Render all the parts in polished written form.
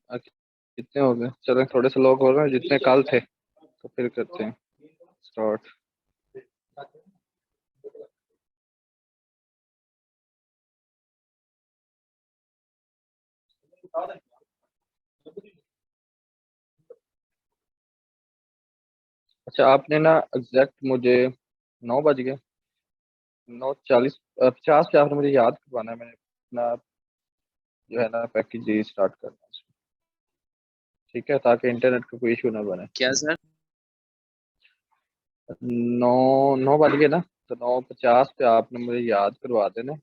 कितने हो गए? चलो थोड़े से लोग हो रहे हैं जितने कल थे, तो फिर करते हैं स्टार्ट। अच्छा, आपने ना एग्जैक्ट मुझे 9 बज गए, 9:40, 50 पे आपने मुझे याद करवाना है। मैंने अपना जो है ना पैकेज स्टार्ट करना है उसमें, ठीक है, ताकि इंटरनेट का कोई इशू ना बने। क्या सर? 9 9 बज गए ना, तो 9:50 पे आपने मुझे याद करवा देना।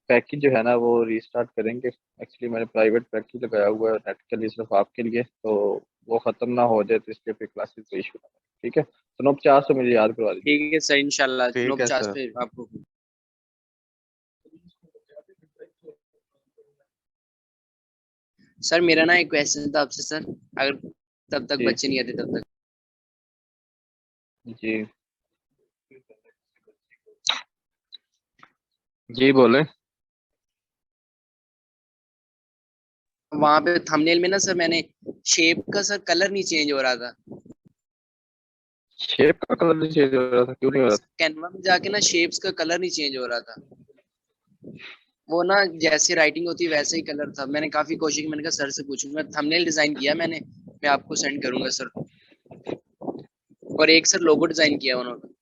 पैकेज जो है ना वो रीस्टार्ट करेंगे। एक्चुअली मैंने प्राइवेट पैकेज लगाया हुआ है नेट के लिए, सिर्फ आपके लिए, तो वो खत्म ना हो जाए, तो इसलिए फिर क्लासेस को इशू ना बने। ठीक है, तो 9:50 पे मुझे याद करवा दीजिए। ठीक है सर, इंशाल्लाह ठीक है 9:50 सर। पे आपको। सर मेरा ना एक क्वेश्चन था आपसे सर, अगर तब तक जी बच्चे नहीं आते तब तक। जी जी बोले। वहां पे थंबनेल में ना सर मैंने शेप का सर कलर नहीं चेंज हो रहा था। शेप का कलर नहीं चेंज हो रहा था? क्यों नहीं हो रहा था? कैनवा में जाके ना शेप्स का कलर नहीं चेंज हो रहा था। वो ना जैसे राइटिंग होती है वैसे ही कलर था। मैंने काफी कोशिश की, मैंने कहा सर से पूछूंगा। थंबनेल डिजाइन किया मैंने, मैं आपको सेंड करूंगा सर। और एक सर लोगो डिजाइन किया उन्होंने।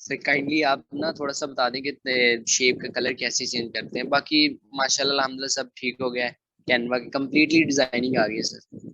सर काइंडली आप ना थोड़ा सा बता दें कि शेप का कलर कैसे चेंज करते हैं। बाकी माशाल्लाह अल्हम्दुलिल्लाह सब ठीक हो गया है। कैनवा की कंप्लीटली डिजाइनिंग आ गई है सर।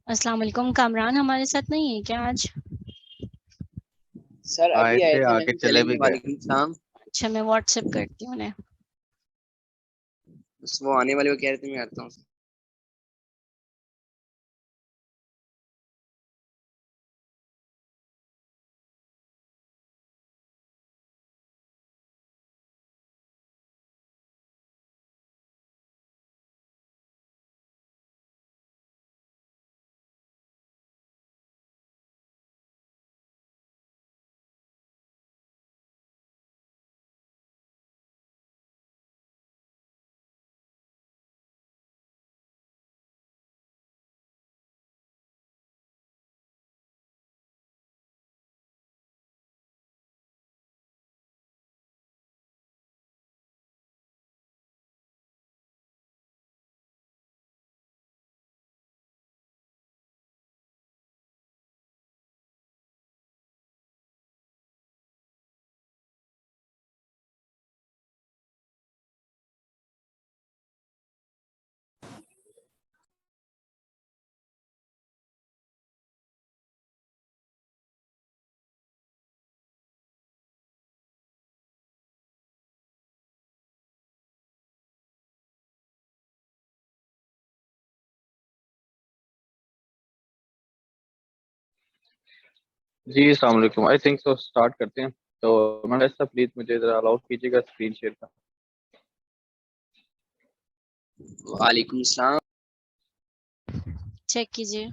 अस्सलाम वालेकुम। कामरान हमारे साथ नहीं है क्या आज? सर आए अभी आए थे, थे, आगे मैंने चले भी चलेंगे। गए। वालेकुम सलाम। अच्छा, मैं व्हाट्सएप करती हूँ उन्हें। बस वो आने वाले, वो कह रहे थे मैं आता हूँ। जी अस्सलाम वालेकुम। आई थिंक सो स्टार्ट करते हैं। तो मैं ऐसा प्लीज मुझे जरा अलाउ कीजिएगा स्क्रीन शेयर का। वालेकुम सलाम। चेक कीजिए।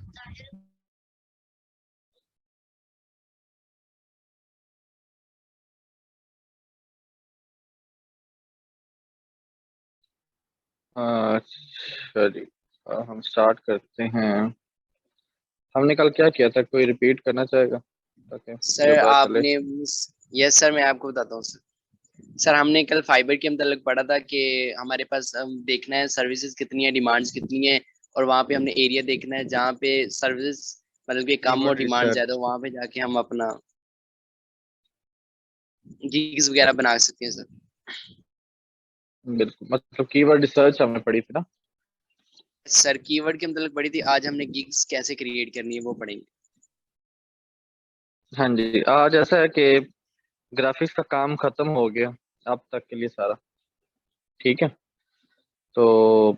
अच्छा जी, हम स्टार्ट करते हैं। हमने कल क्या किया था, कोई रिपीट करना चाहेगा ताकि मुझे सर पता चले। आपने, यस सर मैं आपको बताता हूँ सर। सर हमने कल फाइबर के मतलब पढ़ा था कि हमारे पास हम देखना है सर्विसेज कितनी है, डिमांड्स कितनी है, और वहाँ पे हमने एरिया देखना है जहाँ पे सर्विस मतलब कि कम और कीवर्ड डिमांड ज्यादा रिसर्च। हो, वहाँ पे जाके हम अपना गिग्स वगैरह बना सकते हैं सर। बिल्कुल, मतलब कीवर्ड रिसर्च हमने पढ़ी थी ना। सर कीवर्ड के मतलब पढ़ी थी, आज हमने गिग्स कैसे क्रिएट करनी है वो पढ़ेंगे। हाँ जी, आज ऐसा है कि ग्राफिक्स का काम खत्म हो गया अब तक के लिए सारा। ठीक है, तो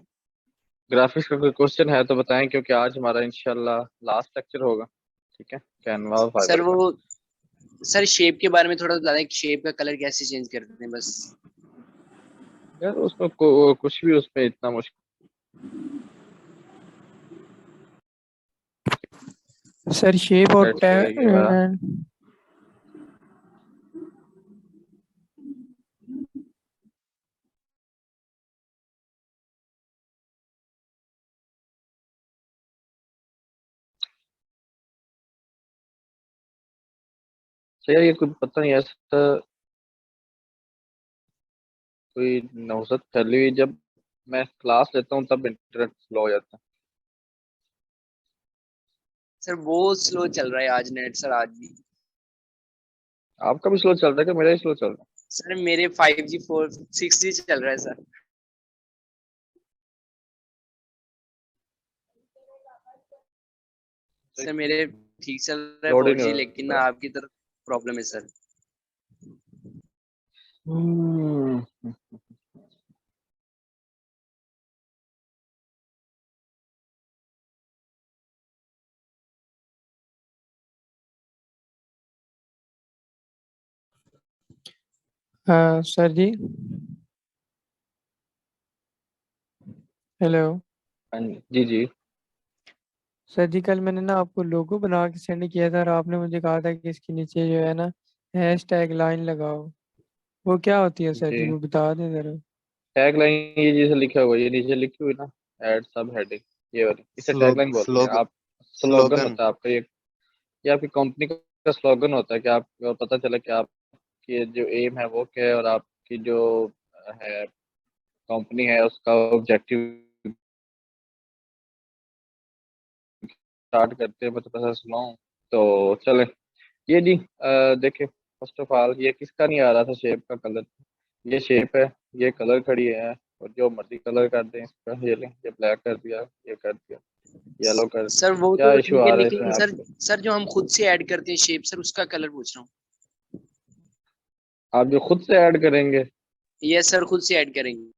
ग्राफिक्स का कोई क्वेश्चन है तो बताएं, क्योंकि आज हमारा इंशाल्लाह लास्ट लेक्चर होगा। ठीक है, कैनवा और सर फाइबर वो का। सर शेप के बारे में थोड़ा बता दें, शेप का कलर कैसे चेंज करते हैं बस। यार उसमें कुछ भी उसमें इतना मुश्किल। सर शेप और लेट्स से ये वाला। तो यार ये कोई पता नहीं ऐसा कोई नौसत फैली हुई, जब मैं क्लास लेता हूँ तब इंटरनेट स्लो हो जाता है। सर वो स्लो चल रहा है आज नेट सर, आज भी। आपका भी स्लो चल रहा है कि मेरा ही स्लो चल रहा सर मेरे 5G 6G चल रहा है सर। है? सर मेरे ठीक चल रहा है लोड ही नहीं 4G, हो लेकिन ना रहा। आपकी तरफ प्रॉब्लम है सर। हम्म, हाँ सर जी। हेलो हाँ जी जी। सर जी, कल मैंने ना आपको लोगो बना के सेंड किया था और आपने मुझे कहा था कि इसके नीचे जो है ना हैश टैग लाइन लगाओ। वो क्या होती है सर जी, जी, वो बता दें जरा। टैग लाइन ये जैसे लिखा हुआ है, ये नीचे लिखी हुई ना, एड सब हेडिंग, ये वाली, इसे टैग लाइन बोलते हैं स्लोग आप। Slogan slogan. होता है आपका ये आपकी कंपनी का स्लोगन होता है कि आपको पता चले कि आपकी जो एम है वो क्या है, और आपकी जो है कंपनी है उसका ऑब्जेक्टिव स्टार्ट करते हैं, मैं तो पता सुनाऊं। तो चले, ये जी देखिए, फर्स्ट ऑफ ऑल ये किसका नहीं आ रहा था शेप का कलर। ये शेप है, ये कलर खड़ी है, और जो मर्जी कलर कर दें इसका, ये लें, ये ब्लैक कर दिया, ये कर दिया, येलो कर सर दिया, वो क्या तो इशू ठीक है, आ रहा है इसमें लेकिन सर आपको। सर जो हम खुद से ऐड करते हैं शेप सर, उसका कलर पूछ रहा हूँ। आप जो खुद से ऐड करेंगे, ये सर खुद से ऐड करेंगे।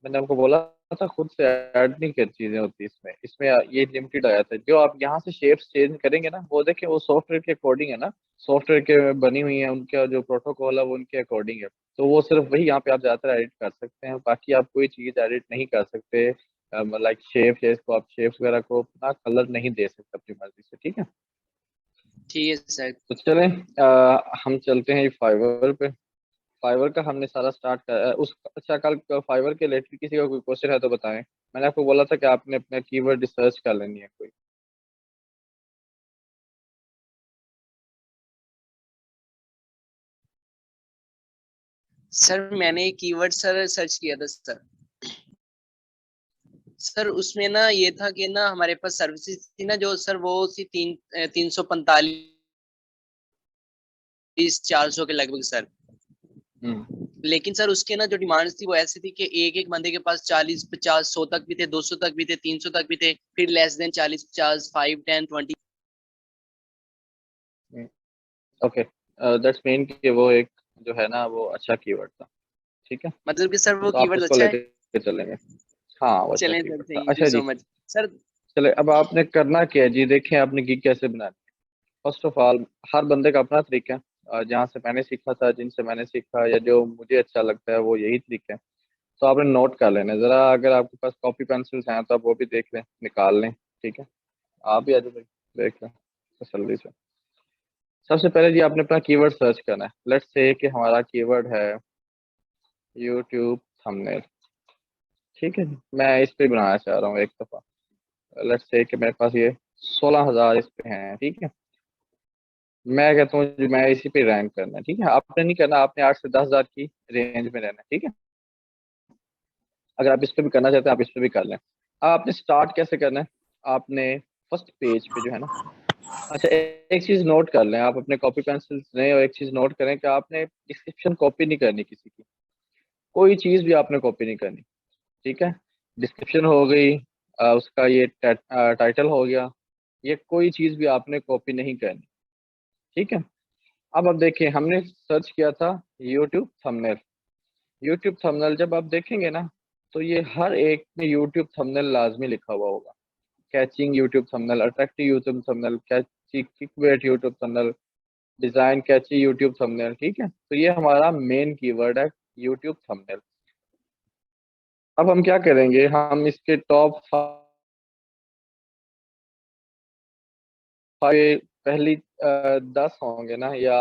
मैंने आपको बोला था खुद से ऐड नहीं कर चीजें होती इसमें इसमें ये लिमिटेड आया था। जो आप यहाँ से शेप्स चेंज करेंगे ना, वो देखिए वो सॉफ्टवेयर के अकॉर्डिंग है ना, सॉफ्टवेयर के बनी हुई है, उनका जो प्रोटोकॉल है वो उनके अकॉर्डिंग है। तो वो सिर्फ वही यहाँ पे आप ज्यादातर एडिट कर सकते हैं, बाकी आप कोई चीज एडिट नहीं कर सकते। लाइक शेप को आप शेप्स वगैरह को अपना कलर नहीं दे सकते अपनी मर्जी से। ठीक है, ठीक है सर। तो चलें, हम चलते हैं फाइवर पे। फाइवर का हमने सारा स्टार्ट कर उस अच्छा, कल फाइवर के रिलेटेड किसी का कोई क्वेश्चन है तो बताएं। मैंने आपको बोला था कि आपने अपना कीवर्ड रिसर्च कर लेनी है कोई। सर मैंने कीवर्ड सर सर्च किया था सर। सर उसमें ना ये था कि ना हमारे पास सर्विसेज थी ना जो सर, वो सी 345 400 के लगभग सर। हम्म। लेकिन सर उसके ना जो डिमांड्स थी वो ऐसी थी कि एक एक बंदे के पास 40 50 100 तक भी थे, 200 तक भी थे, 300 तक भी थे, फिर less than 40 50 5 10 20। Okay, that's mean कि वो एक जो है ना वो अच्छा कीवर्ड था। ठीक है, मतलब कि सर वो तो आप कीवर्ड उसको अच्छा है। लेके चलेंगे। हाँ, वो अच्छा चलें सर, कीवर्ड था। थैंक यू अच्छा सो जी, मच सर। चले अब आपने करना क्या है जी, देखें आपने गिग कैसे बनानी है। फर्स्ट ऑफ ऑल, हर बंदे का अपना तरीका है। जहाँ से मैंने सीखा था, जिनसे मैंने सीखा, या जो मुझे अच्छा लगता है वो यही तरीका है। तो आपने नोट कर लेना जरा, अगर आपके पास कॉपी पेंसिल्स हैं तो आप वो भी देख लें, निकाल लें। ठीक है, आप भी आ जाओ भाई, देख लें तसल्ली से। सबसे पहले जी आपने अपना कीवर्ड सर्च करना है। लेट्स से कि हमारा कीवर्ड है यूट्यूब थंबनेल। ठीक है जी, मैं इस पे बनाना चाह रहा हूँ एक दफ़ा। लेट्स से कि मेरे पास ये 16,000 इस पे हैं, ठीक है। मैं कहता हूँ जी मैं इसी पे रैंक करना है, ठीक है। आपने नहीं करना, आपने 8 से 10,000 की रेंज में रहना है, ठीक है। अगर आप इस पे भी करना चाहते हैं आप इस पे भी कर लें। अब आपने स्टार्ट कैसे करना है, आपने फर्स्ट पेज पे जो है ना, अच्छा एक चीज़ नोट कर लें, आप अपने कॉपी पेंसिल लें और एक चीज़ नोट करें कि आपने डिस्क्रिप्शन कॉपी नहीं करनी किसी की, कोई चीज़ भी आपने कॉपी नहीं करनी, ठीक है। डिस्क्रिप्शन हो गई, उसका ये टाइटल हो गया, ये कोई चीज़ भी आपने कॉपी नहीं करनी, ठीक है। अब देखिए हमने सर्च किया था यूट्यूब थंबनेल। यूट्यूब थंबनेल जब आप देखेंगे ना, तो ये हर एक में यूट्यूब थंबनेल लाजमी लिखा हुआ होगा। Catching YouTube thumbnail, attractive YouTube thumbnail, catchy clickbait YouTube thumbnail, design catchy YouTube thumbnail, ठीक है। तो ये हमारा मेन कीवर्ड है यूट्यूब थंबनेल। अब हम क्या करेंगे, हम इसके टॉप 5 पहली 10 होंगे ना, या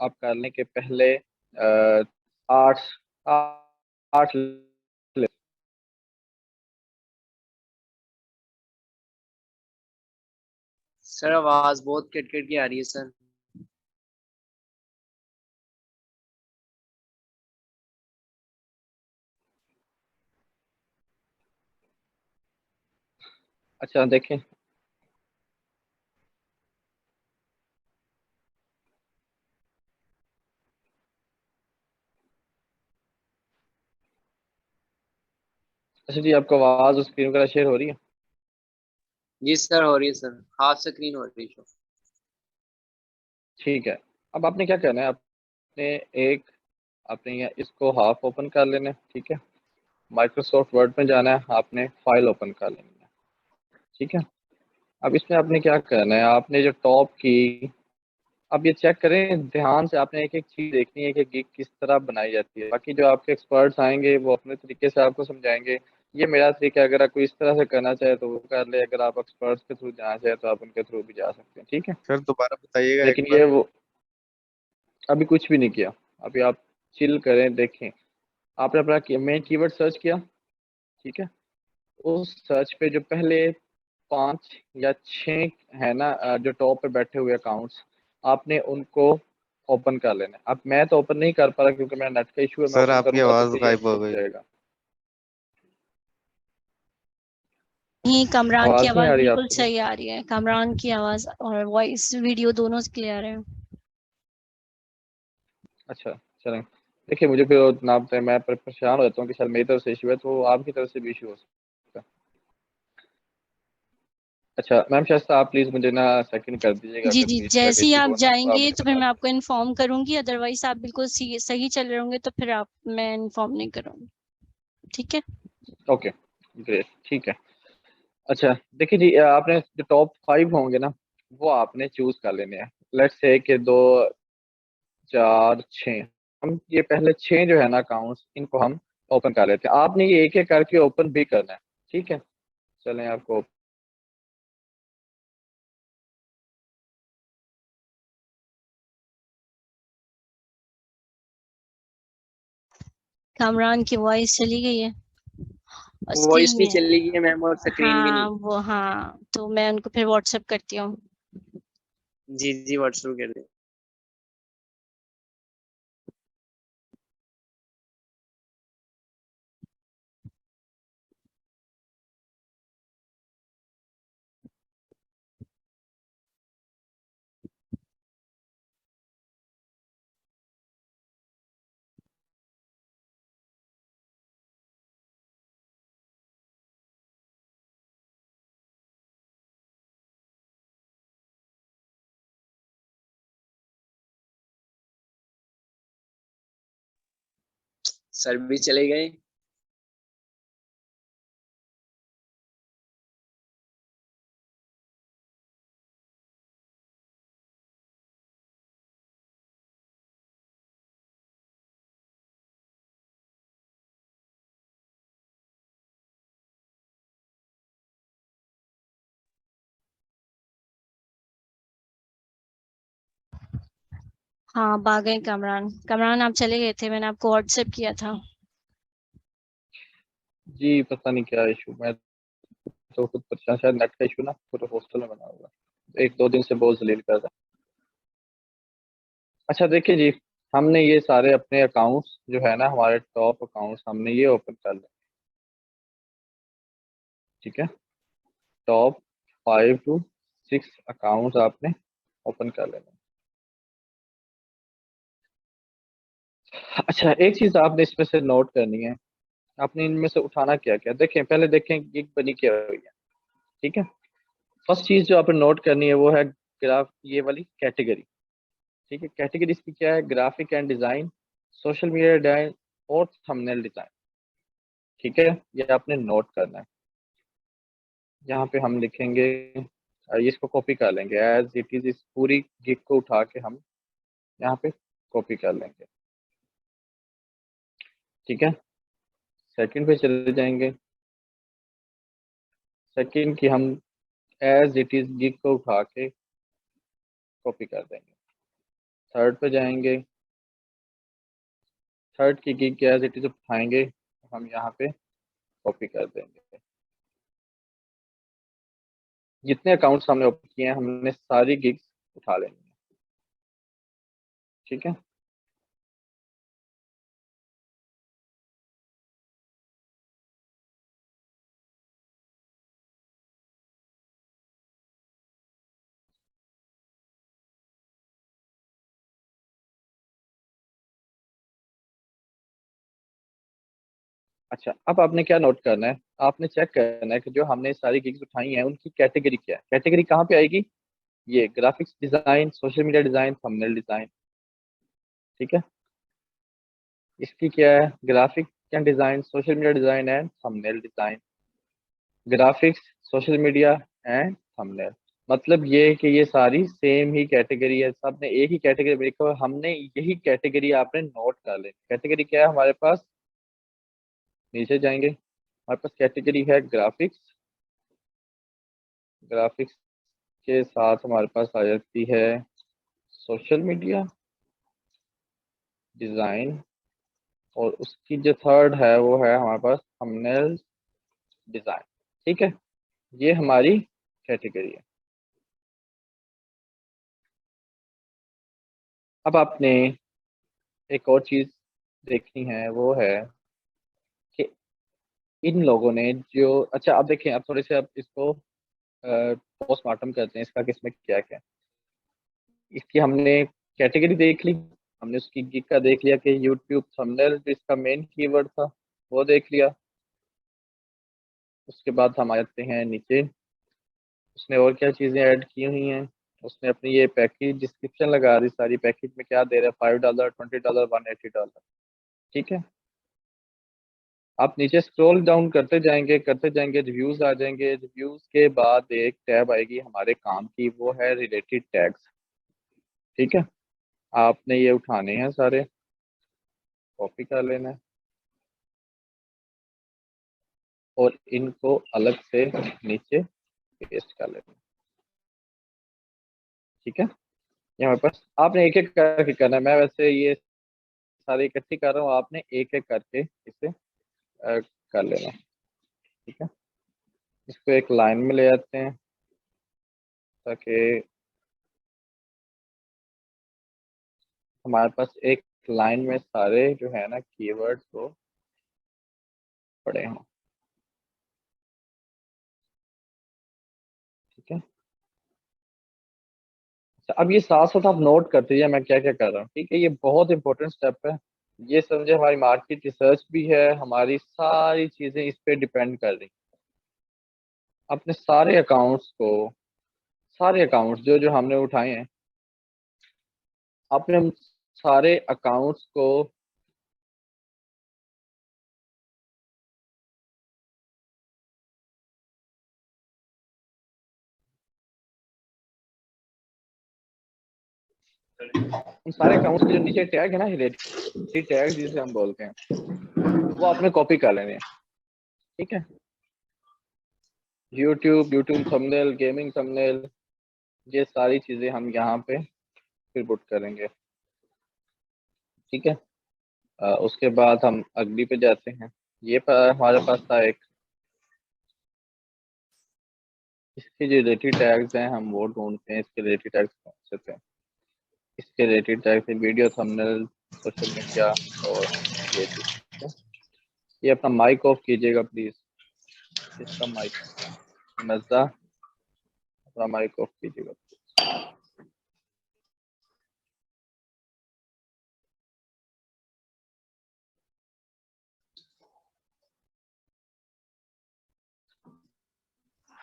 आप कर लें कि पहले 8 8 सर आवाज बहुत कट कट के आ रही है सर। अच्छा देखें, अच्छा जी आपको आवाज़ और स्क्रीन वगैरह शेयर हो रही है? जी सर हो रही है सर, हाफ स्क्रीन हो रही है। ठीक है। अब आपने क्या करना है, आपने एक आपने ये इसको हाफ ओपन कर लेना है, ठीक है। माइक्रोसॉफ्ट वर्ड में जाना है, आपने फाइल ओपन कर लेनी है, ठीक है। अब इसमें आपने क्या करना है, आपने जो टॉप की, अब ये चेक करें ध्यान से, आपने एक एक चीज़ देखनी है कि गिग किस तरह बनाई जाती है। बाकी जो आपके एक्सपर्ट्स आएंगे वो अपने तरीके से आपको समझाएंगे। ये मेरा तरीका है, अगर आप कोई इस तरह से करना चाहे तो वो कर ले, अगर आप एक्सपर्ट्स के थ्रू जाना चाहे तो आप उनके थ्रू भी जा सकते हैं, ठीक है। सर दोबारा बताइएगा एक लेकिन बार। ये वो अभी कुछ भी नहीं किया, अभी आप चिल करें, देखें। आपने अपना मेन कीवर्ड सर्च किया, ठीक है। उस सर्च पे जो पहले 5 या 6 है ना, जो टॉप पे बैठे हुए अकाउंट्स, आपने उनको ओपन कर लेना है। अब मैं तो ओपन नहीं कर पा रहा क्योंकि मेरा नेट का इशू है, मैं सर ओपन आपकी करूंगा तो आवाज फिर ये गायब हो खुल गई। जाएगा। नहीं, कमरान की आवाज़ नहीं आवाज आ रही बिल्कुल आपको? सही आ रही है। कमरान की आवाज और वॉइस वीडियो दोनों क्लियर है। अच्छा चलें, देखिए मुझे फिर ना बताएं, मैं परेशान हो जाता हूँ कि शायद मेरी तरफ से इशू है, तो आपकी तरफ से भी इशू हो सकता है। अच्छा मैम शायद आप प्लीज़ मुझे ना सेकंड कर दीजिएगा, जी अगर जी, बीच में जैसे ही किसी आप हो ना तो आप जाएंगे मुझे तो फिर बता मैं दें। आपको इन्फॉर्म करूंगी, अदरवाइज आप बिल्कुल सही चल रहे होंगे तो फिर आप मैं इन्फॉर्म नहीं करूंगी। ठीक है। ओके ग्रेट, ठीक है। अच्छा देखिए जी, आपने जो टॉप 5 होंगे ना, वो आपने चूज कर लेने हैं। लेट्स से कि 2 4 6, हम ये पहले 6 जो है ना अकाउंट्स, इनको हम ओपन कर लेते हैं। आपने ये एक एक करके ओपन भी करना है, ठीक है। चलें आपको कमरान की वॉइस चली गई है और वॉइस स्क्रीन भी में। चली गई है मैम और स्क्रीन भी हाँ नहीं। वो, हाँ तो मैं उनको फिर व्हाट्सएप करती हूँ। जी जी व्हाट्सएप कर दें। सर भी चले गए। हाँ अब आ गए कमरान। कमरान आप चले गए थे, मैंने आपको व्हाट्सएप किया था। जी पता नहीं क्या इशू, मैं तो खुद परेशान, शायद नेट का इशू ना पूरे हॉस्टल में बना हुआ है, 1-2 दिन से बहुत जलील कर रहा है। अच्छा देखिए जी, हमने ये सारे अपने अकाउंट्स जो है ना, हमारे टॉप अकाउंट्स हमने ये ओपन कर लिया, ठीक है। टॉप 5 to 6 अकाउंट्स आपने ओपन कर लेना। अच्छा एक चीज आपने इसमें से नोट करनी है, आपने इनमें से उठाना क्या क्या, देखें पहले देखें गिग बनी क्या हुई है, ठीक है। फर्स्ट चीज जो आपने नोट करनी है वो है ग्राफ, ये वाली कैटेगरी, ठीक है। कैटेगरी इसकी क्या है, graphic and design, social media design और थंबनेल डिजाइन, ठीक है। ये आपने नोट करना है। यहाँ पे हम लिखेंगे, इसको कॉपी कर लेंगे एज इट इज, इस पूरी गिग को उठा के हम यहाँ पे कॉपी कर लेंगे, ठीक है। सेकंड पे चले जाएंगे, सेकंड की हम एज इट इज गिग को उठा के कॉपी कर देंगे। थर्ड पे जाएंगे, थर्ड की गिग एज इट इज उठाएंगे, हम यहाँ पे कॉपी कर देंगे। जितने अकाउंट्स हमने ओपन किए हैं हमने सारी गिग्स उठा लेनी है, ठीक है। अच्छा अब आपने क्या नोट करना है, आपने चेक करना है कि जो हमने सारी गिग्स उठाई हैं उनकी कैटेगरी क्या है। कैटेगरी कहाँ पे आएगी, ये graphics design, social media design, thumbnail design, ठीक है। इसकी क्या है, graphic and design, social media design and thumbnail design, graphics, social media and thumbnail. मतलब ये है कि ये सारी सेम ही कैटेगरी है, सब ने एक ही कैटेगरी में लिखा हुआ है, हमने यही कैटेगरी आपने नोट कर लेनी। कैटेगरी क्या है हमारे पास, नीचे जाएंगे, हमारे पास कैटेगरी है ग्राफिक्स, ग्राफिक्स के साथ हमारे पास आ जाती है सोशल मीडिया डिजाइन, और उसकी जो थर्ड है वो है हमारे पास थंबनेल डिजाइन, ठीक है। ये हमारी कैटेगरी है। अब आपने एक और चीज देखनी है, वो है कि इन लोगों ने जो, अच्छा अब देखें, अब थोड़े से अब इसको पोस्टमार्टम करते हैं इसका, किसमें क्या क्या है। इसकी हमने कैटेगरी देख ली, हमने उसकी गिग का देख लिया कि यूट्यूब थंबनेल जो इसका मेन कीवर्ड था वो देख लिया। उसके बाद हम आ जाते हैं नीचे, उसने और क्या चीज़ें ऐड की हुई हैं। उसने अपनी ये पैकेज डिस्क्रिप्शन लगा दी सारी, पैकेज में क्या दे रहा है, $5, $20, $180, ठीक है। आप नीचे स्क्रॉल डाउन करते जाएंगे करते जाएंगे, रिव्यूज आ जाएंगे, रिव्यूज के बाद एक टैब आएगी हमारे काम की, वो है रिलेटेड टैग्स, ठीक है। आपने ये उठाने हैं सारे, कॉपी कर लेना है और इनको अलग से नीचे पेस्ट कर लेना है, ठीक है। ये हमारे पास आपने एक एक करके करना है, मैं वैसे ये सारे इकट्ठी कर रहा हूँ, आपने एक एक करके इसे कर लेना है, ठीक है। इसको एक लाइन में ले आते हैं ताकि हमारे पास एक लाइन में सारे जो है ना कीवर्ड्स वो पड़े हों, ठीक है। अच्छा, अब ये साथ साथ आप नोट करते जाइए मैं क्या क्या कर रहा हूँ, ठीक है। ये बहुत इंपॉर्टेंट स्टेप है, ये समझे हमारी मार्केट रिसर्च भी है, हमारी सारी चीजें इस पे डिपेंड कर रही। अपने सारे अकाउंट्स को, सारे अकाउंट्स जो जो हमने उठाए हैं, आपने हम सारे अकाउंट्स को उन सारे अकाउंट्स के जो नीचे टैग है ना, रिलेटेड टैग जिसे हम बोलते हैं, वो आपने कॉपी कर लेने हैं, ठीक है। यूट्यूब थंबनेल, गेमिंग थंबनेल, ये सारी चीजें हम यहाँ पे फिर पुट करेंगे, ठीक है। उसके बाद हम अगली पे जाते हैं। ये हमारे पास था एक, इसके जो रिलेटेड टैग्स हैं हम वो ढूंढते हैं, इसके रिलेटेड टैग्स कौन से थे। इसके रिलेटेड टैग्स है वीडियो, थंबनेल, सोशल मीडिया और ये चीज, ठीक है। ये अपना माइक ऑफ कीजिएगा प्लीज, इसका माइक मजा, अपना माइक ऑफ कीजिएगा।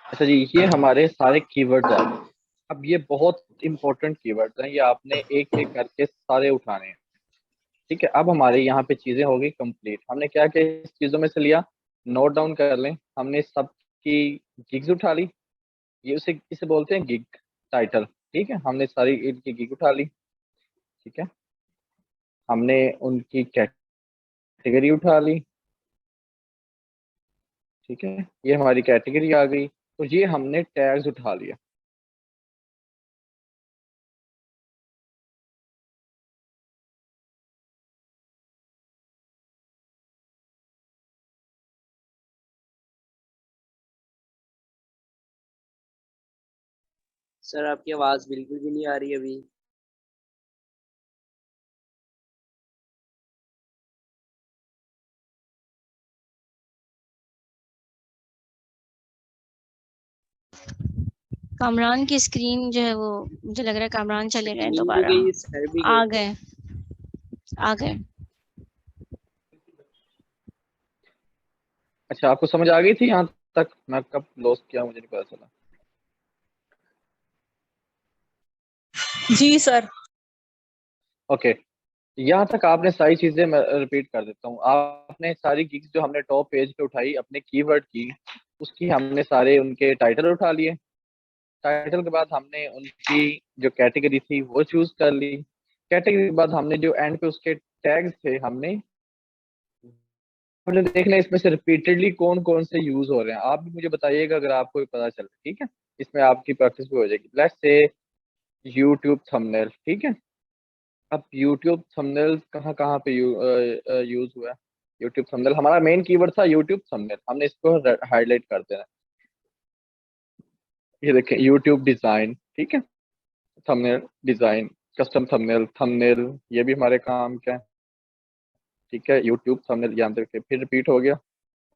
अच्छा जी, ये हमारे सारे कीवर्ड्स आ गए। अब ये बहुत इंपॉर्टेंट कीवर्ड्स हैं, ये आपने एक एक करके सारे उठाने हैं, ठीक है। अब हमारे यहाँ पे चीजें हो गई कंप्लीट। हमने क्या क्या इस चीजों में से लिया, नोट डाउन कर लें। हमने सबकी गिग्स उठा ली, ये उसे इसे बोलते हैं गिग टाइटल, ठीक है। हमने सारी इनकी गिग उठा ली, ठीक है। हमने उनकी कैटेगरी उठा ली, ठीक है। ये हमारी कैटेगरी आ गई। तो ये हमने टैग्स उठा लिया। सर आपकी आवाज बिल्कुल भी नहीं आ रही अभी। कामरान की स्क्रीन जो है वो, मुझे लग रहा है कामरान चले गए स्क्रीन भी दोबारा। गई, सर भी आ गए। गए, आ गए। अच्छा, आपको समझ आ गई थी यहाँ तक? मैं कब लॉस किया मुझे नहीं पता चला। जी सर। ओके, यहाँ तक आपने सारी चीजें, मैं रिपीट कर देता हूँ। आपने सारी गिग्स जो हमने टॉप पेज पे उठाई अपने कीवर्ड की, उसकी हमने सारे उनके टाइटल उठा लिए। टाइटल के बाद हमने उनकी जो कैटेगरी थी वो चूज कर ली। कैटेगरी के बाद हमने जो एंड पे उसके टैग्स थे हमने देखना इसमें से रिपीटेडली कौन कौन से यूज हो रहे हैं। आप भी मुझे बताइएगा अगर आपको भी पता चले, ठीक है। इसमें आपकी प्रैक्टिस भी हो जाएगी। लेट्स से यूट्यूब थंबनेल, ठीक है। अब यूट्यूब थंबनेल कहाँ कहाँ पे यूज हुआ है। यूट्यूब थंबनेल हमारा मेन कीवर्ड था, यूट्यूब थंबनेल, हमने इसको हाईलाइट कर देना। ये देखें, यूट्यूब डिजाइन, ठीक है। Thumbnail design, custom thumbnail, thumbnail, ये भी हमारे काम का है, ठीक है। यूट्यूब थंबनेल यहाँ देखिए फिर रिपीट हो गया,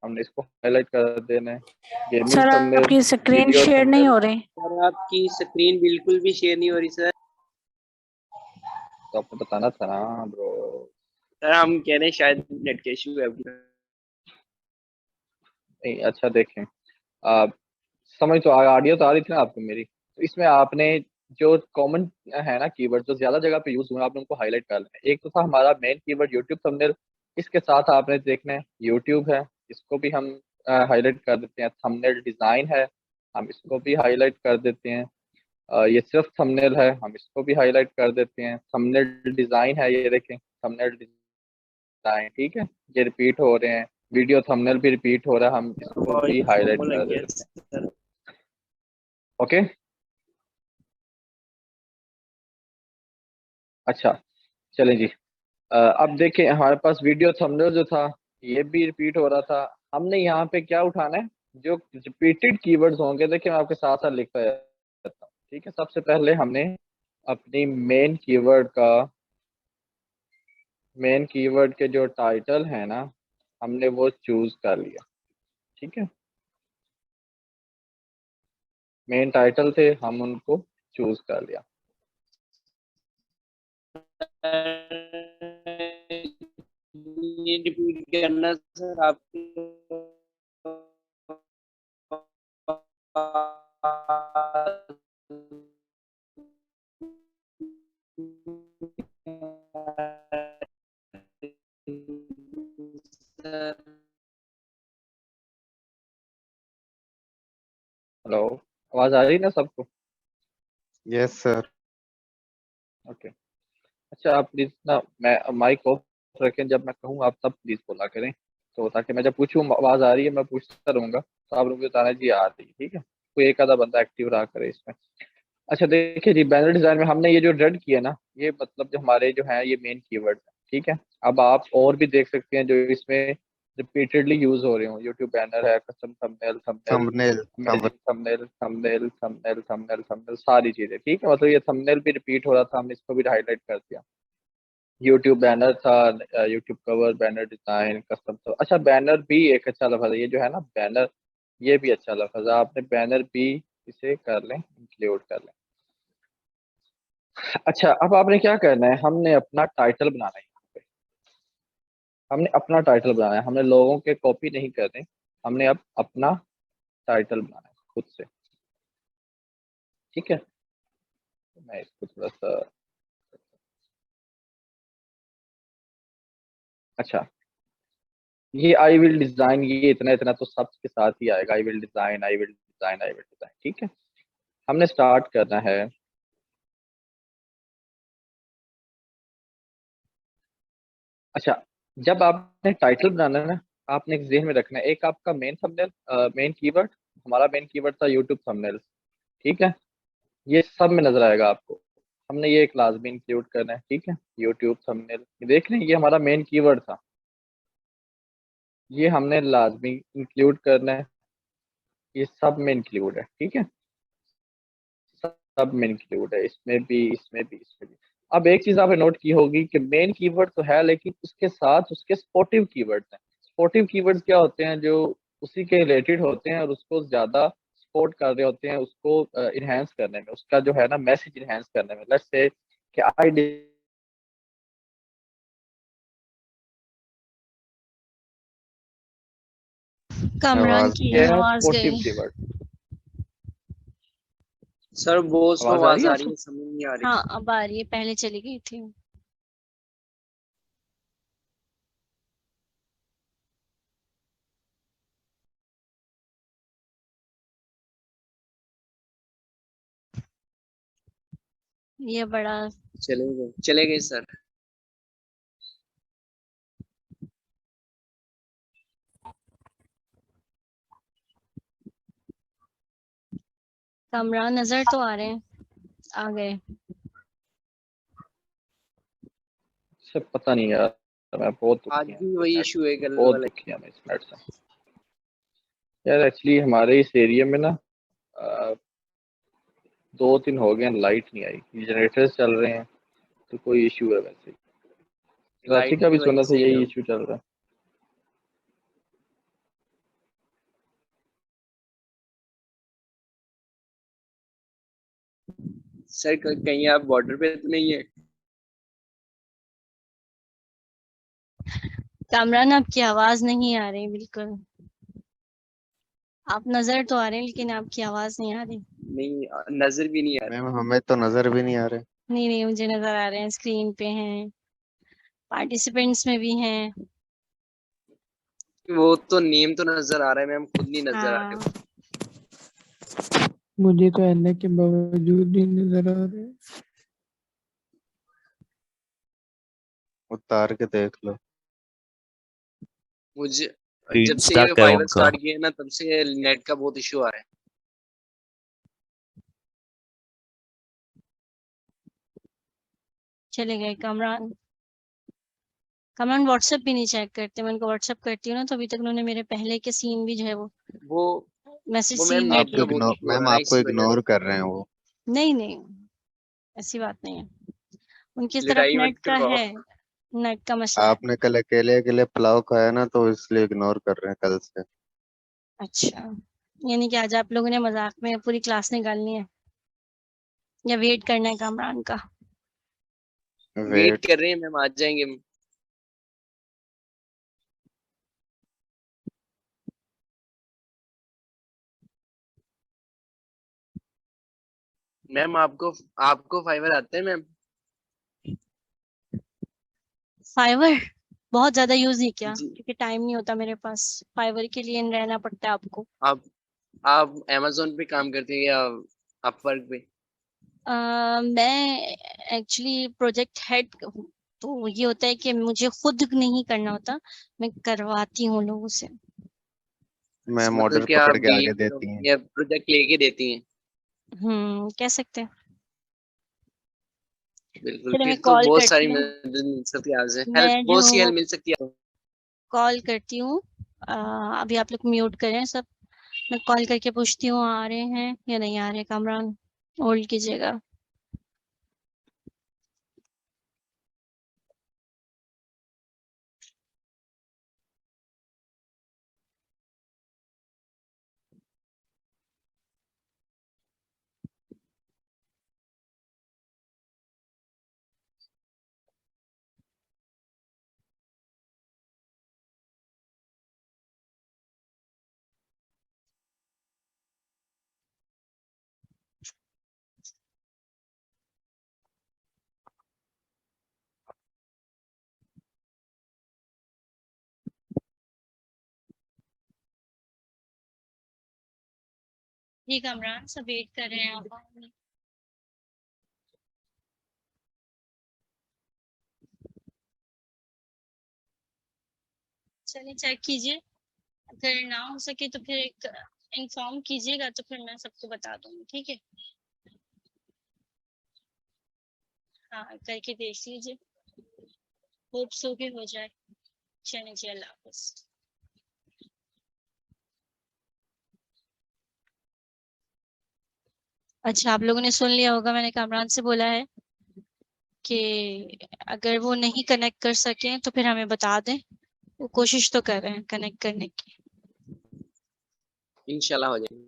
हमने इसको हाईलाइट कर देना है। गेमिंग सर थंबनेल, आपकी स्क्रीन वीडियो शेयर नहीं थंबनेल। हो रही। सर आपकी स्क्रीन बिल्कुल भी शेयर नहीं हो रही सर। तो आपको बताना था ना ब्रो। सर हम कह रहे हैं शायद नेट का इशू है अभी। नहीं, अच्छा देखें, आप समझ तो ऑडियो तो आ रही थी ना आपको मेरी। तो इसमें आपने जो कॉमन है ना कीवर्ड जो ज्यादा जगह पे यूज हुए आपने उनको हाईलाइट कर लेना है। एक तो था हमारा मेन कीवर्ड यूट्यूब थंबनेल, इसके साथ आपने देखना है यूट्यूब है, इसको भी हम हाईलाइट कर देते हैं। थंबनेल डिजाइन है, हम इसको भी हाईलाइट कर देते हैं। ये सिर्फ थंबनेल है, हम इसको भी हाईलाइट कर देते हैं। थंबनेल डिजाइन है, ये देखें थंबनेल डिजाइन, ठीक है। ये रिपीट हो रहे हैं, वीडियो थंबनेल भी रिपीट हो रहा है, हम इसको भी वॉइस हाईलाइट लग कर गया देते हैं। सर। ओके, अच्छा, चलें जी। अब देखें हमारे पास वीडियो थंबनेल जो था ये भी रिपीट हो रहा था। हमने यहाँ पे क्या उठाना है, जो रिपीटेड कीवर्ड्स होंगे। देखिए मैं आपके साथ साथ लिखता जाता हूँ, ठीक है। सबसे पहले हमने अपनी मेन कीवर्ड के जो टाइटल है ना, हमने वो चूज कर लिया, ठीक है। मेन टाइटल थे, हम उनको चूज कर लिया। ये रिपीट करना सर आप। हेलो, आवाज आ रही है ना सबको? Yes sir. ओके, अच्छा आप प्लीज ना, मैं माइक ऑफ रखें, जब मैं कहूँ आप तब प्लीज बोला करें, तो ताकि मैं जब पूछूँ आवाज आ रही है मैं पूछता रहूंगा तो आप लोग बताना जी आ रही है, ठीक है। कोई एक आधा बंदा एक्टिव रहा करे इसमें। अच्छा देखिए जी, बैनर डिजाइन में हमने ये जो रेड किया ना, ये मतलब जो हमारे जो है ये मेन कीवर्ड है, ठीक है। अब आप और भी देख सकते हैं जो इसमें रिपीटेडली यूज हो रहे हो। यूट्यूब बैनर है, custom thumbnail, thumbnail, thumbnail amazing thumbnail, thumbnail, thumbnail, thumbnail, thumbnail, सारी चीजें, ठीक है। मतलब ये थंबनेल भी रिपीट हो रहा था, हमने इसको भी हाईलाइट कर दिया। यूट्यूब बैनर था, YouTube cover, banner design, custom. तो अच्छा, बैनर भी एक अच्छा लफ्ज है, ये जो है ना बैनर, ये भी अच्छा लफ्ज है। आपने बैनर भी इसे कर लें, इंक्लूड कर लें। अच्छा, अब आपने क्या करना है, हमने अपना टाइटल बनाना है। यहाँ पे हमने अपना टाइटल बनाना है, हमने लोगों के कॉपी नहीं करने, हमने अब अपना टाइटल बनाना है खुद से, ठीक है। तो मैं इसको थोड़ा सा, अच्छा, ये आई विल डिजाइन, ये इतना इतना तो सबके साथ ही आएगा। आई will design, I will design, I will design, ठीक है। हमने स्टार्ट करना है। अच्छा, जब आपने टाइटल बनाना है ना, आपने एक जेहन में रखना है, एक आपका मेन थंबनेल, मेन कीवर्ड, हमारा मेन कीवर्ड था यूट्यूब थंबनेल, ठीक है। ये सब में नजर आएगा आपको, हमने ये एक लाजमी इंक्लूड करना है, ठीक है। यूट्यूब थंबनेल, देख रहे हैं, ये हमारा मेन कीवर्ड था, ये हमने लाजमी इंक्लूड करना है। ये सब में इंक्लूड है, ठीक है, सब में इंक्लूड है, इसमें भी, इसमें भी, इसमें भी। अब एक चीज आपने नोट की होगी कि मेन कीवर्ड तो है, लेकिन उसके साथ उसके सपोर्टिव कीवर्ड्स हैं। सपोर्टिव कीवर्ड्स क्या होते हैं, जो उसी के रिलेटेड होते हैं और उसको ज्यादा सपोर्ट कर रहे होते हैं, उसको इनहेंस करने में, उसका जो है ना मैसेज इनहेंस करने में। लेट्स से कि आई, कामरान आवाज की नहीं आ रही। आवाज सपोर्टिव गई। कीवर्ड। सर बहुत स्लो आवाज आ रही आवाज है आ रही आपको? है, समझ नहीं आ रही। हाँ अब आ रही है, पहले चली गई थी। ये बड़ा चले गए सर। कामरान नजर तो आ रहे हैं, आ गए। से पता नहीं यार, मैं बहुत आज दुखी है, भी वही नेट इशू है कल बहुत वाला। दुखी है मैं इस नेट से यार। एक्चुअली हमारे इस एरिया में ना, अ, 2 दिन हो गए लाइट नहीं आई, जनरेटर्स चल रहे हैं, तो कोई इशू है वैसे ही। कराची लाइट का की भी वजह सुना था से ही यही है। इशू चल रहा है। सर कहीं आप बॉर्डर पे तो नहीं है? कामरान आपकी आवाज नहीं आ रही बिल्कुल। आप नजर तो आ रहे हैं लेकिन आपकी आवाज नहीं आ रही। नहीं, नजर भी नहीं आ मैम हमें तो नजर भी नहीं आ रहे। नहीं नहीं, मुझे नजर आ रहे हैं, स्क्रीन पे हैं, पार्टिसिपेंट्स में भी हैं। रही। वो तो नेम तो नजर आ रहा है मैम, खुद नहीं नजर आ रहे हाँ, हो। मुझे तो एन के बावजूद ही नजर आ रहे हैं। उतार के देख लो। मुझे स्क्रीन जब से ये स्टक है फाइबर उनका। स्टार्ट किया है ना, तब से नेट का बहुत इशू आ रहा है। चले गए कामरान। कामरान व्हाट्सएप भी नहीं चेक करते, मैं उनको व्हाट्सएप करती हूँ ना, तो अभी तक उन्होंने मेरे पहले के सीन भी जो है वो वो मैसेज वो मैम सीन नहीं नेट आपको का किया। बहुत इग्नोर, इशू हो मैम रहा है ना, आपको इसी वजह इग्नोर से। कर रहे हैं वो। नहीं नहीं, ऐसी बात नहीं है, उनकी तरफ लड़ाई मत नेट का करवाओ। है, नेट का मसला है। आपने कल अकेले अकेले पुलाव खाया ना, तो इसलिए इग्नोर कर रहे हैं कल से। अच्छा, यानी कि आज आप लोगों ने मजाक में पूरी क्लास निकालनी है या वेट करना है कामरान का? Wait wait. कर रहे हैं मैम, आ जाएंगे। मैम आपको आपको फाइबर आता है मैम? फाइवर बहुत ज्यादा यूज नहीं किया जी। क्योंकि टाइम नहीं होता मेरे पास, फाइवर के लिए रहना पड़ता है आपको। आप आप amazon पे काम करते हैं या अपवर्क पे? मैं एक्चुअली प्रोजेक्ट हेड हूँ, तो ये होता है कि मुझे खुद नहीं करना होता, मैं करवाती हूँ लोगों से। मैम मतलब ऑर्डर कि आप पकड़ के आगे डील देती हैं। या प्रोजेक्ट लेके देती हैं? कह सकते हैं। बिल्कुल, चलिए मैं फिर तो कॉल बहुत सारी करती हूँ। मदद मिल सकती है आपसे, हेल्प, मैं जो बहुत सी हूँ वो हेल्प मिल सकती है आपको। कॉल करती हूँ। अभी आप लोग म्यूट करें सब, मैं कॉल करके पूछती हूँ आ रहे हैं या नहीं आ रहे। कामरान होल्ड कीजिएगा। जी कामरान सब वेट कर रहे हैं आप। चलिए चेक कीजिए, अगर ना हो सके तो फिर इन्फॉर्म कीजिएगा, तो फिर मैं सबको बता दूंगी। ठीक है, हाँ करके देख लीजिए, होप सो के हो जाए। चलिए जी, अल्लाह हाफिज। अच्छा, आप लोगों ने सुन लिया होगा, मैंने कामरान से बोला है कि अगर वो नहीं कनेक्ट कर सके तो फिर हमें बता दें। वो कोशिश तो कर रहे हैं कनेक्ट करने की। इंशाल्लाह हो जाएगी।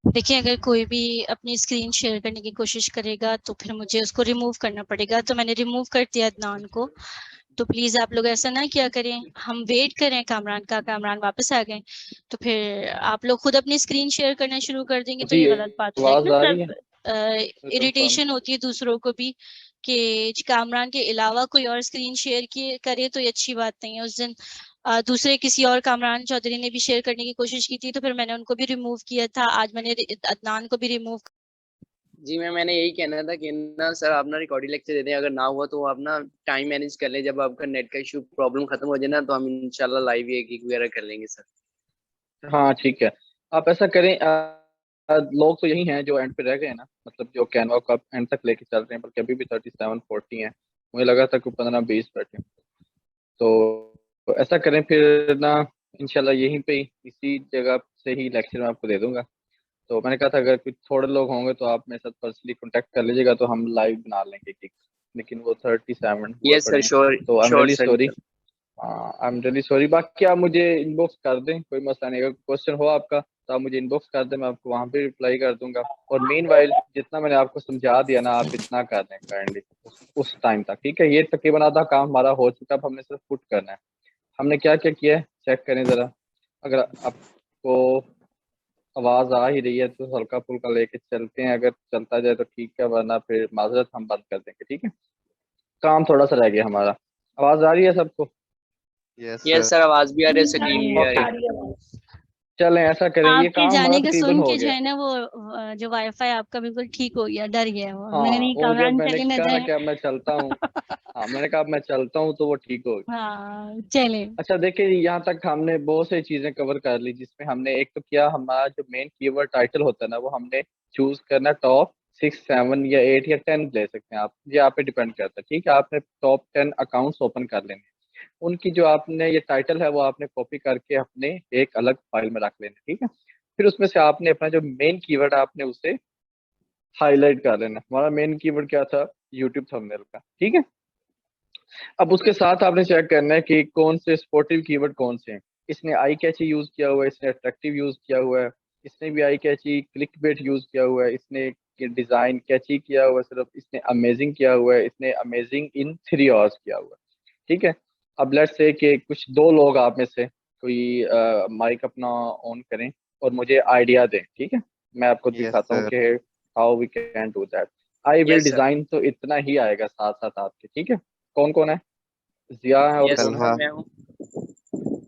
देखिए, अगर कोई भी अपनी स्क्रीन शेयर करने की कोशिश करेगा तो फिर मुझे उसको रिमूव करना पड़ेगा। तो मैंने रिमूव कर दिया अदनान को। तो प्लीज आप लोग ऐसा ना किया करें, हम वेट करें कामरान का, कामरान वापस आ गए तो फिर आप लोग खुद अपनी स्क्रीन शेयर करना शुरू कर देंगे तो जी, ये गलत बात हो जाएगी आवाज ना आ रही है? सब। कंफर्म। इरिटेशन होती है दूसरों को भी कि कामरान के अलावा कोई और स्क्रीन शेयर किए करे, तो ये अच्छी बात नहीं है। उस दिन दूसरे किसी और कामरान चौधरी ने भी शेयर करने की कोशिश की थी, तो फिर मैंने उनको भी रिमूव किया था। आज मैंने अदनान को भी रिमूव। जी मैंने यही कहना था कि ना सर आप ना रिकॉर्डिंग लेक्चर दे दें, अगर ना हुआ तो आप ना टाइम मैनेज कर लें, जब आपका नेट का इशू प्रॉब्लम खत्म हो जाए ना तो हम इंशाल्लाह लाइव एक एक वगैरह कर लेंगे सर। हाँ ठीक है, आप ऐसा करें। लोग तो यही हैं जो एंड पे रह गए हैं ना, मतलब जो कैनवा को एंड तक लेके चल रहे हैं, बल्कि अभी भी 37-40 हैं। मुझे लगा था कि 15-20 बैठे। तो ऐसा करें फिर ना, इंशाल्लाह यहीं पे ही इसी जगह से ही लेक्चर मैं आपको दे दूंगा। तो मैंने कहा था अगर कुछ थोड़े लोग होंगे तो आप मेरे साथ पर्सनली कांटेक्ट कर लीजिएगा, तो हम लाइव बना लेंगे कि, लेकिन वो 37 हुए यस पड़े सर, हैं। श्योर तो I am sure really sir. Sorry. I am really sorry. बाकी आप मुझे इनबॉक्स कर दें, कोई मसला नहीं। अगर क्वेश्चन हो आपका तो आप मुझे इनबॉक्स कर दें, मैं आपको वहाँ पे रिप्लाई कर दूंगा। और मेन वाइल जितना मैंने आपको समझा दिया ना, आप इतना कर दें काइंडली उस टाइम तक। ठीक है, ये तकरीबन आधा काम हमारा हो चुका है, अब हमने सिर्फ पुट करना है। हमने क्या क्या किया है चेक करें ज़रा। अगर आपको आवाज़ आ ही रही है तो हल्का फुल्का लेके चलते हैं, अगर चलता जाए तो ठीक है, वरना फिर माजरत हम बंद कर देंगे। ठीक है, काम थोड़ा सा रह गया हमारा। आवाज़ आ रही है सबको? Yes yes sir. सर, आवाज भी आ रही है, स्क्रीन भी आ ओके, रही है। चलें ऐसा करें, ये आपके काम हमारा जाने के तकरीबन सुन हो के जो गया। है ना वो जो वाईफाई आपका बिल्कुल ठीक हो गया, डर गया वो, हाँ, नहीं वो जब कामरान मैंने चले ना कहा ना जाए। कि अब मैं चलता हूँ, हाँ मैंने कहा अब मैं चलता हूँ तो वो ठीक हो गया। हाँ चले। अच्छा देखिए, यहाँ तक हमने बहुत सारी चीज़ें कवर कर ली, जिसमें हमने एक तो किया, हमारा जो मेन कीवर्ड टाइटल होता है ना, वो हमने चूज करना टॉप 6, 7 या 8 या 10 ले सकते हैं आप, ये आप पे डिपेंड करता है। ठीक है, आपने टॉप 10 अकाउंट्स ओपन कर लेने हैं। उनकी जो आपने ये टाइटल है वो आपने कॉपी करके अपने एक अलग फाइल में रख लेना। ठीक है, फिर उसमें से आपने अपना जो मेन कीवर्ड आपने उसे हाईलाइट कर लेना। हमारा मेन कीवर्ड क्या था? यूट्यूब थंबनेल का। ठीक है, अब उसके साथ आपने चेक करना है कि कौन से स्पोर्टिव कीवर्ड कौन से हैं। इसने आई कैची यूज किया हुआ है, इसने अट्रैक्टिव यूज किया हुआ है, इसने भी आई कैची क्लिक बेट यूज किया हुआ है, इसने डिजाइन कैची किया हुआ है सिर्फ, इसने अमेजिंग किया हुआ है, इसने अमेजिंग इन 3 आवर्स किया हुआ है। ठीक है, अब लेट्स से कि कुछ 2 लोग आप में से कोई माइक अपना ऑन करें और मुझे आइडिया दें, ठीक है। मैं आपको यस दिखाता हूँ सर। कि how we can do that. I will yes sir. Design तो इतना ही आएगा साथ साथ आपके, ठीक है। कौन कौन है? जिया है और यस कौन है? तलहा। सर, मैं हूँ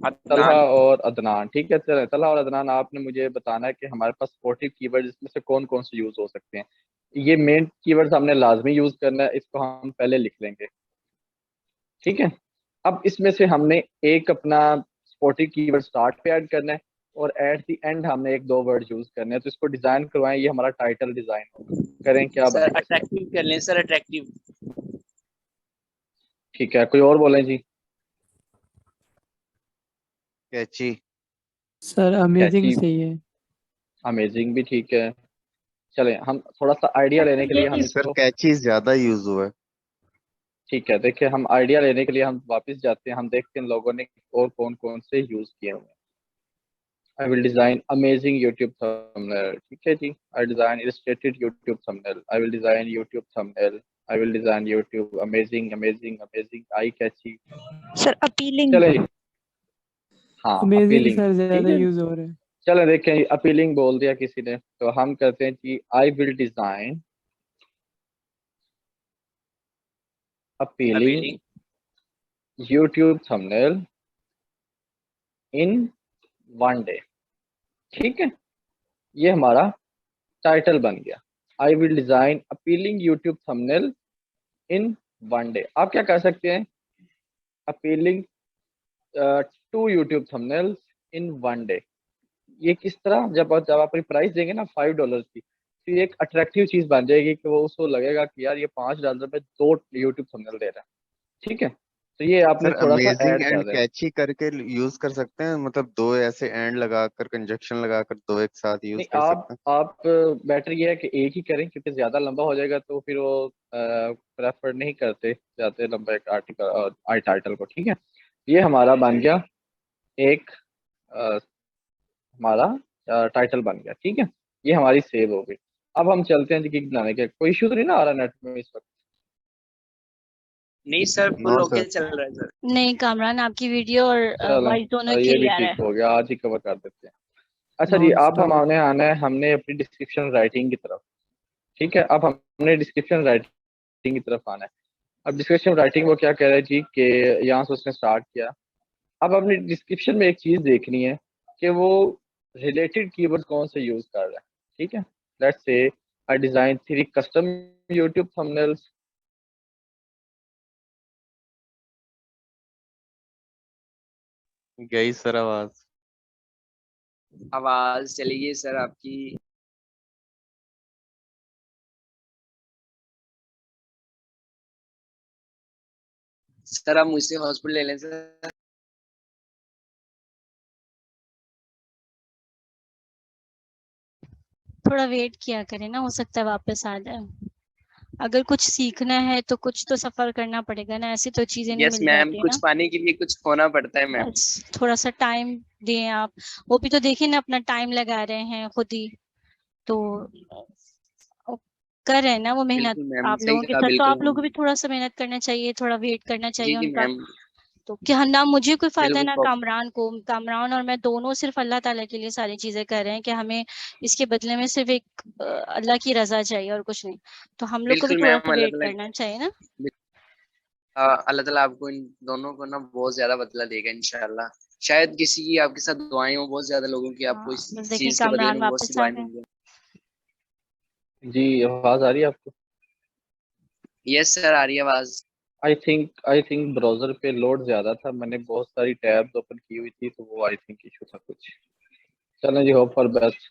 तलहा अदनान। और अदनान, ठीक है। चले तलहा और अदनान, आपने मुझे बताना है कि हमारे पास सपोर्टिव कीवर्ड इसमें से कौन कौन से यूज हो सकते हैं। ये मेन कीवर्ड्स हमने लाजमी यूज करना है, इसको हम पहले लिख लेंगे, ठीक है। अब इसमें से हमने एक अपना सपोर्टिव कीवर्ड स्टार्ट पे ऐड करना है और एट द एंड हमने 1-2 वर्ड यूज करने हैं। तो इसको डिजाइन करवाएं, ये हमारा टाइटल डिजाइन होगा। करें, क्या सर बनेगा इसका? अट्रैक्टिव कर लें सर, अट्रैक्टिव। ठीक है, कोई और बोलें जी? कैची। सर अमेजिंग कैची, सही है। अमेजिंग भी ठीक है। चलें, हम थोड़ा सा आइडिया लेने के लिए हम सर इसको, कैची ज्यादा यूज हुआ है। ठीक है, देखिए हम आइडिया लेने के लिए हम वापस जाते हैं, हम देखते हैं लोगों ने और कौन कौन से यूज किए हुए हैं। I will design amazing YouTube thumbnail, ठीक है जी। I design illustrated YouTube thumbnail, I will design YouTube thumbnail, I will design YouTube amazing amazing amazing I catchy. Sir appealing. चले, हाँ अमेजिंग अपीलिंग, सर ठीक ज्यादा है। यूज हो रहा है। चले देखें, अपीलिंग बोल दिया किसी ने, तो हम कहते हैं कि I will design appealing appealing. YouTube thumbnail in 1 day, ठीक है। ये हमारा टाइटल बन गया। आई will design appealing YouTube thumbnail in 1 day. आप क्या कर सकते हैं? Appealing 2 YouTube thumbnails in 1 day. ये किस तरह? जब आप प्राइस देंगे ना $5 की, तो ये एक अट्रैक्टिव चीज बन जाएगी कि वो उसको लगेगा कि यार ये $5 में 2 यूट्यूब थंबनेल दे रहा है, ठीक है। तो ये आपने सर थोड़ा सा अमेजिंग ऐड एंड कर देना। कैची करके यूज कर सकते हैं, मतलब दो ऐसे एंड लगाकर कंजक्शन लगाकर दो एक साथ यूज नहीं, कर आप सकते हैं। आप बेटर ये है कि एक ही करें, क्योंकि ज्यादा लंबा हो जाएगा तो फिर वो प्रेफर नहीं करते जाते लंबा एक आर्टिकल और आई टाइटल को, ठीक है। ये हमारा बन गया एक अ, हमारा टाइटल बन गया, ठीक है। ये हमारी सेव हो गई। अब हम चलते हैं जी गिग बनाने के। कोई इशू तो नहीं ना आ रहा नेट में इस वक्त? नहीं sir, full no okay sir. चल रहा है सर। नहीं कामरान, आपकी वीडियो और चलें, वॉइस दोनों ये भी क्लियर ठीक है। हो गया, आज ही कवर कर देते हैं। अच्छा जी, नॉन अब स्टॉप। हमारे आना है, हमने अपनी डिस्क्रिप्शन राइटिंग की तरफ, ठीक है। अब हमने डिस्क्रिप्शन राइटिंग की तरफ आना है। अब डिस्क्रिप्शन राइटिंग वो क्या कह रहा है जी कि यहाँ से उसने स्टार्ट किया। अब अपनी डिस्क्रिप्शन में एक चीज देखनी है कि वो रिलेटेड कीवर्ड कौन से यूज कर रहा है, ठीक है। Let's say I design 3 custom YouTube thumbnails. गई सर आवाज। आवाज चली गई सर आपकी। सर आप मुझसे हॉस्पिटल ले लें सर। थोड़ा वेट किया करें ना, हो सकता है वापस आ जाए। अगर कुछ सीखना है तो कुछ तो सफर करना पड़ेगा ना, ऐसी तो चीजें नहीं यस मिल मैम, जाती है कुछ ना। पाने के लिए कुछ खोना पड़ता है मैम। बस थोड़ा सा टाइम दें आप। वो भी तो देखिए ना, अपना टाइम लगा रहे हैं खुद ही, तो कर रहे हैं ना वो मेहनत बिल्कुल मैम, आप सही लोगों के कहा, साथ। तो बिल्कुल आप लोगों को मैम। भी थोड़ा सा मेहनत करना चाहिए, थोड़ा वेट करना चाहिए जी जी उनका। मैम। तो क्या ना मुझे कोई फायदा है बिल्कुल ना कामरान को। कामरान और मैं दोनों सिर्फ अल्लाह ताला के लिए सारी चीजें कर रहे हैं कि हमें इसके बदले में सिर्फ एक अल्लाह की रजा चाहिए और कुछ नहीं। तो हम लोग को भी बिल्कुल थोड़ा मैम। सा अल्लाह वेट ताला, करना चाहिए ना। अल्लाह ताला आपको इन दोनों को ना बहुत ज्यादा बदला देगा इंशाल्लाह। शायद किसी की आपके साथ दुआएं हो, बहुत ज्यादा लोगों की आपको हाँ इस बस देखिए चीज के बदले कामरान में बहुत सी वापस आ दुआएं गए। मिल जी, आवाज आ रही है आपको? गई। यस सर, आ रही है आवाज। आई थिंक ब्राउजर पे लोड ज्यादा था, मैंने बहुत सारी टैब्स ओपन की हुई थी, तो वो आई थिंक इशू था कुछ। चलें जी, hope for best.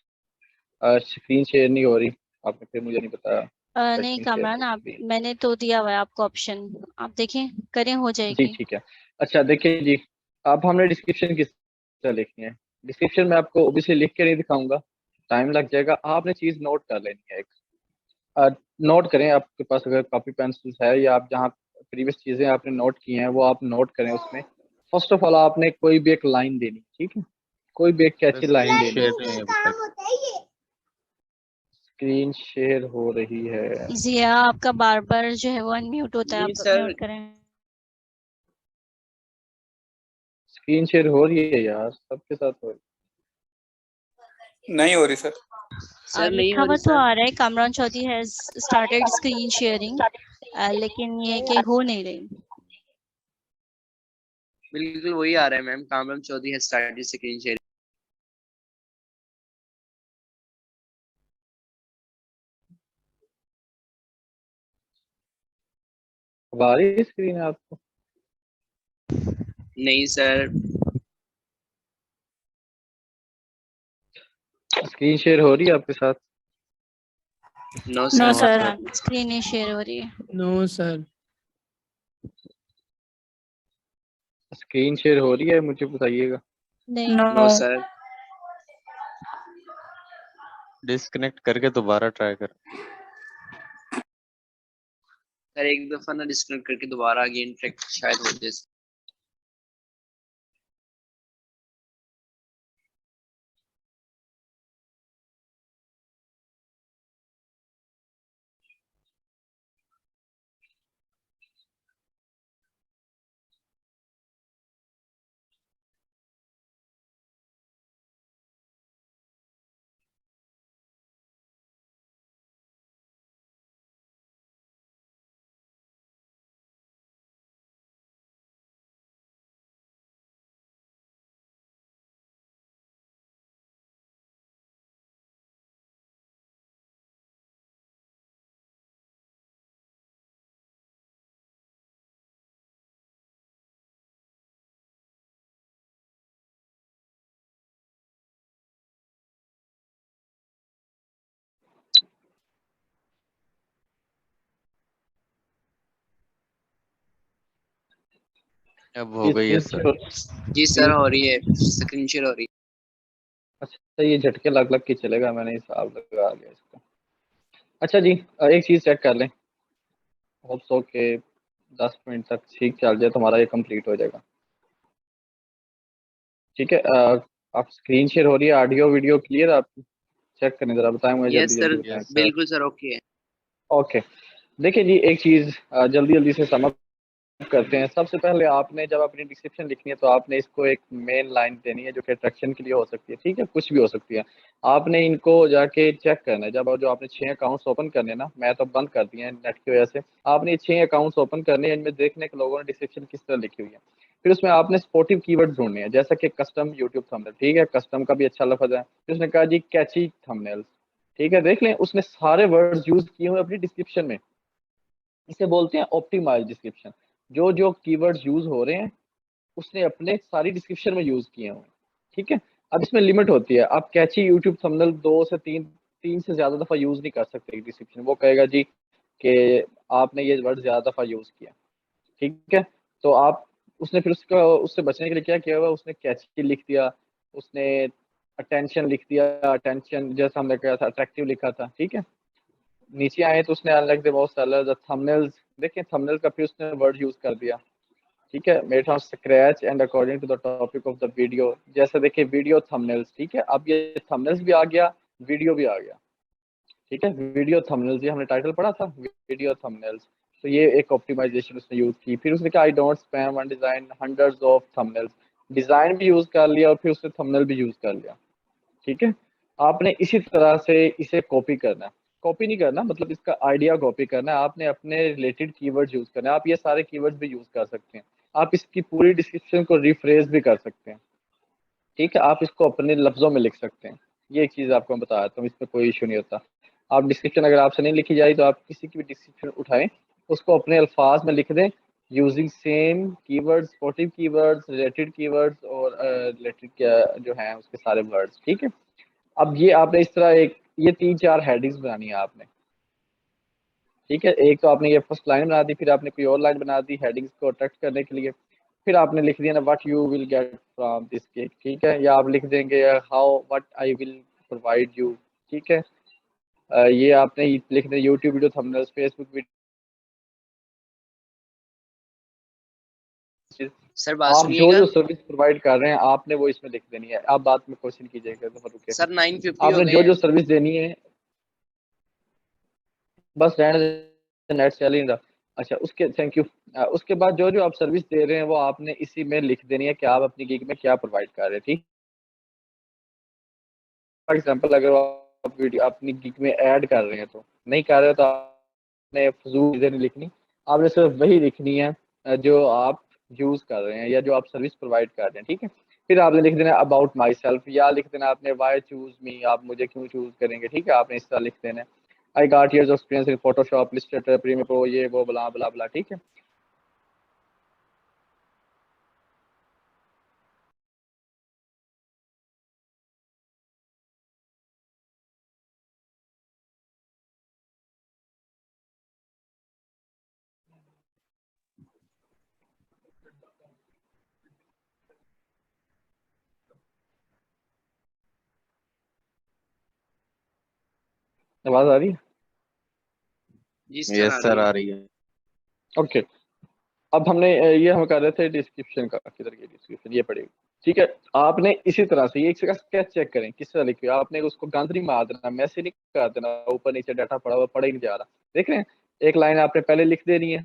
Screen share नहीं हो रही, आपने फिर मुझे नहीं बताया। लेट नहीं मी शेयर कामरान, द आप स्क्रीन। मैंने तो दिया हुआ है आपको ऑप्शन, आप देखें करें, हो जी जाएगी। ठीक है। अच्छा देखिए जी, अब हमने डिस्क्रिप्शन किस तरह लिखनी है? डिस्क्रिप्शन में आपको ओबीसी लिख के नहीं दिखाऊंगा, टाइम लग जाएगा। आपने चीज नोट कर लेनी है एक। नोट करें, आपके पास अगर कॉपी पेंसिल है या आप जहाँ प्रीवियस चीजें आपने नोट की हैं वो आप नोट करें उसमें। फर्स्ट ऑफ ऑल आपने कोई भी एक लाइन देनी, ठीक है। कोई भी एक सर कैची लाइन स्क्रीन देनी शेयर है। नहीं है अभी तक। स्क्रीन शेयर हो रही है। जिया आपका बार बार जो है वो अनम्यूट होता है, नहीं आप सर, म्यूट करें। स्क्रीन शेयर हो रही है यार, सबके साथ हो रही नहीं हो रही सर। सर नहीं लिखा हो हुआ रही तो सर। आ रहा है Kamran Chaudhary has started screen sharing, लेकिन ये कि हो नहीं रही। बिल्कुल वही आ रहा है मैम, कामरान चौधरी है स्टार्टेड स्क्रीन शेयर। अब आ रही है स्क्रीन आपको? नहीं सर। स्क्रीन शेयर हो रही है आपके साथ? No no sir. Sir. Screen नहीं शेयर हो रही है। No sir. स्क्रीन शेयर हो रही है, मुझे बताइएगा। नहीं। No no sir. डिस्कनेक्ट करके दोबारा ट्राई कर। सर एक दफा ना डिस्कनेक्ट करके दोबारा अगेन ट्रैक शायद हो जाए। अब हो गई है सर। जी सर हो रही है, स्क्रीन शेयर हो रही अच्छा, ये झटके लग लग के चलेगा, मैंने हिसाब लगा लिया इसका। अच्छा जी, एक चीज चेक कर लें। होप सो के 10 मिनट तक ठीक चल जाए तो हमारा ये कंप्लीट हो जाएगा। ठीक है, आप स्क्रीन शेयर हो रही है, ऑडियो वीडियो क्लियर? आप चेक करें जरा, बताएं मुझे, है। यस जल्दी सर, जल्दी बताएं। Yes sir. बिल्कुल सर ओके है। ओके, देखिए जी, एक चीज जल्दी जल्दी से समझ करते हैं। सबसे पहले आपने जब अपनी डिस्क्रिप्शन लिखनी है तो आपने इसको एक मेन लाइन देनी है जो कि अट्रैक्शन के लिए हो सकती है, ठीक है, कुछ भी हो सकती है। आपने इनको जाके चेक करना है। जब जो आपने 6 अकाउंट्स ओपन करने हैं ना, मैं तो बंद कर दिए हैं नेट की वजह से, आपने ये 6 अकाउंट्स ओपन करने हैं, इनमें देखने के लोगों ने डिस्क्रिप्शन किस तरह लिखी हुई है। फिर उसमें आपने स्पोर्टिव कीवर्ड ढूंढने हैं, जैसा कि कस्टम यूट्यूब थंबनेल, ठीक है, कस्टम का भी अच्छा लफ्ज है। फिर उसने कहा जी कैची थंबनेल्स, ठीक है, देख लें उसने सारे वर्ड्स यूज किए हुए अपनी डिस्क्रिप्शन में। इसे बोलते हैं ऑप्टिमाइज डिस्क्रिप्शन। जो जो कीवर्ड्स यूज हो रहे हैं उसने अपने सारी डिस्क्रिप्शन में यूज किए हुए हैं, ठीक है। अब इसमें लिमिट होती है, आप कैची यूट्यूब थंबनेल 2 से 3 से ज्यादा दफा यूज नहीं कर सकते डिस्क्रिप्शन। वो कहेगा जी कि आपने ये वर्ड ज्यादा दफा यूज किया, ठीक है। तो आप, उसने फिर उसका, उससे बचने के लिए क्या किया हुआ, उसने कैची लिख दिया, उसने अटेंशन लिख दिया, अटेंशन जैसा हमने कहा था अट्रैक्टिव लिखा था, ठीक है। नीचे आए तो उसने unlike the most seller thumbnails, देखिए थंबनेल का फिर उसने वर्ड यूज कर दिया, ठीक है। Made from scratch and according to the topic of the video, जैसे देखिए वीडियो थंबनेल्स, ठीक है। अब ये थंबनेल्स भी आ गया, वीडियो भी आ गया, ठीक है। वीडियो थंबनेल्स, ये हमने टाइटल पढ़ा था, वीडियो थंबनेल्स। तो ये एक ऑप्टिमाइजेशन उसने यूज की। फिर उसने कहा I don't spam one design hundreds of thumbnails, design भी यूज कर लिया और फिर उसने थंबनेल भी यूज कर लिया, ठीक है। आपने इसी तरह से इसे कॉपी करना है, कॉपी नहीं करना मतलब इसका आइडिया कॉपी करना है, आपने अपने रिलेटेड कीवर्ड्स यूज करना है। आप ये सारे कीवर्ड्स भी यूज कर सकते हैं, आप इसकी पूरी डिस्क्रिप्शन को रिफ्रेश भी कर सकते हैं, ठीक है। आप इसको अपने लफ्जों में लिख सकते हैं। ये एक चीज आपको मैं बता देता हूँ, इसमें कोई इशू नहीं होता। आप डिस्क्रिप्शन अगर आपसे नहीं लिखी जाए तो आप किसी की भी डिस्क्रिप्शन उठाएं, उसको अपने अल्फाज में लिख दें using same keywords, sportive keywords, related keywords और रिलेटेड जो है उसके सारे वर्ड्स, ठीक है। अब ये आपने इस तरह एक, ये 3-4 हेडिंग्स बनानी है आपने, ठीक है। एक तो आपने ये फर्स्ट लाइन बना दी, फिर आपने कोई और लाइन बना दी हेडिंग्स को अट्रैक्ट करने के लिए। फिर आपने लिख दिया ना what you will get from this cake, ठीक है, या आप लिख देंगे how what I will provide you, ठीक है। ये आपने लिख दिया YouTube video thumbnails, Facebook video. Sir बात आप जो सुनिएगा। जो सर्विस प्रोवाइड कर रहे हैं आपने वो इसमें लिख देनी है। आप बात में क्वेश्चन कीजिएगा तो रुके, सर 950 हो आपने गए जो हैं। जो सर्विस देनी है, बस रहने नेट चल ही नहीं रहा। अच्छा उसके थैंक यू। उसके बाद जो जो आप सर्विस दे रहे हैं वो आपने इसी में लिख देनी है कि आप अपनी गिग में क्या प्रोवाइड कर रहे हैं, ठीक। फॉर एग्जाम्पल अगर आप वीडियो अपनी गिग में ऐड कर रहे हैं तो नहीं कर रहे हो तो आपने फजूल चीजें नहीं लिखनी, आपने सिर्फ वही लिखनी है जो आप यूज कर रहे हैं या जो आप सर्विस प्रोवाइड कर रहे हैं, ठीक है। फिर आपने लिख देना अबाउट माई सेल्फ, या लिख देना आपने वाई चूज मी, आप मुझे क्यों चूज करेंगे, ठीक है, आपने इस तरह लिख देना है। I got years of experience in Photoshop, Illustrator, Premiere Pro, ये वो बला बला बला, ठीक है। आवाज आ रही है? जी सर आ यस रही सर, है। आ रही है। ओके। अब हमने ये हम कर रहे थे डिस्क्रिप्शन का, किधर की डिस्क्रिप्शन, ये पड़ेगी, ठीक है। आपने इसी तरह से ये इसका स्केच चेक करें किस तरह लिखे, आपने उसको गंद नहीं मार देना, मैसे नहीं कर देना, ऊपर नीचे डाटा पड़ा हुआ पढ़ा ही नहीं जा रहा, देख रहे हैं। एक लाइन आपने पहले लिख देनी है,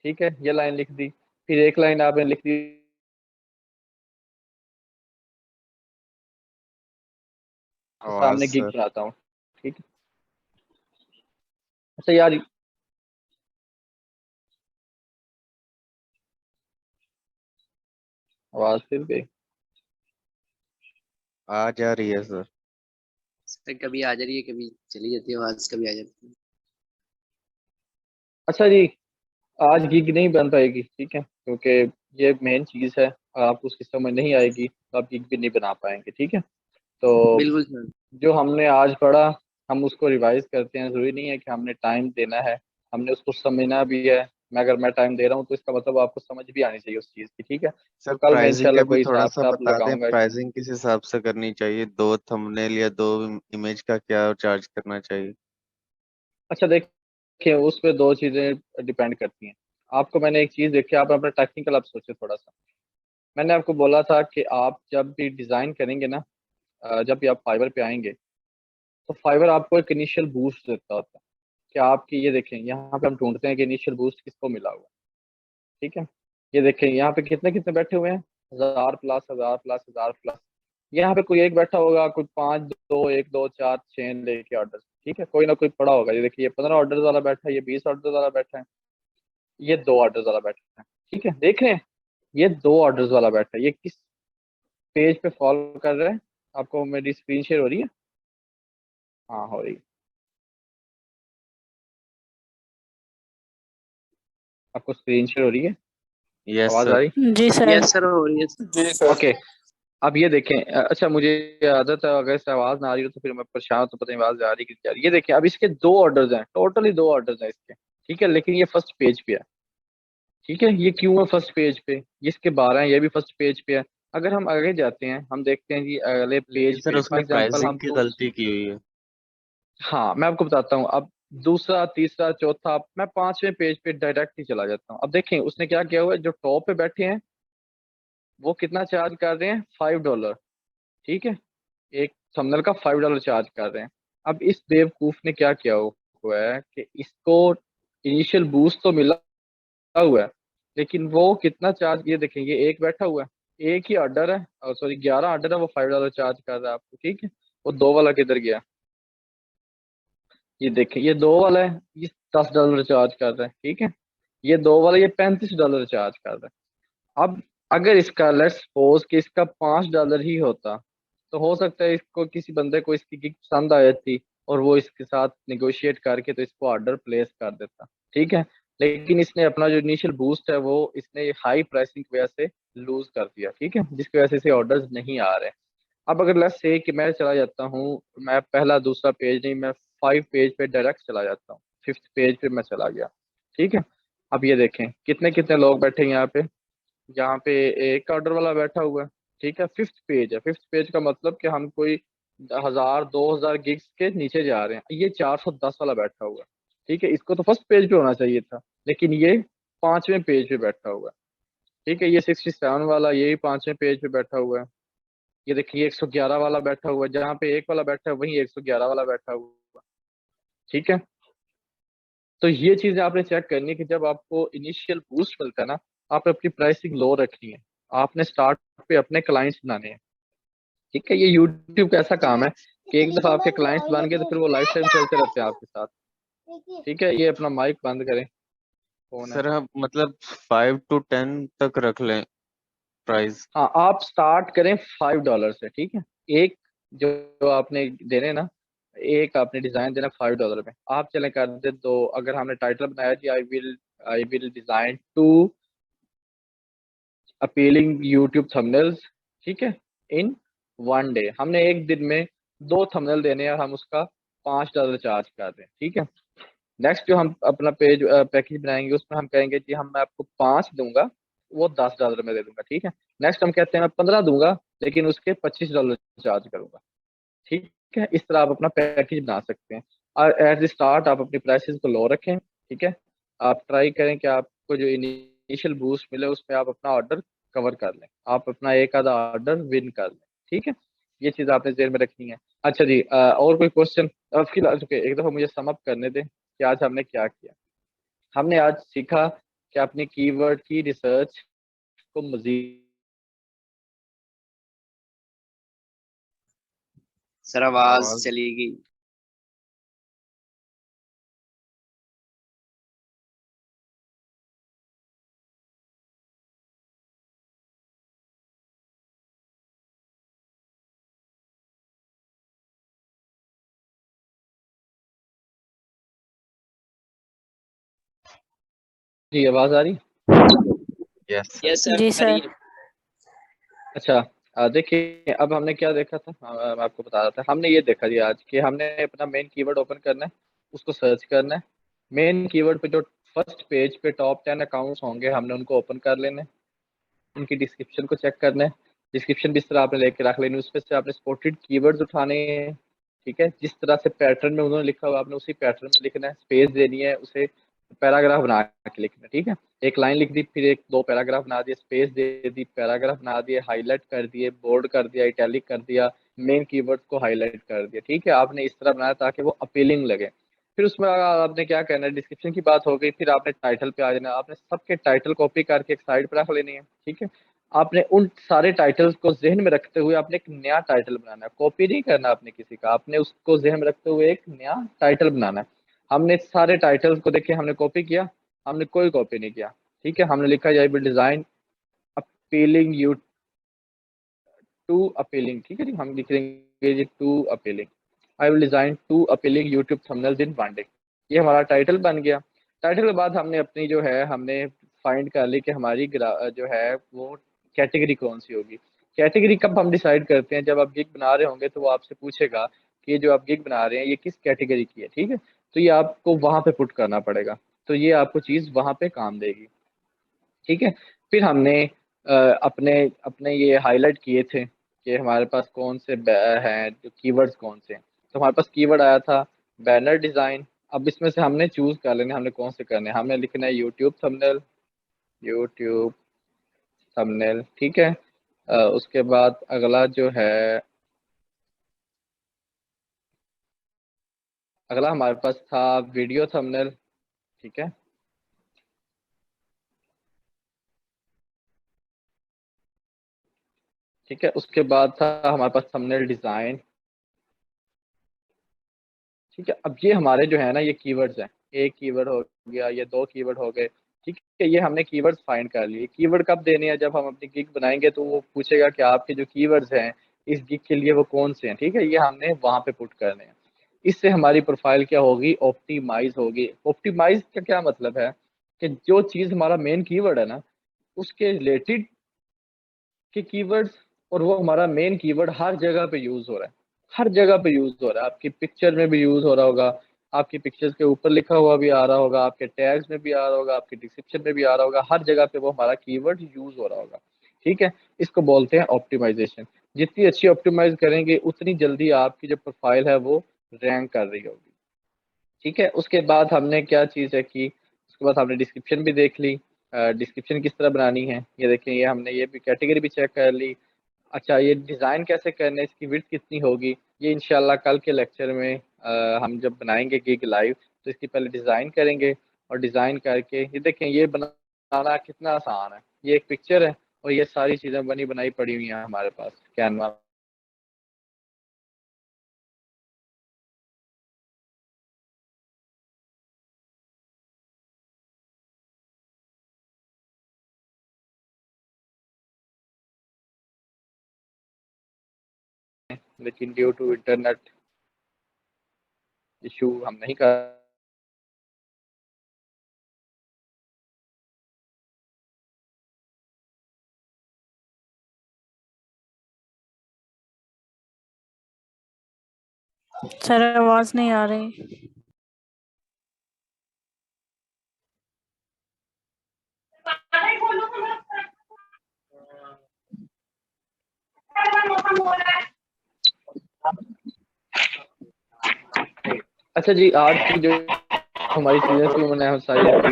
ठीक है, ये लाइन लिख दी, फिर एक लाइन आपने लिख दी आवाज सामने गिग सर। बनाता हूँ, ठीक है। अच्छा यार, आवाज फिर गई। आ जा रही है सर। सर कभी आ जा रही है, कभी चली जाती है आवाज, कभी आ जाती है। अच्छा जी, आज गिग नहीं बन पाएगी, ठीक है, क्योंकि ये मेन चीज है, आप उसकी समझ नहीं आएगी तो आप गिग भी नहीं बना पाएंगे, ठीक है। तो बिल्कुल सर। जो हमने आज पढ़ा हम उसको रिवाइज करते हैं, जरूरी नहीं है कि हमने टाइम देना है, हमने उसको समझना भी है। मैं अगर मैं टाइम दे रहा हूँ तो इसका मतलब आपको समझ भी आनी चाहिए उस चीज़ की, ठीक है। तो सर कल मैं प्राइसिंग का इंशाल्लाह भी कोई थोड़ा हिसाब सा किताब बता दें, लगाऊंगा। प्राइसिंग किस हिसाब से करनी चाहिए, दो थंबनेल या दो इमेज का क्या चार्ज करना चाहिए? अच्छा देखिए, उस पर दो चीज़ें डिपेंड करती हैं। आपको मैंने एक चीज़ देखी, आप अपना टेक्निकल आप सोचे थोड़ा सा। मैंने आपको बोला था कि आप जब भी डिज़ाइन करेंगे ना, जब भी आप फाइवर पे आएंगे तो फाइवर आपको एक इनिशियल बूस्ट देता होता है कि आपकी, ये देखें यहाँ पे हम ढूंढते हैं कि इनिशियल बूस्ट किसको मिला हुआ है, ठीक है। ये देखें यहाँ पे कितने कितने बैठे हुए हैं, 1000 प्लस, 1000 प्लस, 1000 प्लस। यहाँ पे कोई एक बैठा होगा, कोई 5, 2, 1, 2, 4, 6 लेके ऑर्डर, ठीक है, कोई ना कोई पड़ा होगा। ये देखिए, ये 15 ऑर्डर वाला बैठा है, ये 20 ऑर्डर वाला बैठा है, ये 2 ऑर्डर वाला बैठा है, ठीक है। देख रहे हैं, ये 2 ऑर्डर वाला बैठा है, ये किस पेज पे फॉलो कर रहे हैं? आपको मेरी स्क्रीन शेयर हो रही है? हाँ हो रही है। आपको स्क्रीन शेयर हो रही है? यस आवाज आ सर। रही? जी सर। यस सर हो रही है। जी सर। ओके। अब ये देखें, अच्छा मुझे आदत है, अगर इससे आवाज ना आ रही हो तो फिर मैं परेशान हूं, तो पता नहीं आवाज आ रही कि नहीं जा रही। ये देखें, अब इसके 2 ऑर्डर्स हैं, टोटली 2 ऑर्डर्स हैं इसके, ठीक है, लेकिन ये फर्स्ट पेज पे है, ठीक है। ये क्यों है फर्स्ट पेज पे? ये इसके 12 हैं, ये भी फर्स्ट पेज पे है। अगर हम आगे जाते हैं, हम देखते हैं कि अगले लेकिन पेज सर पे फॉर उसने एग्जांपल प्राइसिंग हम की तो, गलती की हुई है। हाँ मैं आपको बताता हूँ। अब दूसरा, तीसरा, चौथा, मैं 5वें पेज पे डायरेक्ट ही चला जाता हूँ। अब देखें उसने क्या किया हुआ है, जो टॉप पे बैठे हैं वो कितना चार्ज कर रहे हैं, $5, ठीक है। एक थंबनेल का $5 चार्ज कर रहे हैं। अब इस बेवकूफ ने क्या किया हुआ है कि इसको इनिशियल बूस्ट तो मिला हुआ है, लेकिन वो कितना चार्ज, ये देखें, ये एक बैठा हुआ है, एक ही ऑर्डर है, और सॉरी 11 ऑर्डर है, वो $5 चार्ज कर रहा है आपको, ठीक है। वो दो वाला किधर गया? ये देखें, ये दो वाला है, ये $10 चार्ज कर रहा है, ठीक है। ये दो वाला, ये $35 चार्ज कर रहा है। अब अगर इसका लेट्स सपोज कि इसका $5 ही होता तो हो सकता है इसको, किसी बंदे को इसकी गिग पसंद आ जाती और वो इसके साथ निगोशिएट करके तो इसको ऑर्डर प्लेस कर देता, ठीक है। लेकिन इसने अपना जो इनिशियल बूस्ट है वो इसने हाई प्राइसिंग की वजह से लूज कर दिया, ठीक है, जिसकी वजह से इसे ऑर्डर्स नहीं आ रहे। अब अगर लेट्स से कि मैं चला जाता हूँ, मैं पहला दूसरा पेज नहीं, मैं 5 पेज पे डायरेक्ट चला जाता हूँ, 5th पेज पे मैं चला गया, ठीक है। अब ये देखें कितने कितने लोग बैठे हैं यहाँ पे। यहाँ पे एक ऑर्डर वाला बैठा हुआ है, ठीक है, 5th पेज है। 5th पेज का मतलब कि हम कोई 1000, 2000 गिग्स के नीचे जा रहे हैं। ये 410 वाला बैठा हुआ है, ठीक है, इसको तो फर्स्ट पेज पे होना चाहिए था, लेकिन ये 5वें पेज पे बैठा हुआ है, ठीक है। ये 67 वाला, ये भी 5वें पेज पे बैठा हुआ है। ये देखिए 111 वाला बैठा हुआ है, जहाँ पे एक वाला बैठा है वहीं 111 वाला बैठा हुआ है, ठीक है। तो ये चीजें आपने चेक करनी है कि जब आपको इनिशियल बूस्ट मिलता है ना, आपने अपनी प्राइसिंग लो रखनी है, आपने स्टार्ट पे अपने क्लाइंट्स बनाने हैं। ठीक है, ये यूट्यूब का ऐसा काम है कि एक दफा आपके क्लाइंट्स बन गए तो फिर वो लाइफ टाइम चलते रहते हैं आपके साथ। ठीक है, ये अपना माइक बंद करें, कौन है? सर हम मतलब 5 to 10 तक रख लें प्राइस। हाँ, आप स्टार्ट करें $5 से। ठीक है, एक जो आपने देने ना, एक आपने डिजाइन देना $5 में, आप चले कर दे। तो अगर हमने टाइटल बनाया कि I will design two appealing YouTube thumbnails, ठीक है, इन 1 डे, हमने एक दिन में 2 थंबनेल देने हैं और हम उसका $5 चार्ज कर रहे हैं। ठीक है, नेक्स्ट जो हम अपना पेज पैकेज बनाएंगे उसमें हम कहेंगे कि हम मैं आपको 5 दूंगा, वो $10 में दे दूंगा। ठीक है, नेक्स्ट हम कहते हैं मैं 15 दूंगा लेकिन उसके $25 चार्ज करूंगा। ठीक है, इस तरह आप अपना पैकेज बना सकते हैं। और एट द स्टार्ट आप अपनी प्राइसेस को लो रखें। ठीक है, आप ट्राई करें कि आपको जो इनिशियल बूस्ट मिले उसमें आप अपना ऑर्डर कवर कर लें, आप अपना एक आधा ऑर्डर विन कर लें। ठीक है, ये चीज़ आपने जेल में रखनी है। अच्छा जी, और कोई क्वेश्चन? फिलहाल एक दफ़ा मुझे सम अप करने दें कि आज हमने क्या किया। हमने आज सीखा कि अपने कीवर्ड की रिसर्च को मजीद। सर आवाज आवाज चली गई। जी, आवाज़ आ रही? Yes sir. यस सर, जी आ रही सर। है। अच्छा, देखिए अब हमने क्या देखा था, मैं आपको बता रहा था। हमने ये देखा जी आज कि हमने अपना मेन कीवर्ड ओपन करना है, उसको सर्च करना है। मेन कीवर्ड पे जो फर्स्ट पेज पे टॉप 10 अकाउंट्स होंगे हमने उनको ओपन कर लेना है, उनकी डिस्क्रिप्शन को चेक करना है। डिस्क्रिप्शन भी इस तरह आपने लेके रख लेनी है, उसमें से आपने स्पॉटेड कीवर्ड्स उठाने हैं। ठीक है, जिस तरह से पैटर्न में उन्होंने लिखा हुआ आपने उसी पैटर्न में लिखना है, स्पेस देनी है, उसे पैराग्राफ बना के लिखना है। ठीक है, एक लाइन लिख दी, फिर एक दो पैराग्राफ बना दिए, स्पेस दे दी, पैराग्राफ बना दिए, हाईलाइट कर दिए, बोल्ड कर दिया, इटैलिक कर दिया, मेन कीवर्ड को हाईलाइट कर दिया। ठीक है, आपने इस तरह बनाया ताकि वो अपीलिंग लगे। फिर उसमें आपने क्या करना है, डिस्क्रिप्शन की बात हो गई, फिर आपने टाइटल पे आ जाना। आपने सबके टाइटल कॉपी करके एक साइड पर रख लेनी है। ठीक है, आपने उन सारे टाइटल्स को जहन में रखते हुए आपने एक नया टाइटल बनाना है, कॉपी नहीं करना आपने किसी का, आपने उसको जहन में रखते हुए एक नया टाइटल बनाना है। हमने सारे टाइटल्स को देखे, हमने कॉपी किया? हमने कोई कॉपी नहीं किया। ठीक है, हमने लिखा I will design appealing you two appealing. ठीक है जी, हम लिख देंगे जी two appealing, I will design two appealing YouTube thumbnails in 1 day. ये हमारा टाइटल बन गया। टाइटल के बाद हमने अपनी जो है हमने फाइंड कर ली कि हमारी जो है वो कैटेगरी कौन सी होगी। कैटेगरी कब हम डिसाइड करते हैं? जब आप गिग बना रहे होंगे तो वो आपसे पूछेगा कि जो आप गिग बना रहे हैं ये किस कैटेगरी की है। ठीक है, तो ये आपको वहां पे पुट करना पड़ेगा, तो ये आपको चीज वहां पे काम देगी। ठीक है, फिर हमने अपने अपने ये हाईलाइट किए थे कि हमारे पास कौन से हैं जो कीवर्ड्स कौन से हैं। तो हमारे पास कीवर्ड आया था बैनर डिजाइन। अब इसमें से हमने चूज कर लेने हमने कौन से करने हैं। हमने लिखना है यूट्यूब थंबनेल, यूट्यूब थंबनेल। ठीक है, उसके बाद अगला जो है, अगला हमारे पास था वीडियो थंबनेल। ठीक है, ठीक है, उसके बाद था हमारे पास थंबनेल डिजाइन। ठीक है, अब ये हमारे जो है ना ये कीवर्ड्स हैं, एक कीवर्ड हो गया, ये दो कीवर्ड हो गए। ठीक है, ये हमने कीवर्ड्स फाइंड कर लिए। कीवर्ड कब देने हैं? जब हम अपनी गिग बनाएंगे तो वो पूछेगा कि आपके जो कीवर्ड्स हैं इस गिग के लिए वो कौन से हैं। ठीक है, ये हमने वहां पे पुट करने हैं। इससे हमारी प्रोफाइल क्या होगी? ऑप्टिमाइज होगी। ऑप्टिमाइज का क्या मतलब है कि जो चीज हमारा मेन कीवर्ड है ना उसके रिलेटेड के कीवर्ड्स, और वो हमारा मेन कीवर्ड हर जगह पे यूज हो रहा है, हर जगह पे यूज हो रहा है। आपकी पिक्चर में भी यूज हो रहा होगा, आपकी पिक्चर्स के ऊपर लिखा हुआ भी आ रहा होगा, आपके टैग्स में भी आ रहा होगा, आपके डिस्क्रिप्शन में भी आ रहा होगा, हर जगह पे वो हमारा कीवर्ड यूज हो रहा होगा। ठीक है, इसको बोलते हैं ऑप्टिमाइजेशन। जितनी अच्छी ऑप्टिमाइज करेंगे उतनी जल्दी आपकी जो प्रोफाइल है वो रैंक कर रही होगी। ठीक है, उसके बाद हमने क्या चीज़ है कि उसके बाद हमने डिस्क्रिप्शन भी देख ली। डिस्क्रिप्शन किस तरह बनानी है ये देखें, ये हमने ये भी कैटेगरी भी चेक कर ली। अच्छा, ये डिज़ाइन कैसे करना है, इसकी विड्थ कितनी होगी, ये इंशाल्लाह कल के लेक्चर में हम जब बनाएंगे गिग लाइव तो इसकी पहले डिज़ाइन करेंगे और डिज़ाइन करके ये देखें, ये बनाना कितना आसान है। ये एक पिक्चर है और ये सारी चीज़ें बनी बनाई पड़ी हुई हैं हमारे पास कैनवा। लेकिन ड्यू टू इंटरनेट इशू हम नहीं कर सर आवाज नहीं आ रही। अच्छा जी, आज की जो हमारी चीजें थी मैंने सारी अब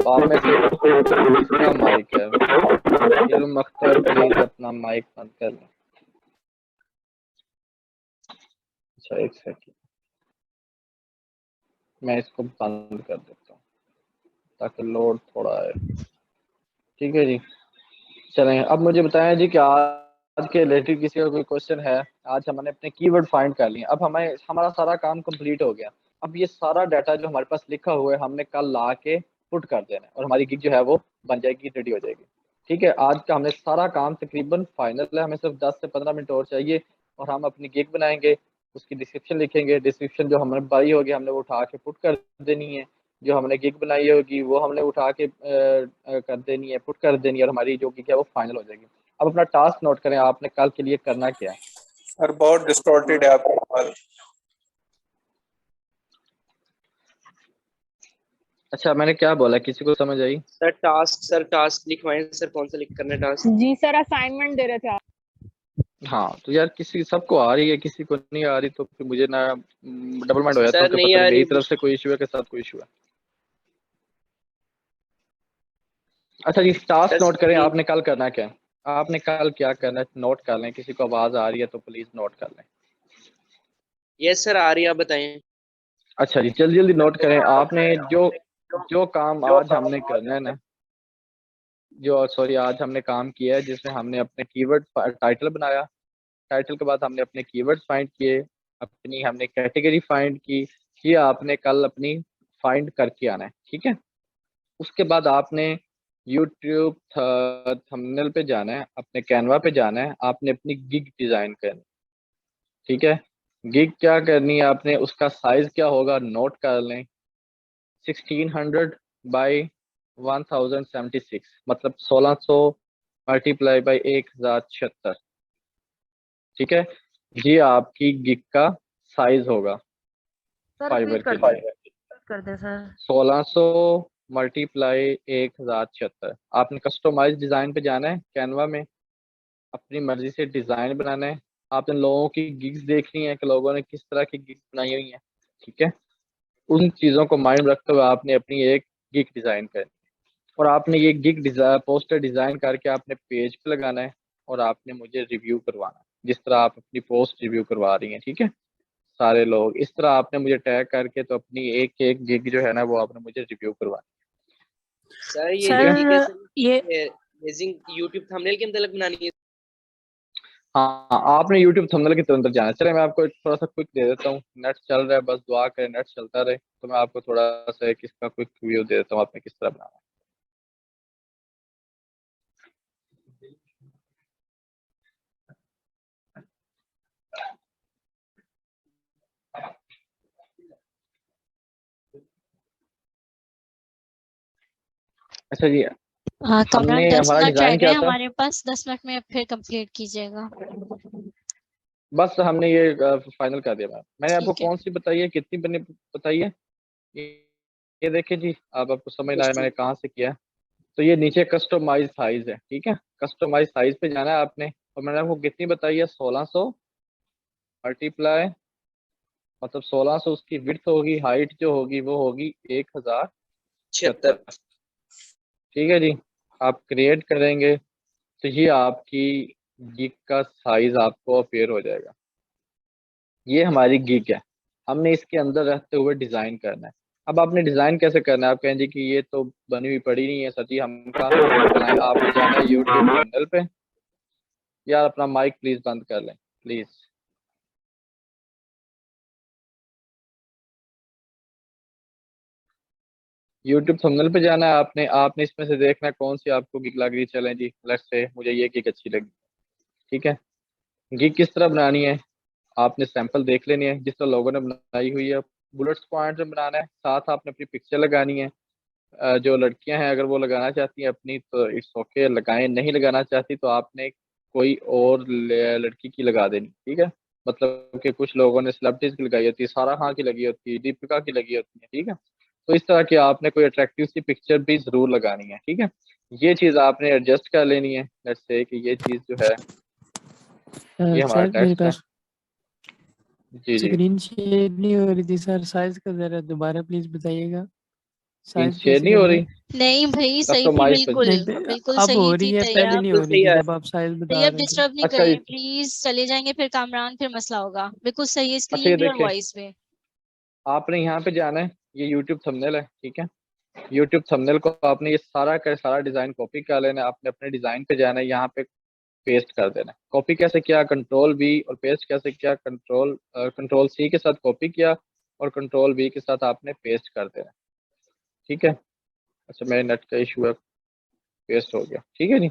आप में से किसका माइक है? इल्म अख्तर प्लीज अपना माइक बंद कर लें। अच्छा एक सेकंड, मैं इसको बंद कर देता हूँ ताकि लोड थोड़ा आए। ठीक है जी, चलें। अब मुझे बताएं जी कि आज के रिलेटेड किसी का कोई क्वेश्चन है? आज हमने अपने कीवर्ड फाइंड कर लिए। अब हमारा सारा काम कंप्लीट हो गया। अब ये सारा डाटा जो हमारे पास लिखा हुआ है हमने कल ला के पुट कर देना है और हमारी गिग जो है वो बन जाएगी, रेडी हो जाएगी। ठीक है, आज का हमने सारा काम तकरीबन फाइनल है। हमें सिर्फ 10 से 15 मिनट और चाहिए और हम अपनी गिग बनाएंगे, उसकी डिस्क्रिप्शन लिखेंगे। डिस्क्रिप्शन जो हमने बनाई होगी हमने वो उठा के पुट कर देनी है। जो हमने गिग बनाई होगी वो हमने उठा के कर देनी है, पुट कर देनी है और हमारी जो गिग है वो फाइनल हो जाएगी। अब अपना टास्क नोट करें, आपने कल के लिए करना क्या है। सर बहुत डिस्टॉर्टेड है आपकी आवाज। अच्छा मैंने क्या बोला, किसी को समझ आई? सर टास्क लिखवाएं सर, कौन सा लिख करना है टास्क? जी सर असाइनमेंट दे रहे थे आप। हाँ तो यार किसी सबको आ रही है, किसी को नहीं आ रही, तो फिर मुझे ना डबल माइंड हो जाता है सर कि नहीं पता आ नहीं रही। मेरी तरफ से कोई इशू है के साथ कोई इशू है। अच्छा जी, टास्क नोट करें, आपने कल करना क्या है, आपने कल क्या करना है नोट कर लें। किसी को आवाज आ रही है तो प्लीज नोट कर लें। यस सर आ रही है, आप बताएं। अच्छा जी, जल्दी जल्दी नोट करें। आपने जो जो काम आज हमने करना है ना, जो सॉरी आज हमने काम किया है जिसमें हमने अपने कीवर्ड टाइटल बनाया, टाइटल के बाद हमने अपने कीवर्ड्स फाइंड किए, अपनी हमने कैटेगरी फाइंड की, ये आपने कल अपनी फाइंड करके आना है। ठीक है, उसके बाद आपने यूट्यूब थंबनेल पे जाना है, अपने कैनवा पे जाना है, आपने अपनी गिग डिजाइन करनी। ठीक है, गिग क्या करनी है आपने, उसका साइज क्या होगा नोट कर लें। 1600 बाई 1076 मतलब 1600 मल्टीप्लाई बाई 1076। ठीक है, ये आपकी गिग का साइज होगा सर फाइबर रिपीट के कर लिए। कर दे सर। 1600 मल्टीप्लाई 1076। आपने कस्टमाइज डिज़ाइन पे जाना है कैनवा में, अपनी मर्जी से डिज़ाइन बनाना है। आपने लोगों की गिग्स देखनी है कि लोगों ने किस तरह की गिग्स बनाई हुई हैं। ठीक है, उन चीज़ों को माइंड रखते हुए आपने अपनी एक गिग डिज़ाइन करनी है और आपने ये गिग पोस्टर डिज़ाइन करके आपने पेज पे लगाना है और आपने मुझे रिव्यू करवाना है जिस तरह आप अपनी पोस्ट रिव्यू करवा रही हैं। ठीक है, सारे लोग इस तरह आपने मुझे टैग करके तो अपनी एक एक गिग जो है ना वो आपने मुझे रिव्यू करवानी सर ये है। जो ठीक गिग है, है ये सर बेसिंग यूट्यूब थंबनेल के अंदर बनानी है। हाँ आपने यूट्यूब थंबनेल के अंदर जाना है। चले मैं आपको थोड़ा सा क्विक दे देता हूँ, नेट चल रहा है बस दुआ करें नेट चलता रहे। तो मैं आपको थोड़ा सा इसका क्विक व्यू दे देता हूँ आपने किस तरह बनाना है। अच्छा जी, कमरान हमने 10 हमारा मिनट रह डिजाइन गए क्या था, हमारे पास, 10 मिनट में फिर कंप्लीट कीजिएगा। बस हमने ये फाइनल कर दिया। मैंने आपको ठीक है। कौन सी बताई है, कितनी बनी बताई है, ये ये देखिए जी, आप आपको समझ ना आए मैंने कहाँ से किया है। तो ये नीचे कस्टमाइज साइज है। ठीक है, कस्टमाइज साइज पे जाना है आपने और मैंने आपको कितनी बताई है, 1600 मल्टीप्लाई मतलब 1600 उसकी विड्थ होगी, हाइट जो होगी वो होगी 1076। 76। ठीक है जी, आप क्रिएट करेंगे तो ये आपकी गिग का साइज आपको अपेयर हो जाएगा। ये हमारी गिग है। हमने इसके अंदर रहते हुए डिजाइन करना है। अब आपने डिजाइन कैसे करना है? आप कहेंगे कि ये तो बनी हुई पड़ी नहीं है सर जी, हम कहाँ से डिजाइन बनाएं? आपने जाना है यूट्यूब थंबनेल पे। यार अपना माइक प्लीज बंद कर लें प्लीज। यूट्यूब थंबनेल पे जाना है आपने। आपने इसमें से देखना है कौन सी आपको गिग लग रही है। चलें जी, लेट्स से मुझे ये गिग अच्छी लगी। ठीक है, गिग किस तरह बनानी है आपने सैंपल देख लेनी है जिस तरह लोगों ने बनाई हुई है। बुलेट्स पॉइंट में बनाना है, साथ आपने अपनी पिक्चर लगानी है। जो लड़कियां हैं अगर वो लगाना चाहती हैं अपनी तो इट्स ओके लगाएं, नहीं लगाना चाहती तो आपने कोई और लड़की की लगा देनी। ठीक है, मतलब कि कुछ लोगों ने सेलिब्रिटीज की लगाई होती है, सारा खान की लगी होती है, दीपिका की लगी होती है। ठीक है, तो इस तरह की आपने कोई अट्रैक्टिव सी पिक्चर भी जरूर लगानी है। ठीक है, ये चीज आपने एडजस्ट कर लेनी है। लेट्स से कि ये चीज जो है ये हमारा सर मेरे टेक्स्ट है। पास जी जी, स्क्रीन शेयर नहीं हो रही थी सर, साइज का जरा दोबारा प्लीज बताइएगा, स्क्रीन साइज शेयर कैसे नहीं हो करना रही। है? नहीं भाई, सही थी कस्टमाइज पे बिल्कुल। नहीं बिल्कुल अब हो सही थी रही है, पहले तैयाब। नहीं हो रही थी जब आप साइज बता तैयाब रहे थे। डिस्टर्ब नहीं अच्छा करें प्लीज, चले जाएंगे फिर कामरान, फिर मसला होगा। बिल्कुल सही है अच्छा, ये स्क्रीन भी और देखें वॉइस भी। आपने यहाँ पे जाना है, ये यूट्यूब थंबनेल है। ठीक है, यूट्यूब थंबनेल को आपने ये सारा का सारा डिजाइन कॉपी कर लेना है। आपने अपने डिजाइन पे जाना है, यहाँ पे पेस्ट कर देना है। कॉपी कैसे किया? Control we. और पेस्ट कैसे किया? कंट्रोल सी के साथ कॉपी किया और कंट्रोल वी के साथ आपने पेस्ट कर देना है। ठीक है, अच्छा मेरे नेट का इशू है, पेस्ट हो गया। ठीक है जी,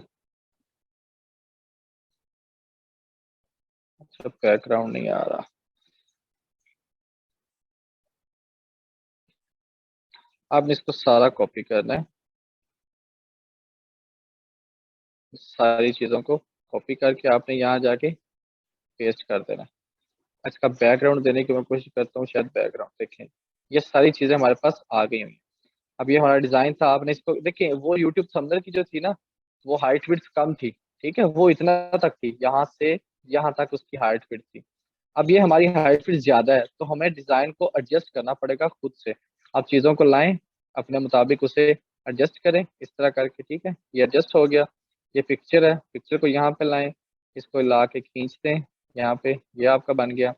अच्छा बैकग्राउंड नहीं आ रहा। आपने इसको सारा कॉपी करना है, सारी चीज़ों को कॉपी करके आपने यहाँ जाके पेस्ट कर देना है। अच्छा बैकग्राउंड देने की मैं कोशिश करता हूँ, शायद बैकग्राउंड देखें। ये सारी चीज़ें हमारे पास आ गई हुई हैं। अब ये हमारा डिज़ाइन था, आपने इसको देखिए वो यूट्यूब थंबनेल की जो थी ना वो हाइट विड्थ कम थी। ठीक है, वो इतना तक थी, यहाँ से यहाँ तक उसकी हाइट विड्थ थी। अब ये हमारी हाइट विड्थ ज़्यादा है तो हमें डिज़ाइन को एडजस्ट करना पड़ेगा खुद से। आप चीज़ों को लाएं अपने मुताबिक उसे एडजस्ट करें इस तरह करके। ठीक है, ये एडजस्ट हो गया। ये पिक्चर है, पिक्चर को यहाँ पे लाएं, इसको ला के खींचते हैं यहाँ पे, ये आपका बन गया।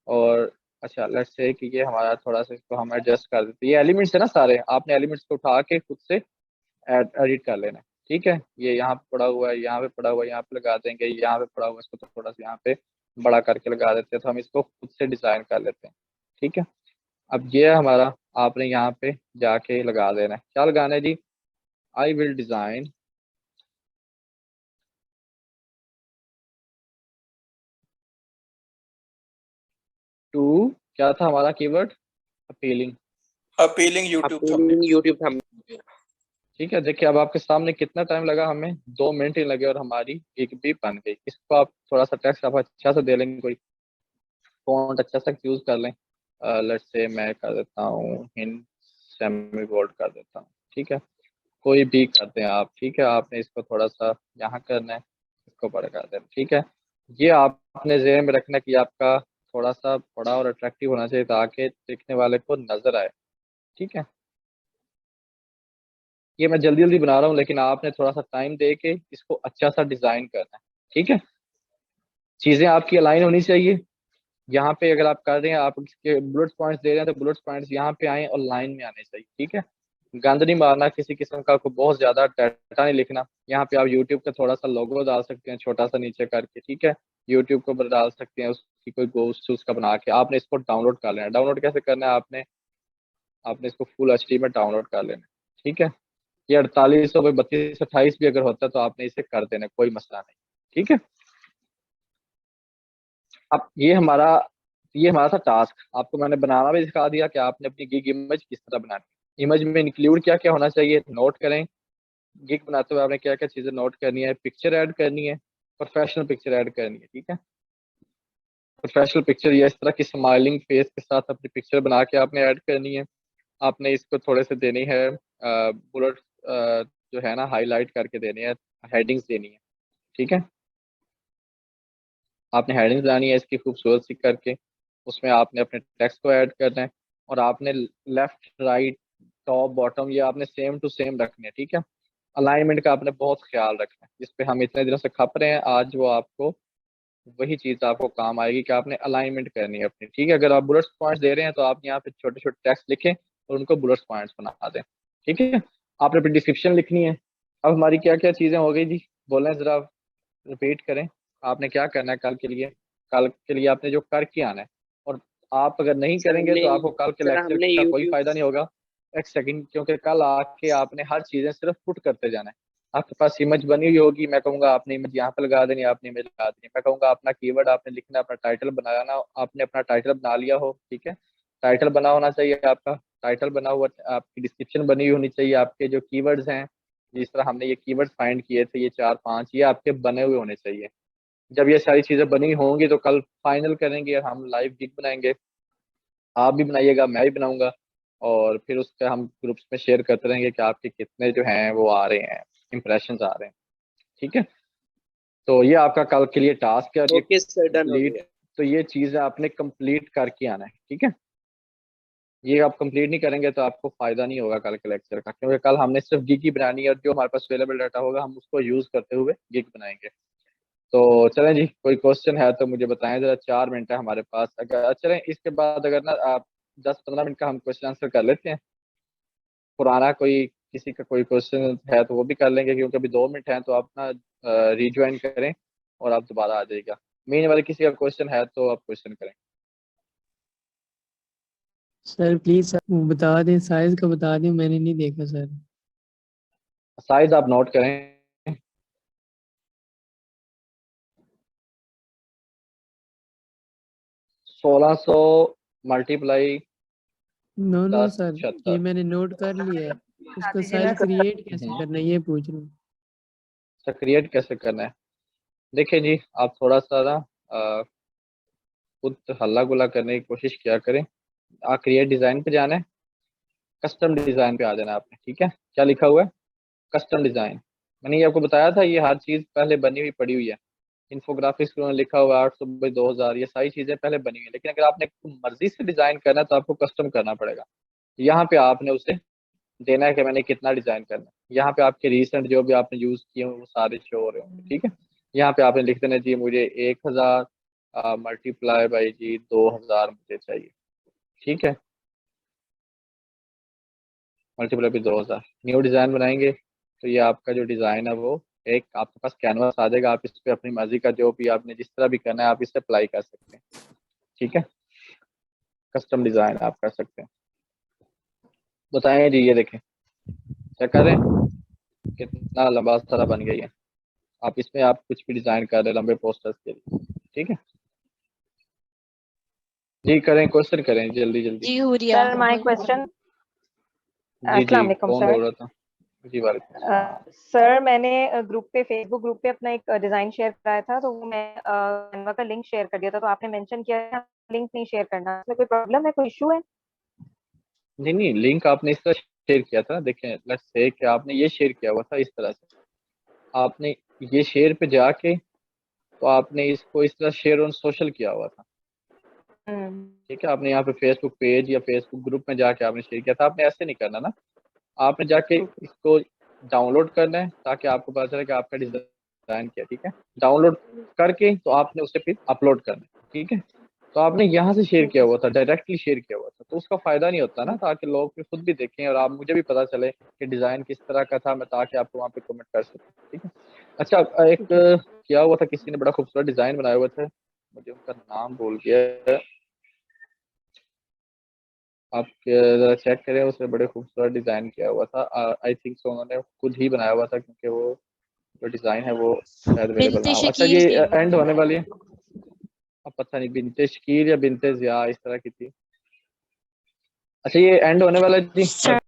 और अच्छा लेट्स से कि ये हमारा थोड़ा सा इसको हम एडजस्ट कर देते हैं। ये एलिमेंट्स है ना सारे, आपने एलिमेंट्स को उठा के खुद से एडिट कर लेना है। ठीक है, ये यहाँ पे पड़ा हुआ है, यहाँ पे पड़ा हुआ है, यहाँ पे लगा देंगे, यहाँ पे पड़ा हुआ है इसको तो थोड़ा सा यहाँ पे बड़ा करके लगा देते हैं तो हम इसको खुद से डिजाइन कर लेते हैं। ठीक है, अब ये है हमारा, आपने यहाँ पे जाके लगा देना है। क्या लगाना है जी? आई विल डिजाइन टू, क्या था हमारा keyword? Appealing. Appealing YouTube thumbnail. ठीक है, देखिए अब आपके सामने कितना टाइम लगा, हमें 2 मिनट ही लगे और हमारी एक भी बन गई। इसको आप थोड़ा सा टेक्स्ट आप अच्छा सा दे लेंगे, कोई फॉन्ट अच्छा सा यूज कर लें। लेट्स से मैं कर देता हूँ हिंद सेमी बोल्ड कर देता हूँ। ठीक है, कोई भी कर दें आप। ठीक है, आपने इसको थोड़ा सा यहाँ करना है, इसको बड़ा कर देना। ठीक है, ये आपने ज़हन में रखना है कि आपका थोड़ा सा बड़ा और अट्रैक्टिव होना चाहिए ताकि देखने वाले को नजर आए। ठीक है, ये मैं जल्दी जल्दी बना रहा हूँ लेकिन आपने थोड़ा सा टाइम दे के इसको अच्छा सा डिजाइन करना है। ठीक है, चीजें आपकी अलाइन होनी चाहिए। यहाँ पे अगर आप कर रहे हैं, आप इसके बुलेट पॉइंट्स दे रहे हैं तो बुलेट पॉइंट्स यहाँ पे आए और लाइन में आने चाहिए। ठीक है, गंद नहीं मारना किसी किस्म का, को बहुत ज्यादा डाटा नहीं लिखना। यहाँ पे आप यूट्यूब का थोड़ा सा लोगो डाल सकते हैं छोटा सा नीचे करके। ठीक है, यूट्यूब को डाल सकते हैं उसकी कोई गोस्ट उसका बना के। आपने इसको डाउनलोड कर लेना है। डाउनलोड कैसे करना है? आपने आपने इसको फुल एचडी में डाउनलोड कर लेना है। ठीक है, ये 4800 बाई 3228 भी अगर होता है तो आपने इसे कर देना, कोई मसला नहीं। ठीक है, अब ये हमारा था टास्क। आपको मैंने बनाना भी सिखा दिया कि आपने अपनी गिग इमेज किस तरह बनानी है। इमेज में इंक्लूड क्या क्या होना चाहिए नोट करें। गिग बनाते हुए आपने क्या क्या चीजें नोट करनी है? पिक्चर ऐड करनी है, प्रोफेशनल पिक्चर ऐड करनी है। ठीक है, प्रोफेशनल पिक्चर या इस तरह की स्माइलिंग फेस के साथ अपनी पिक्चर बना के आपने ऐड करनी है। आपने इसको थोड़े से देनी है बुलेट, जो है ना हाईलाइट करके देनी है, हेडिंग्स देनी है। ठीक है, आपने हेडिंग्स लानी है इसकी खूबसूरत सी करके, उसमें आपने अपने टेक्स्ट को ऐड करना है और आपने लेफ्ट राइट टॉप बॉटम ये आपने सेम टू सेम रखने हैं। ठीक है, अलाइनमेंट का आपने बहुत ख्याल रखना है, जिस पे हम इतने दिनों से खप रहे हैं आज वो आपको वही चीज़ आपको काम आएगी कि आपने अलाइनमेंट करनी है अपनी, ठीक है। अगर आप बुलेट्स पॉइंट्स दे रहे हैं तो आप यहाँ पे छोटे छोटे टेक्स्ट लिखें और उनको बुलेट्स पॉइंट्स बना दें, ठीक है। आपने अपनी डिस्क्रिप्शन लिखनी है। अब हमारी क्या क्या चीज़ें हो गई जी, बोलें ज़रा, रिपीट करें। आपने क्या करना है कल के लिए? कल के लिए आपने जो कर के आना है, और आप अगर नहीं सर करेंगे तो हमने आपको कल के सर लेक्चर हमने का कोई यूट्यूब फायदा नहीं होगा। एक सेकंड, क्योंकि कल आके आपने हर चीजें सिर्फ पुट करते जाना है। आपके पास इमेज बनी हुई होगी, मैं कहूंगा आपने इमेज यहाँ पे लगा देनी, आपने इमेज लगा देनी, मैं कहूंगा अपना कीवर्ड आपने लिखना, अपना टाइटल बनाना, आपने अपना टाइटल बना लिया हो, ठीक है। टाइटल बना होना चाहिए आपका, टाइटल बना हुआ, आपकी डिस्क्रिप्शन बनी हुई होनी चाहिए, आपके जो कीवर्ड्स हैं, जिस तरह हमने ये कीवर्ड फाइंड किए थे, ये 4-5, ये आपके बने हुए होने चाहिए। जब ये सारी चीजें बनी होंगी तो कल फाइनल करेंगे और हम लाइव गिग बनाएंगे। आप भी बनाइएगा, मैं भी बनाऊंगा, और फिर उसका हम ग्रुप्स में शेयर करते रहेंगे कि आपके कितने जो हैं वो आ रहे हैं, इंप्रेशंस आ रहे हैं, ठीक है। तो ये आपका कल के लिए टास्क है, और ये ओके सर डन हो कंप्लीट, गया। तो ये चीज़ आपने कंप्लीट करके आना है, ठीक है। ये आप कंप्लीट नहीं करेंगे तो आपको फायदा नहीं होगा कल के लेक्चर का, क्योंकि कल हमने सिर्फ गिग ही बनानी है, और जो हमारे पास अवेलेबल डाटा होगा हम उसको यूज करते हुए गिग बनाएंगे। तो चलें जी, कोई क्वेश्चन है तो मुझे बताएं जरा, 4 मिनट है हमारे पास। अगर चलें इसके बाद अगर ना आप 10-15 मिनट का हम क्वेश्चन आंसर कर लेते हैं, पुराना कोई किसी का कोई क्वेश्चन है तो वो भी कर लेंगे, क्योंकि अभी 2 मिनट हैं, तो आप ना रिज्वाइन करें और आप दोबारा आ जाइएगा। मेन वाले किसी का क्वेश्चन है तो आप क्वेश्चन करें। सर प्लीज सर वो बता दें, साइज का बता दें, मैंने नहीं देखा सर। साइज आप नोट करें, 1600 मल्टीप्लाई नो नो 10 सर, ये 76। मैंने नोट कर लिया है। बता उसका दीजिए ना साइज सर। क्रिएट कैसे करना है ये पूछ रहा हूँ। अच्छा, क्रिएट कैसे करना है? देखिए जी, आप थोड़ा सा ना खुद हल्ला गुल्ला करने की कोशिश किया करें। आप क्रिएट डिजाइन पे जाना है, कस्टम डिजाइन पे आ जाना है आपने, ठीक है। क्या लिखा हुआ है? Custom design. मैंने ये आपको बताया था, ये हर चीज पहले बनी हुई पड़ी हुई है। इन्फोग्राफिक्स में लिखा हुआ है 800/2000, ये सारी चीजें पहले बनी हुई है, लेकिन अगर आपने मर्जी से डिजाइन करना है तो आपको कस्टम करना पड़ेगा। यहाँ पे आपने उसे देना है कि मैंने कितना डिजाइन करना है। यहाँ पे आपके रिसेंट जो भी आपने यूज किए हों वो सारे शो हो रहे होंगे, ठीक है। यहाँ पे आपने लिख देना जी मुझे 1000 मल्टीप्लाई बाई जी 2000 मुझे चाहिए, ठीक है। मल्टीप्लाई बाई 2000, न्यू डिजाइन बनाएंगे तो ये आपका जो डिजाइन है वो एक आपके पास कैनवास आ जाएगा। आप इस पे अपनी मर्जी का जो भी आपने जिस तरह भी करना है आप इसे अप्लाई कर सकते हैं, ठीक है। कस्टम डिजाइन आप कर सकते हैं। बताएं जी, ये देखें, चेक करें कितना लंबा सारा बन गई है। आप इसमें आप कुछ भी डिजाइन कर रहे हैं लंबे पोस्टर्स के लिए, ठीक है जी। करें, क्वेश्चन करें जल्दी जल्दी। जी हुरिया। Sir my question. जी जी, अस्सलाम वालेकुम कौन सर। बोल रहा था? जी वालेकुम सलाम। सर मैंने ग्रुप पे फेसबुक ग्रुप पे अपना एक डिजाइन शेयर कराया था, तो वो मैं कैनवा का लिंक शेयर कर दिया था, तो आपने मेंशन किया लिंक नहीं शेयर करना, इसमें कोई प्रॉब्लम है, कोई इशू है? नहीं नहीं, लिंक आपने इस तरह शेयर किया था, देखें लेट्स से कि आपने ये शेयर किया हुआ था इस तरह से, आपने ये शेयर पे जाके तो आपने इसको इस तरह शेयर ऑन सोशल किया हुआ था, ठीक है। आपने यहाँ पे फेसबुक पेज या फेसबुक ग्रुप में जाके आपने शेयर किया था। आपने ऐसे नहीं करना ना, आपने जाके इसको डाउनलोड करना है ताकि आपको पता चले कि आपका डिजाइन क्या, ठीक है। डाउनलोड करके तो आपने उसे फिर अपलोड करना है, ठीक है। तो आपने यहाँ से शेयर किया हुआ था, डायरेक्टली शेयर किया हुआ था, तो उसका फायदा नहीं होता ना, ताकि लोग फिर खुद भी देखें और आप मुझे भी पता चले कि डिजाइन किस तरह का था, मैं ताकि आपको वहाँ पे कमेंट कर सकूँ, ठीक है। अच्छा, एक किया हुआ था किसी ने, बड़ा खूबसूरत डिजाइन बनाए हुए थे, मुझे उनका नाम भूल गया। आप जरा चेक करें, उसने बड़े खूबसूरत डिजाइन किया हुआ था। आई थिंक सो उन्होंने खुद ही बनाया हुआ था, क्योंकि वो जो डिजाइन है वो शायद अवेलेबल ना बिनते हो। अच्छा, शकील ये थी वो। एंड होने वाली है, अब पता नहीं बिनते शकील या बिनते जिया इस तरह की थी। अच्छा, ये एंड होने वाला है जी। सर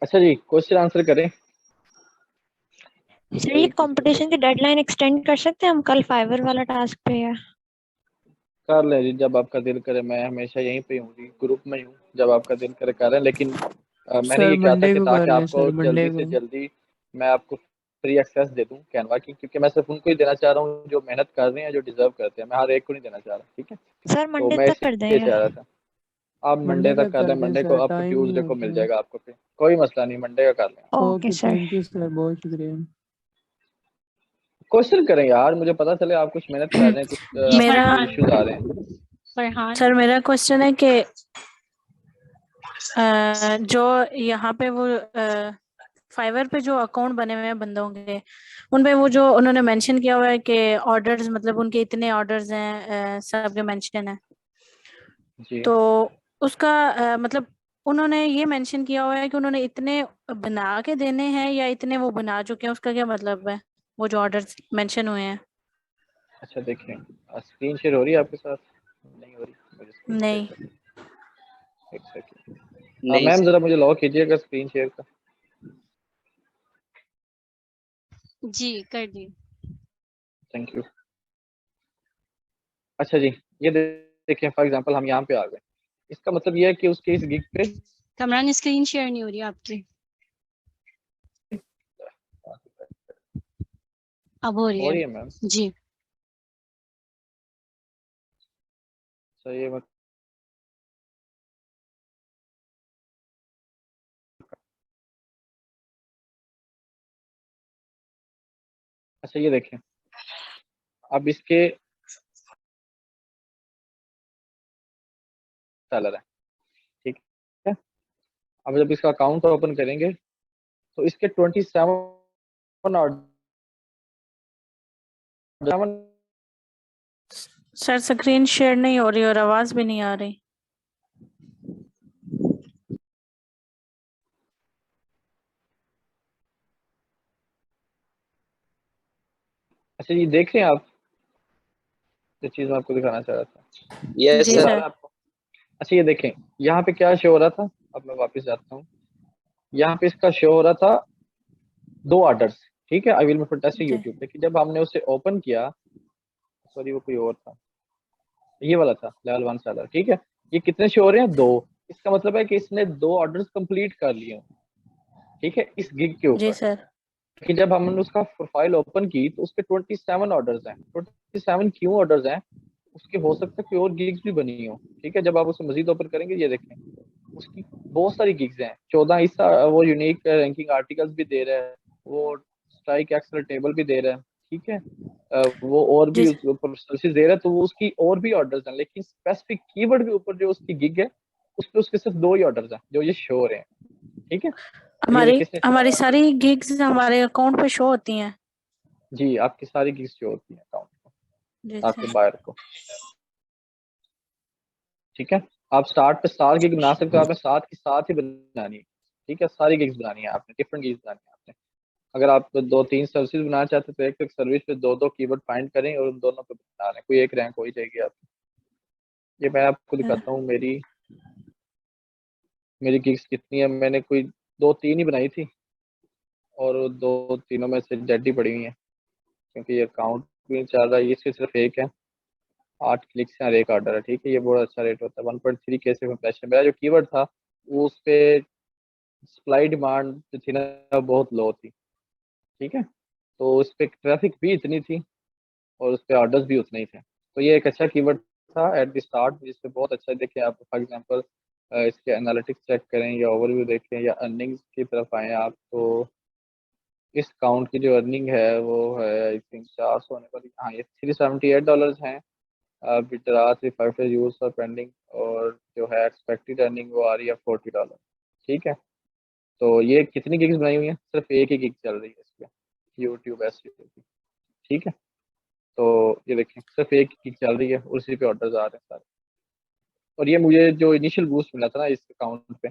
अच्छा जी, क्वेश्चन आंसर करें। सर ये कंपटीशन की डेडलाइन एक्सटेंड कर सकते हैं हम कल फाइवर वाला टास्क पे है? कर लें जी, जब आपका दिल करे, मैं हमेशा यहीं पे हूँ जी, ग्रुप में ही हूँ, जब आपका दिल करे कर लें, लेकिन मैंने सर ये कहा था मंडे कि को कर ताकि लें, आपको सर मंडे जल्दी से को। जल्दी मैं आपको फ्री एक्सेस दे दूं कैनवा की, क्योंकि मैं सिर्फ उनको ही देना चाह रहा हूँ जो मेहनत कर रहे हैं, जो डिजर्व करते हैं। मैं हर एक को नहीं देना चाह रहा, ठीक है। सर तो मंडे मैं तक कर इसलिए देंगे। चाह रहा था। आप मंडे मंडे तक तक कर कर लें, दें मंडे को सर, आपको टाइम नहीं ट्यूसडे को होता मिल है। जाएगा आपको फिर, कोई मसला नहीं, मंडे का कर लें। Okay okay, sir. Thank you sir, बहुत शुक्रिया। क्वेश्चन करें यार, मुझे पता चले आप कुछ मेहनत कर रहे हैं, कुछ ये मेरा आपको फरहान, इश्यूज आ रहे हैं। फरहान सर मेरा क्वेश्चन है कि जो यहाँ पे वो फाइवर पे जो अकाउंट बने हुए हैं बंदों के, उन पे वो जो उन्होंने मेंशन किया हुआ है कि ऑर्डर्स, मतलब उनके इतने ऑर्डर्स हैं, सबके मेंशन है, जी तो उसका मतलब उन्होंने ये मेंशन किया हुआ है कि उन्होंने इतने बना के देने हैं या इतने वो बना चुके हैं, उसका क्या मतलब है, वो जो ऑर्डर्स मेंशन हुए हैं? अच्छा, देखिए स्क्रीन शेयर हो रही है आपके साथ? नहीं हो रही, मुझे स्क्रीन शेयर नहीं। कर, एक सेकंड। नहीं मैम सर। जरा मुझे लॉक कीजिएगा स्क्रीन शेयर का। जी कर दी। Thank you. अच्छा जी, ये देखिए फॉर एग्जांपल हम यहाँ पे आ गए। इसका मतलब ये है कि उसके इस गिग पे कमरान स्क्रीन शेयर नहीं हो रही आपकी, अब हो रही हो है। रही है मैम? जी सही है। अच्छा ये देखें, अब इसके सेलर है, ठीक है। अब जब इसका अकाउंट ओपन करेंगे तो इसके 27 ऑर्डर, सर स्क्रीन शेयर नहीं हो रही और आवाज भी नहीं आ रही। अच्छा ये देख रहे हैं आप जो चीज मैं आपको दिखाना चाह रहा था? यस जी नजर आ सर। रहा सर। है आपको? अच्छा ये देखें, यहाँ पे क्या शो हो रहा था, अब मैं वापस जाता हूँ। यहाँ पे इसका शो हो रहा था 2 ऑर्डर्स, ठीक है। आई विल टेस्ट जी यूट्यूब, लेकिन जब हमने उसे ओपन किया, सॉरी वो कोई और था, ये वाला था लेवल 1 सेलर, ठीक है। ये कितने शो हो रहे हैं? 2। इसका मतलब है कि इसने 2 ऑर्डर्स कंप्लीट कर लिए हैं, ठीक है, इस गिग के जी ऊपर। सर। कि जब हमने उसका प्रोफाइल ओपन की तो उसके 27 ऑर्डर्स हैं। 27 क्यों ऑर्डर्स हैं? उसके हो सकता है कोई और गिग्स भी बनी हो, ठीक है। जब आप उसे मजीद ओपन करेंगे, ये देखें उसकी बहुत सारी गिग्स हैं, 14। इसका वो यूनिक रैंकिंग आर्टिकल्स भी दे रहा है, वो स्ट्राइक एक्सेल टेबल भी दे रहा है, ठीक है। वो और जी भी उसके ऊपर सर्विसेज दे रहा है, तो वो उसकी और भी ऑर्डर्स हैं। लेकिन स्पेसिफिक कीवर्ड के ऊपर जो उसकी गिग है, उस पर उसके सिर्फ 2 ही ऑर्डर्स हैं जो ये शो हो रहे हैं, ठीक है। अब ये हमारी देखिए इसने हमारी 4 ऑर्डर, सारी गिग्स हमारे अकाउंट पे शो होती हैं। जी आपकी सारी गिग्स शो होती हैं अकाउंट जी को, आपके सर। बायर को, ठीक है। आप स्टार्ट पे 7 गिग बना सकते हो, आपने 7 की 7 ही बनानी है, ठीक है। सारी गिग्स बनानी है आपने, डिफरेंट गिग्स बनानी है आपने। अगर आप 2-3 सर्विसेज बनाना चाहते हैं तो एक सर्विस पे 2-2 कीवर्ड फाइंड करें और उन दोनों पे बना लें, कोई एक रैंक हो ही जाएगी आपकी। ये मैं आपको दिखाता हूँ, मेरी मेरी गिग्स कितनी है। मैंने कोई 2-3 ही बनाई थी और 2 तीनों में से डेड ही पड़ी हुई हैं, क्योंकि ये अकाउंट भी नहीं चल रहा है। ये सिर्फ एक है, 8 क्लिक्स हैं और 1 ऑर्डर है, ठीक है। ये बहुत अच्छा रेट होता है। 1.3 के से इम्प्रेशन, मेरा जो कीवर्ड था वो उस पे सप्लाई डिमांड जो थी ना बहुत लो थी, ठीक है। तो उस पे ट्रैफिक भी इतनी थी और उस पे ऑर्डर्स भी उतने ही थे। तो ये एक अच्छा कीवर्ड था एट द स्टार्ट, जिसपे बहुत अच्छा देखें आप। फॉर एग्जांपल इसके एनालिटिक्स चेक करें या ओवरव्यू देखें या अर्निंग्स की तरफ आए आप, तो इस काउंट की जो अर्निंग है वो है आई थिंक 400 होने वाली। हाँ, ये $378 हैं। विड्रा 3 यूज और पेंडिंग, और जो है एक्सपेक्टेड अर्निंग वो आ रही है $40, ठीक है। तो ये कितनी गिग्स बनाई हुई है? सिर्फ एक ही गिग चल रही है इस पे, यूट्यूब ऐसी, ठीक है। तो ये देखिए सिर्फ एक गिग चल रही है और उसी पे ऑर्डर्स आ रहे हैं सारे। और ये मुझे जो इनिशियल बूस्ट मिला था ना इस अकाउंट पे,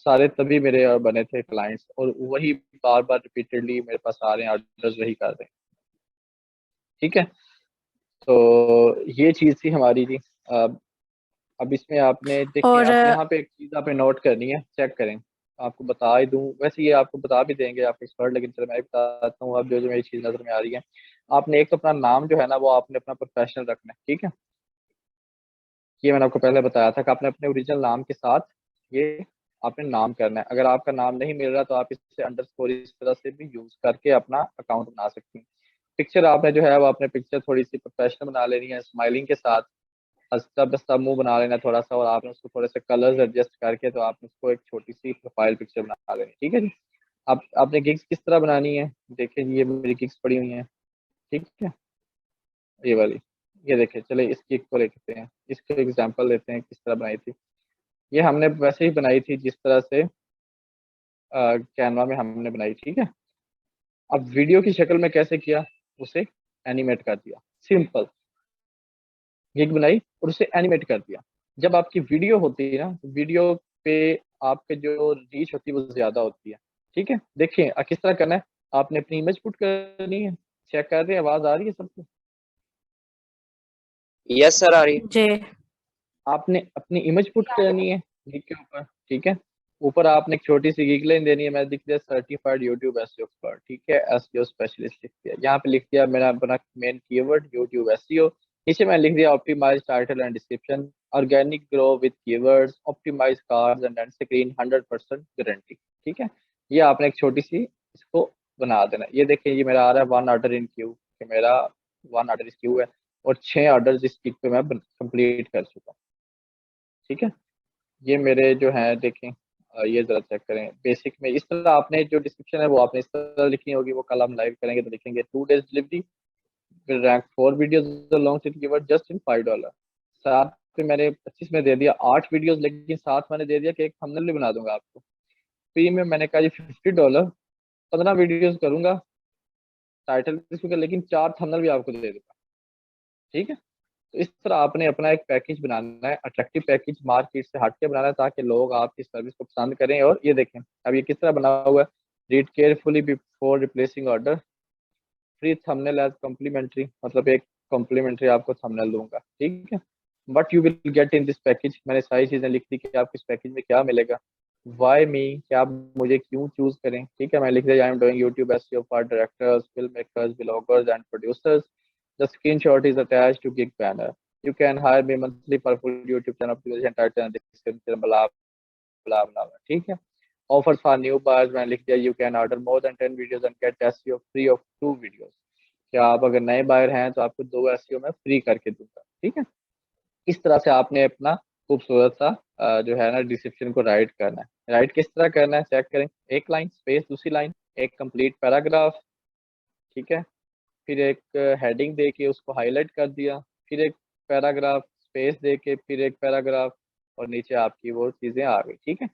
सारे तभी मेरे बने थे क्लाइंट्स, और वही बार बार रिपीटेडली मेरे पास आ रहे हैं, ऑर्डर्स वही कर रहे हैं, ठीक है। तो ये चीज़ थी हमारी जी। अब इसमें आपने देखें, और आप यहाँ पे एक चीज़ आपने नोट करनी है, चेक करें। आपको बता ही दूं, वैसे ये आपको बता भी देंगे आप एक्सपर्ट, लेकिन चलो मैं भी बताता हूँ। अब जो जो मेरी चीज़ नज़र में आ रही है, आपने एक तो अपना नाम जो है ना वो आपने अपना प्रोफेशनल रखना है, ठीक है। ये मैंने आपको पहले बताया था कि आपने अपने ओरिजिनल नाम के साथ ये आपने नाम करना है। अगर आपका नाम नहीं मिल रहा तो आप इससे अंडरस्कोर इस तरह से भी यूज करके अपना अकाउंट बना सकती हैं। पिक्चर आपने जो है वो अपने पिक्चर थोड़ी सी प्रोफेशनल बना लेनी है, स्माइलिंग के साथ हंसता बसता मुंह बना लेना थोड़ा सा, और आपने उसको थोड़े से कलर्स एडजस्ट करके तो आपने उसको एक छोटी सी प्रोफाइल पिक्चर बना लेनी। ठीक है जी। आप आपने गिग्स किस तरह बनानी है, देखिए ये मेरी गिग्स पड़ी हुई हैं, ठीक है, ये वाली, ये देखिए। चले इस गिग को लेते हैं, इसको एग्जांपल लेते हैं किस तरह बनाई थी। ये हमने वैसे ही बनाई थी जिस तरह से कैनवा में हमने बनाई, ठीक है। अब वीडियो की शक्ल में कैसे किया, उसे एनिमेट कर दिया, सिंपल गिग बनाई और उसे एनिमेट कर दिया। जब आपकी वीडियो होती है ना, वीडियो पे आपके जो रीच होती है वो ज्यादा होती है, ठीक है। देखिए किस तरह करना है, आपने अपनी इमेज पुट करनी है, चेक कर रहे हैं, आवाज आ रही है सबको? यस सर आ रही है। जी आपने अपनी इमेज पुट करनी है गिग के ऊपर, ठीक है। ऊपर आपने एक छोटी सी गिग लाइन देनी है, मैं लिख दिया सर्टिफाइड यूट्यूब एसईओ एक्सपर्ट, ठीक है, एसईओ स्पेशलिस्ट लिख दिया। यहाँ पे लिख दिया मेरा अपना मेन कीवर्ड यूट्यूब एसईओ। नीचे मैं लिख दिया optimize title and description, organic grow with keywords, optimize cards and end screen 100% guarantee, ठीक है। ये आपने एक छोटी सी इसको बना देना। ये देखिए ये मेरा आ रहा है 1 ऑर्डर इन क्यू, कि मेरा 1 ऑर्डर इस क्यू है और 6 ऑर्डर इस गिग पे मैं कंप्लीट कर चुका हूँ, ठीक है। ये मेरे जो है देखें, ये जरा चेक करें। बेसिक में इस तरह आपने जो डिस्क्रिप्शन है वो आपने इस तरह लिखनी होगी, वो कल हम लाइव करेंगे तो लिखेंगे 2 days delivery will rank 4 videos along with keyword just in $5। साथ पे मैंने 25 में दे दिया 8 वीडियोस, लेकिन साथ मैंने दे दिया कि एक थंबनेल भी बना दूंगा आपको फ्री में। मैंने कहा ये $50 15 वीडियोस करूंगा, टाइटल लेकिन 4 थंबनेल भी आपको दे दूंगा, ठीक है। तो इस तरह आपने अपना एक पैकेज बनाना है, अट्रैक्टिव पैकेज, मार्केट से हट के बनाना है, ताकि लोग आपकी सर्विस को पसंद करें। और ये देखें अब ये किस तरह बना हुआ है, read carefully before replacing order, free thumbnail as complimentary, मतलब एक कॉम्प्लीमेंट्री आपको थंबनेल दूंगा, ठीक है। But you will get in this package, मैंने सारी चीजें लिख दी कि आपको इस पैकेज में क्या मिलेगा। वाई मी, क्या आप मुझे क्यों चूज करें, ठीक है। मैं लिख दिया I am doing YouTube SEO for directors, film makers, bloggers and producers. The screenshot is attached to gig banner. You can hire me monthly for full YouTube channel optimization, title and description, blah blah blah, ठीक है। Offers for new buyers, मैंने लिख दिया you can order more than 10 videos and get SEO free of 2 videos। क्या आप अगर नए buyer हैं तो आपको 2 SEO में फ्री करके दूंगा, ठीक है। इस तरह से आपने अपना खूबसूरत सा जो है ना डिस्क्रिप्शन को राइट करना है। राइट किस तरह करना है चेक करें, एक लाइन स्पेस, दूसरी लाइन एक कंप्लीट पैराग्राफ, ठीक है। फिर एक हेडिंग दे के उसको हाईलाइट कर दिया, फिर एक पैराग्राफ, स्पेस दे के फिर एक पैराग्राफ, और नीचे आपकी वो चीज़ें आ गई, ठीक है।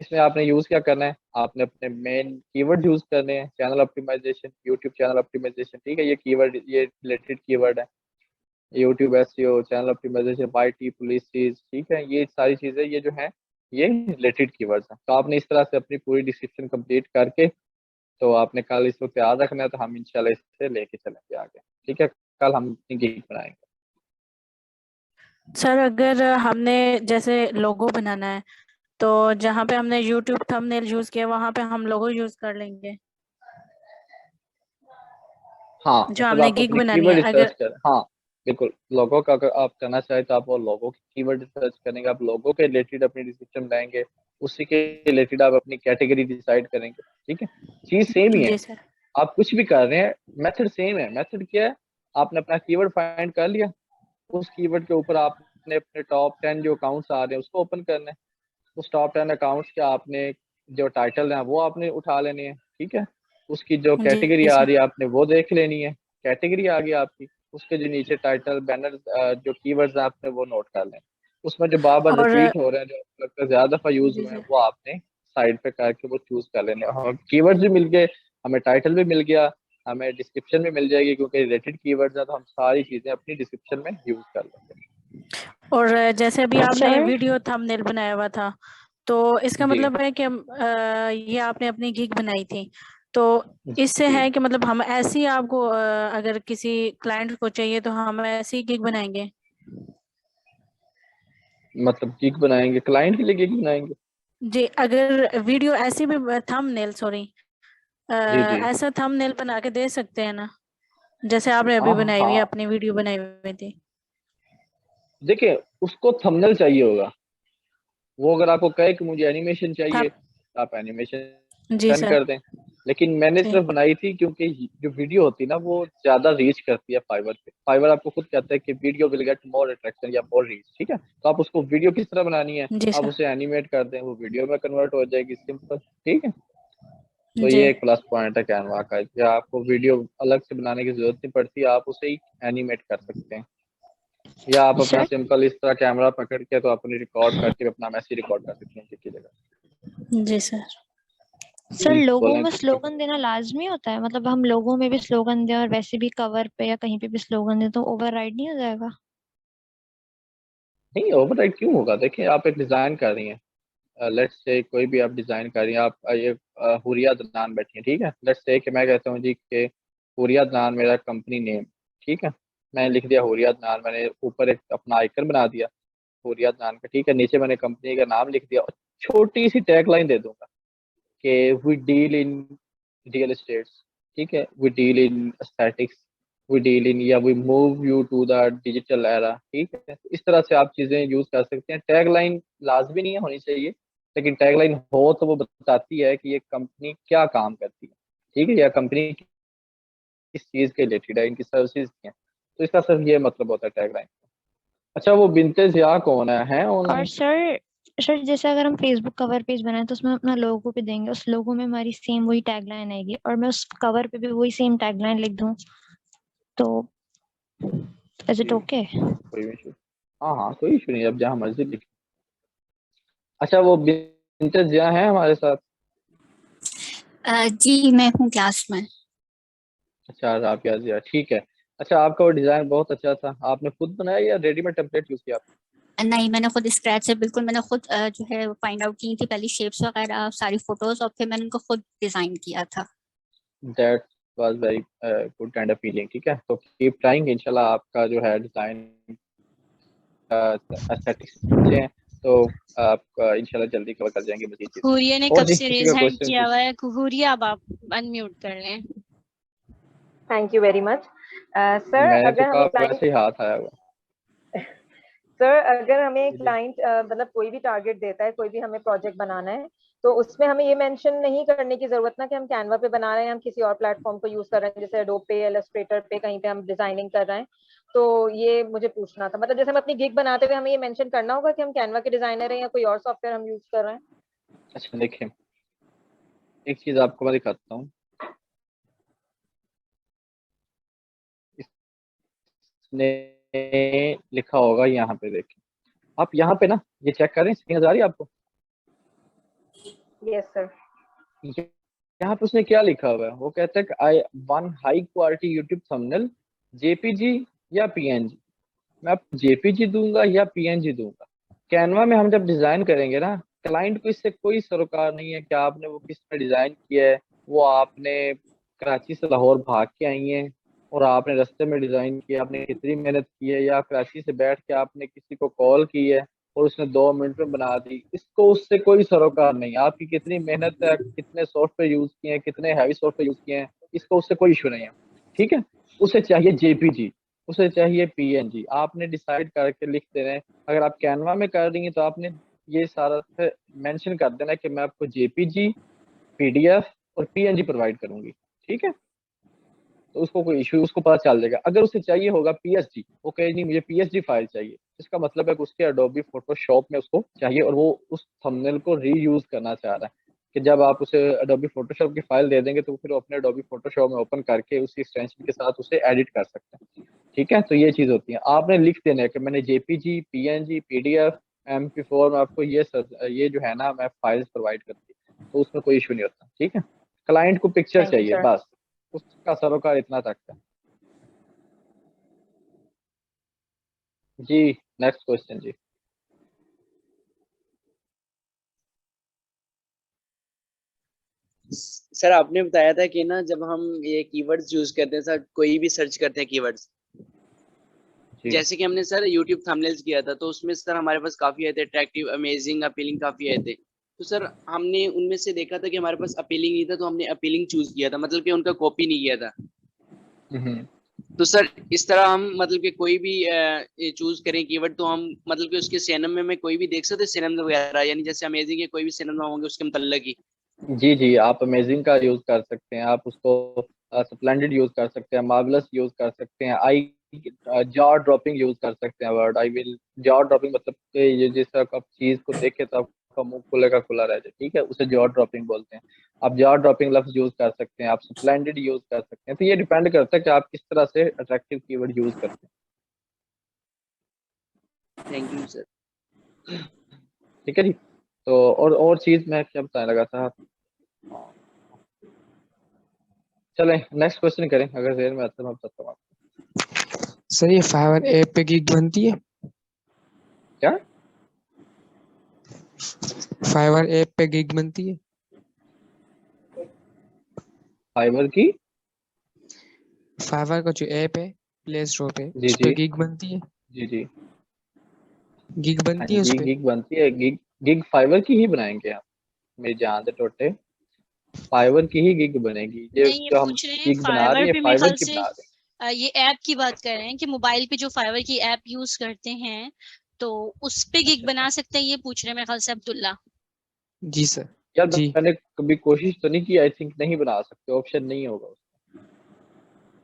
इसमें आपने यूज़ क्या करना है, आपने अपने मेन कीवर्ड यूज़ करने हैं, channel optimisation, YouTube channel optimisation, ठीक है। ये कीवर्ड, ये रिलेटेड कीवर्ड है, YouTube SEO, channel optimisation, YT policies, ठीक है। ये सारी चीज़ें ये जो है ये रिलेटेड कीवर्ड्स हैं। तो आपने इस तरह से अपनी पूरी डिस्क्रिप्शन कंप्लीट करके तो आपने कल इस वक्त याद रखना है, तो हम इंशाल्लाह इससे लेके चलेंगे आगे, ठीक है। कल हम अपनी गिग बनाएंगे। सर, अगर हमने जैसे लोगो बनाना है तो जहाँ पे हमने YouTube थंबनेल यूज किया वहाँ पे हम लोगो यूज कर लेंगे, हाँ जो मतलब हमने आप गिग अपने बनानी कीवर्ड है रिसर्च अगर। कर, हाँ बिल्कुल। लोगो का अगर आप करना चाहें तो आप वो लोगो की कीवर्ड रिसर्च करेंगे, आप लोगो के रिलेटेड अपनी डिस्क्रिप्शन बनाएंगे, उसी के रिलेटेड आप अपनी कैटेगरी डिसाइड करेंगे, ठीक है। चीज सेम ही है, जी सर। आप कुछ भी कर रहे हैं, मेथड सेम है। मेथड क्या है, आपने अपना कीवर्ड फाइंड कर लिया, उस कीवर्ड के ऊपर आपने अपने टॉप 10 जो अकाउंट्स आ रहे हैं उसको ओपन करना है, उस टॉप 10 अकाउंट्स के आपने जो टाइटल है वो आपने उठा लेने हैं, ठीक है। उसकी जो कैटेगरी जी आ सर। रही है आपने वो देख लेनी है, कैटेगरी आ गई आपकी, उसके जो नीचे टाइटल बैनर जो कीवर्ड्स हैं आपने वो नोट कर लें। उसमें जो बार बार और रिपीट हो रहे हैं, जो आपको लगता है ज्यादा दफा यूज जी हुए हैं, सर। वो आपने साइड पे करके वो चूज कर लेने। हाँ कीवर्ड्स भी मिल गए, हमें टाइटल भी मिल गया, हमें डिस्क्रिप्शन भी मिल जाएगी, क्योंकि रिलेटेड कीवर्ड्स हैं तो हम सारी चीजें अपनी डिस्क्रिप्शन में यूज कर लेंगे। और जैसे अभी आपने सर वीडियो थंबनेल बनाया हुआ था तो इसका जी मतलब है कि ये आपने अपनी गिग बनाई थी, तो इससे जी, है कि मतलब हम ऐसी आपको अगर किसी क्लाइंट को चाहिए तो हम ऐसी गिग बनाएंगे। मतलब गिग बनाएंगे, क्लाइंट के लिए गिग बनाएंगे। जी, अगर वीडियो ऐसी भी थंबनेल सॉरी जी जी, ऐसा थंबनेल बना के दे सकते हैं ना, जैसे आपने अभी हाँ बनाई हुई हाँ, अपनी वीडियो बनाई हुई थी। देखिए उसको थंबनेल चाहिए होगा, वो अगर आपको कहे कि मुझे एनिमेशन चाहिए हाँ। तो आप एनिमेशन जी सेंड सर। कर दें। लेकिन मैंने जी। सिर्फ बनाई थी क्योंकि जो वीडियो होती है ना वो ज्यादा रीच करती है फाइवर पे। फाइवर आपको खुद कहता है कि video will get more attraction या मोर रीच, ठीक है। तो आप उसको वीडियो किस तरह बनानी है, जी आप सर। उसे एनिमेट कर दें, वो वीडियो में कन्वर्ट हो जाएगी, सिंपल, ठीक है। तो जी। ये एक प्लस पॉइंट है कैनवा का कि आपको वीडियो अलग से बनाने की जरूरत नहीं पड़ती, आप उसे ही एनिमेट कर सकते हैं। या आप अपना सर सिंपल इस तरह कैमरा पकड़ के तो अपनी रिकॉर्ड करके अपना मैसेज रिकॉर्ड कर सकते हैं की जगह। जी सर। सर लोगों बोलें में तो स्लोगन देना लाजमी होता है, मतलब हम लोगों में भी स्लोगन दें और वैसे भी कवर पे या कहीं पे भी स्लोगन दें तो ओवरराइड नहीं हो जाएगा? नहीं, ओवरराइड क्यों होगा। देखिए आप एक डिजाइन कर रही हैं, लेट्स से कोई भी आप डिजाइन कर रही हैं, आप ये हुरिया दनान बैठी हैं, ठीक है। लेट्स से कि मैं कहता हूँ जी कि हुरिया दनान मेरा कंपनी नेम, ठीक है। मैंने लिख दिया हुरिया दनान, मैंने ऊपर एक अपना आइकन बना दिया हुरिया दनान का, ठीक है। नीचे मैंने कंपनी का नाम लिख दिया और छोटी सी टैगलाइन दे दूंगा कि we deal in real estates, ठीक है, we deal in aesthetics, we deal in, या we move you to the digital era, ठीक है। इस तरह से आप चीजें यूज कर सकते हैं। टैगलाइन लाजमी नहीं है होनी चाहिए, लेकिन टैगलाइन हो तो वो बताती है कि ये कंपनी क्या काम करती है, ठीक है, या कंपनी किस चीज के रिलेटेड है, इनकी सर्विसेज क्या है। तो इसका सिर्फ ये मतलब होता है टैगलाइन। अच्छा, वो बिनते ज़िया कौन है और ऑनलाइन? सर जैसे अगर हम फेसबुक कवर पेज बनाए तो उसमें अपना लोगो पे देंगे, उस लोगो में हमारी सेम वही टैगलाइन आएगी और मैं उस कवर पे भी वही सेम टैगलाइन लिख दूं तो इज इट ओके? कोई इशू, हाँ हाँ कोई इशू नहीं, अब जहाँ मर्जी लिख। अच्छा, वो बिनते ज़िया है हमारे साथ? जी मैं हूँ क्लास में। अच्छा, राबिया ज़िया, ठीक है। अच्छा, आपका वो डिज़ाइन बहुत अच्छा था, आपने खुद बनाया या रेडीमेड टेम्पलेट यूज़ किया आपने? नहीं, मैंने खुद स्क्रैच से, बिल्कुल मैंने खुद जो है फाइंड आउट की थी पहले शेप्स वगैरह सारी फोटोज, और फिर मैंने उनको खुद डिजाइन किया था। That was very good and appealing, ठीक है। तो कीप ट्राइंग, इंशाल्लाह आपका जो है डिज़ाइन एस्थेटिक्स अच्छे हैं तो आप इंशाल्लाह जल्दी कवर कर जाएंगे मजीद चीज़ें। हुरिया ने और कब जी से किसी रेज का हैंड क्वेश्चन किया जी? हुआ है। हुरिया अब आप अनम्यूट कर लें। Thank you very much sir. मैंने तो अगर कहा हमें क्लाइंट वैसे ही हाथ आया हुआ। सर अगर हमें जी क्लाइंट मतलब कोई भी टारगेट देता है, कोई भी हमें प्रोजेक्ट बनाना है, तो उसमें हमें ये मेंशन नहीं करने की जरूरत ना कि हम कैनवा पे बना रहे हैं, हम किसी और प्लेटफॉर्म को यूज कर रहे हैं, जैसे एडोब पे, इलस्ट्रेटर पे, कहीं पे हम डिजाइनिंग कर रहे हैं। तो ये मुझे पूछना था, मतलब जैसे हम अपनी गिग बनाते हुए हमें ये मेंशन करना होगा कि हम कैनवा के डिजाइनर हैं या कोई और सॉफ्टवेयर हम यूज कर रहे हैं? अच्छा देखिए, एक चीज आपको मैं दिखाता हूँ। इसने लिखा होगा यहाँ पे, देखिए आप यहाँ पे ना, ये चेक करें, स्क्रीन नजर आ रही है आपको? Yes sir. यहाँ पे उसने क्या लिखा हुआ है, वो कहता है कि I one high quality YouTube thumbnail, JPG या पीएनजी। मैं आपको जेपीजी दूंगा या पीएनजी दूंगा। कैनवा में हम जब डिजाइन करेंगे ना, क्लाइंट को इससे कोई सरोकार नहीं है कि आपने वो किस में डिजाइन किया है। वो आपने कराची से लाहौर भाग के आई हैं और आपने रास्ते में डिजाइन किया, आपने कितनी मेहनत की है, या कराची से बैठ के आपने किसी को कॉल की है और उसने 2 मिनट में बना दी। इसको उससे कोई सरोकार नहीं, आपकी कितनी मेहनत है, कितने सॉफ्टवेयर यूज किए हैं, कितने हैवी सॉफ्टवेयर यूज किए हैं, इसको उससे कोई इशू नहीं है, ठीक है। उसे चाहिए जेपीजी, उसे चाहिए पीएनजी, आपने डिसाइड करके लिख देना है। अगर आप कैनवा में कर रही हैं तो आपने ये सारा मेंशन कर देना है कि मैं आपको जेपीजी, पीडीएफ और पीएनजी प्रोवाइड करूंगी, ठीक है। तो उसको कोई इशू, उसको पता चल जाएगा। अगर उसे चाहिए होगा पीएसडी, वो कहे नहीं मुझे पीएसडी फाइल चाहिए, इसका मतलब है कि उसके एडोबी फोटोशॉप में उसको चाहिए और वो उस थंबनेल को रीयूज करना चाह रहा है। कि जब आप उसे एडोबी फोटोशॉप की फाइल दे देंगे तो फिर वो अपने एडोबी फोटोशॉप में ओपन करके उसी एक्सटेंशन के साथ उसे एडिट कर सकते हैं, ठीक है। तो ये चीज होती है, आपने लिख देना है कि मैंने जेपीजी, पीएनजी, पीडीएफ, MP4 में आपको ये जो है ना मैं फाइल्स प्रोवाइड करती हूँ, तो उसमें कोई इशू नहीं होता, ठीक है। क्लाइंट को पिक्चर थैंक यू चाहिए सर। बस, उसका सरोकार इतना तक है। जी नेक्स्ट क्वेश्चन जी। सर आपने बताया था कि ना जब हम ये कीवर्ड्स यूज करते हैं सर, कोई भी सर्च करते हैं कीवर्ड्स, जैसे कि हमने सर यूट्यूब थंबनेल्स किया था, तो उसमें सर हमारे पास काफी आए थे, अट्रैक्टिव, अमेजिंग, अपीलिंग, काफी आए थे। तो सर हमने उनमें से देखा था कि हमारे पास अपीलिंग नहीं था, तो हमने अपीलिंग चूज किया था, मतलब कि उनका कॉपी नहीं किया था। तो सर इस तरह हम मतलब कि कोई भी चूज करें कीवर्ड तो हम मतलब कि उसके सिनोनिम में कोई भी देख सकते हैं सिनोनिम वगैरह, यानी जैसे अमेजिंग के कोई भी सिनोनिम होंगे उसके मतलब ही। जी जी, आप अमेजिंग का यूज कर सकते हैं, आप उसको स्प्लेंडेड यूज कर सकते हैं, मार्वलस यूज कर सकते हैं, आई जॉ ड्रॉपिंग यूज कर सकते हैं word. I will jaw dropping मतलब कि ये जिस तरह आप चीज को देखे तो आपका मुंह खुले का खुला रह जाए, ठीक है, उसे जॉ ड्रॉपिंग बोलते हैं। आप जॉ ड्रॉपिंग लफ्ज यूज कर सकते हैं, आप स्प्लेंडेड यूज कर सकते हैं। तो ये डिपेंड करता है कि आप किस तरह से अट्रैक्टिव कीवर्ड यूज करते थैंक यू सर। हैं। ठीक है जी। तो और चीज मैं क्या बताने लगा था। चलें नेक्स्ट क्वेश्चन करें, अगर जेर में आता है मैं बताता हूँ आपको। सर ये फाइवर ऐप पे गिग बनती है क्या? फाइवर ऐप पे गिग बनती है? फाइवर की? फाइवर का जो ऐप है प्ले स्टोर पे, जी उस पे जी गिग बनती है? जी जी। गिग हाँ बनती है उस जी, पे? गिग बनती है। गिग फाइवर की ही बनाएंगे हम, मेरी जान से टोटे, फाइवर की ही गिग बनेगी। ये नहीं, ये जो हम पूछ रहे हैं गिग बना रहे फाइवर हैं पे, मेरे फाइवर ख्याल की से बना रहे ये ऐप की बात कर रहे हैं कि मोबाइल पे जो फाइवर की ऐप यूज करते हैं तो उस पे गिग हैं। बना सकते हैं, ये पूछ रहे हैं मेरे ख्याल से अब्दुल्ला। जी सर। यार जी मैंने कभी कोशिश तो नहीं की, आई थिंक नहीं बना सकते, ऑप्शन नहीं होगा।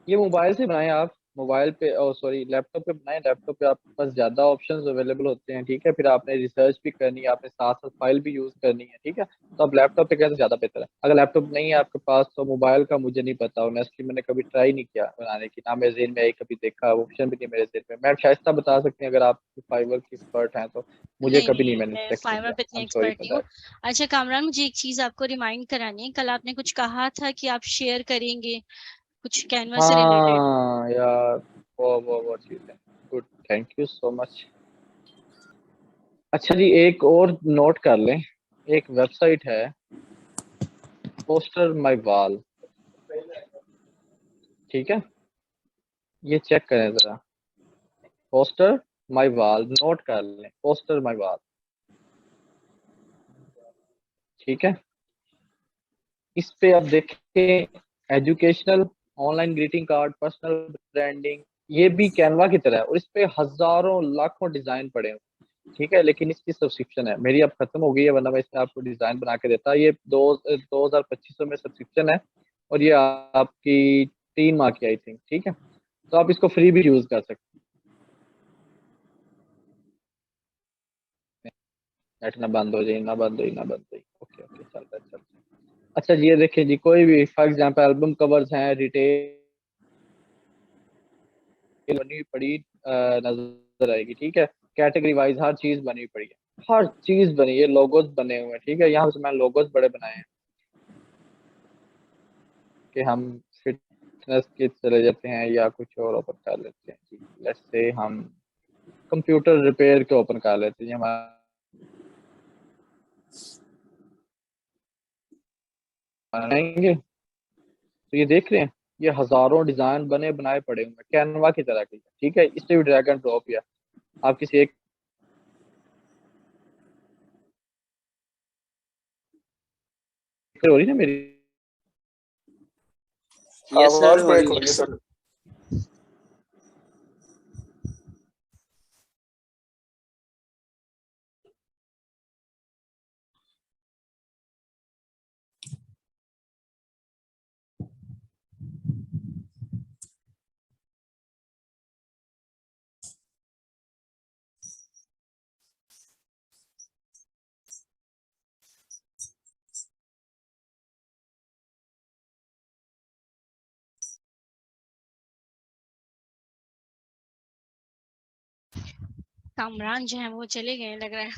ये मोबाइल से बनाएं आप, मोबाइल पे और सॉरी लैपटॉप पे बनाएं। लैपटॉप पे आपके पास ज़्यादा ऑप्शंस अवेलेबल होते हैं, ठीक है। फिर आपने रिसर्च भी करनी है, आपने साथ साथ फाइल भी यूज़ करनी है, ठीक है। तो आप लैपटॉप पे कैसे ज़्यादा बेहतर है। अगर लैपटॉप नहीं है आपके पास तो मोबाइल का मुझे नहीं पता, ऑनेस्टली मैंने कभी ट्राई नहीं किया बनाने की, ना मेरे ज़हन में कभी देखा, ऑप्शन भी नहीं मेरे ज़हन में। मैं शायद बता सकते हैं अगर आप फाइवर की एक्सपर्ट हैं तो, मुझे नहीं कभी नहीं, नहीं, मैंने मैं चेक नहीं फाइवर किया। पे आई इतनी एम सॉरी एक्सपर्ट फॉर नहीं हूँ। दैट। अच्छा कामरान, मुझे एक चीज आपको रिमाइंड करानी है, कल आपने कुछ कहा था कि आप शेयर करेंगे कुछ कैनवा से रिलेटेड। हाँ यार, वो चीज़ है। Good, thank you so much. अच्छा जी, एक और नोट कर लें, एक वेबसाइट है पोस्टर माई वॉल, ठीक है, ये चेक करें जरा। पोस्टर माई वॉल, नोट कर लें, पोस्टर माई वॉल, ठीक है। इस पे आप देखें educational, online greeting card, personal branding, ये भी कैनवा की तरह है और इस पे हजारों लाखों डिजाइन पड़े हैं, ठीक है। लेकिन इसकी सब्सक्रिप्शन है, मेरी अब खत्म हो गई है, वरना मैं इसमें आपको डिजाइन बना के देता। ये 2250 में सब्सक्रिप्शन है और ये आपकी 3 माह की आई थिंक, ठीक है। तो आप इसको फ्री भी यूज कर सकते हैं। नेट ना बंद हो जाए, ना बंद हो, ना बंद हो। ओके ओके, चल रहा है चल रहा है। अच्छा जी, ये देखिए जी, कोई भी फॉर एग्जांपल एल्बम कवर्स हैं, रिटेल बनी हुई पड़ी नजर आएगी, ठीक है। कैटेगरी वाइज हर चीज बनी हुई पड़ी है, हर चीज बनी है, लोगोस बने हुए हैं, ठीक है। यहाँ से मैंने लोगोस बड़े बनाए हैं कि हम फिटनेस के चले जाते हैं या कुछ और ओपन कर लेते हैं जी। लेट्स से हम कंप्यूटर रिपेयर के ओपन कर लेते हैं हमारे, तो ये देख रहे हैं, ये हजारों डिजाइन बने बनाए पड़े हुए हैं कैनवा की तरह के, ठीक है। इससे भी ड्रैग एंड ड्रॉप या आप किसी एक हो रही ना मेरी, यस सर, आवाज हो ब्रेक रही हो रही है है। सर। कामरान जो है वो चले गए लग रहा है।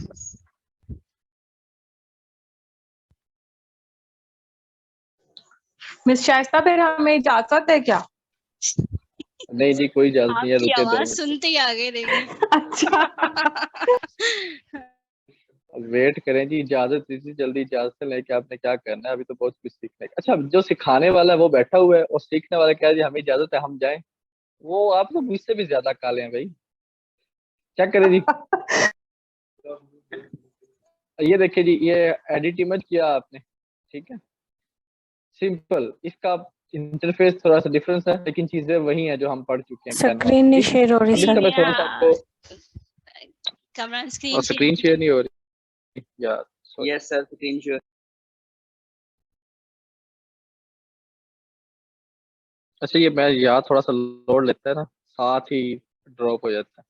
मिस शाइस्ता, फिर हमें इजाजत है क्या? नहीं जी कोई इजाजत नहीं है, आपकी रुके 2 आवाज मिनट सुनते ही आ गए देखिए। अच्छा। वेट करें जी, इजाजत दीजिए, जल्दी इजाजत लेके आपने क्या करना है, अभी तो बहुत कुछ सीखने का। अच्छा, जो सिखाने वाला है वो बैठा हुआ है और सीखने वाला क्या है जी, हमें इजाजत है हम जाएं। वो आप तो मुझसे भी ज्यादा काले हैं भाई, क्या करें जी। ये देखिए जी, ये एडिट इमेज किया आपने, ठीक है, सिंपल। इसका इंटरफेस थोड़ा सा डिफरेंस है, लेकिन चीजें वही हैं जो हम पढ़ चुके हैं। स्क्रीन नहीं शेयर हो रही अब इसका सर। मैं थोड़ा सा आपको कैमरा स्क्रीन स्क्रीन शेयर नहीं हो रही यार। Yes sir, screen share. अच्छा ये मैं यार थोड़ा सा लोड लेता है ना, साथ ही ड्रॉप हो जाता है।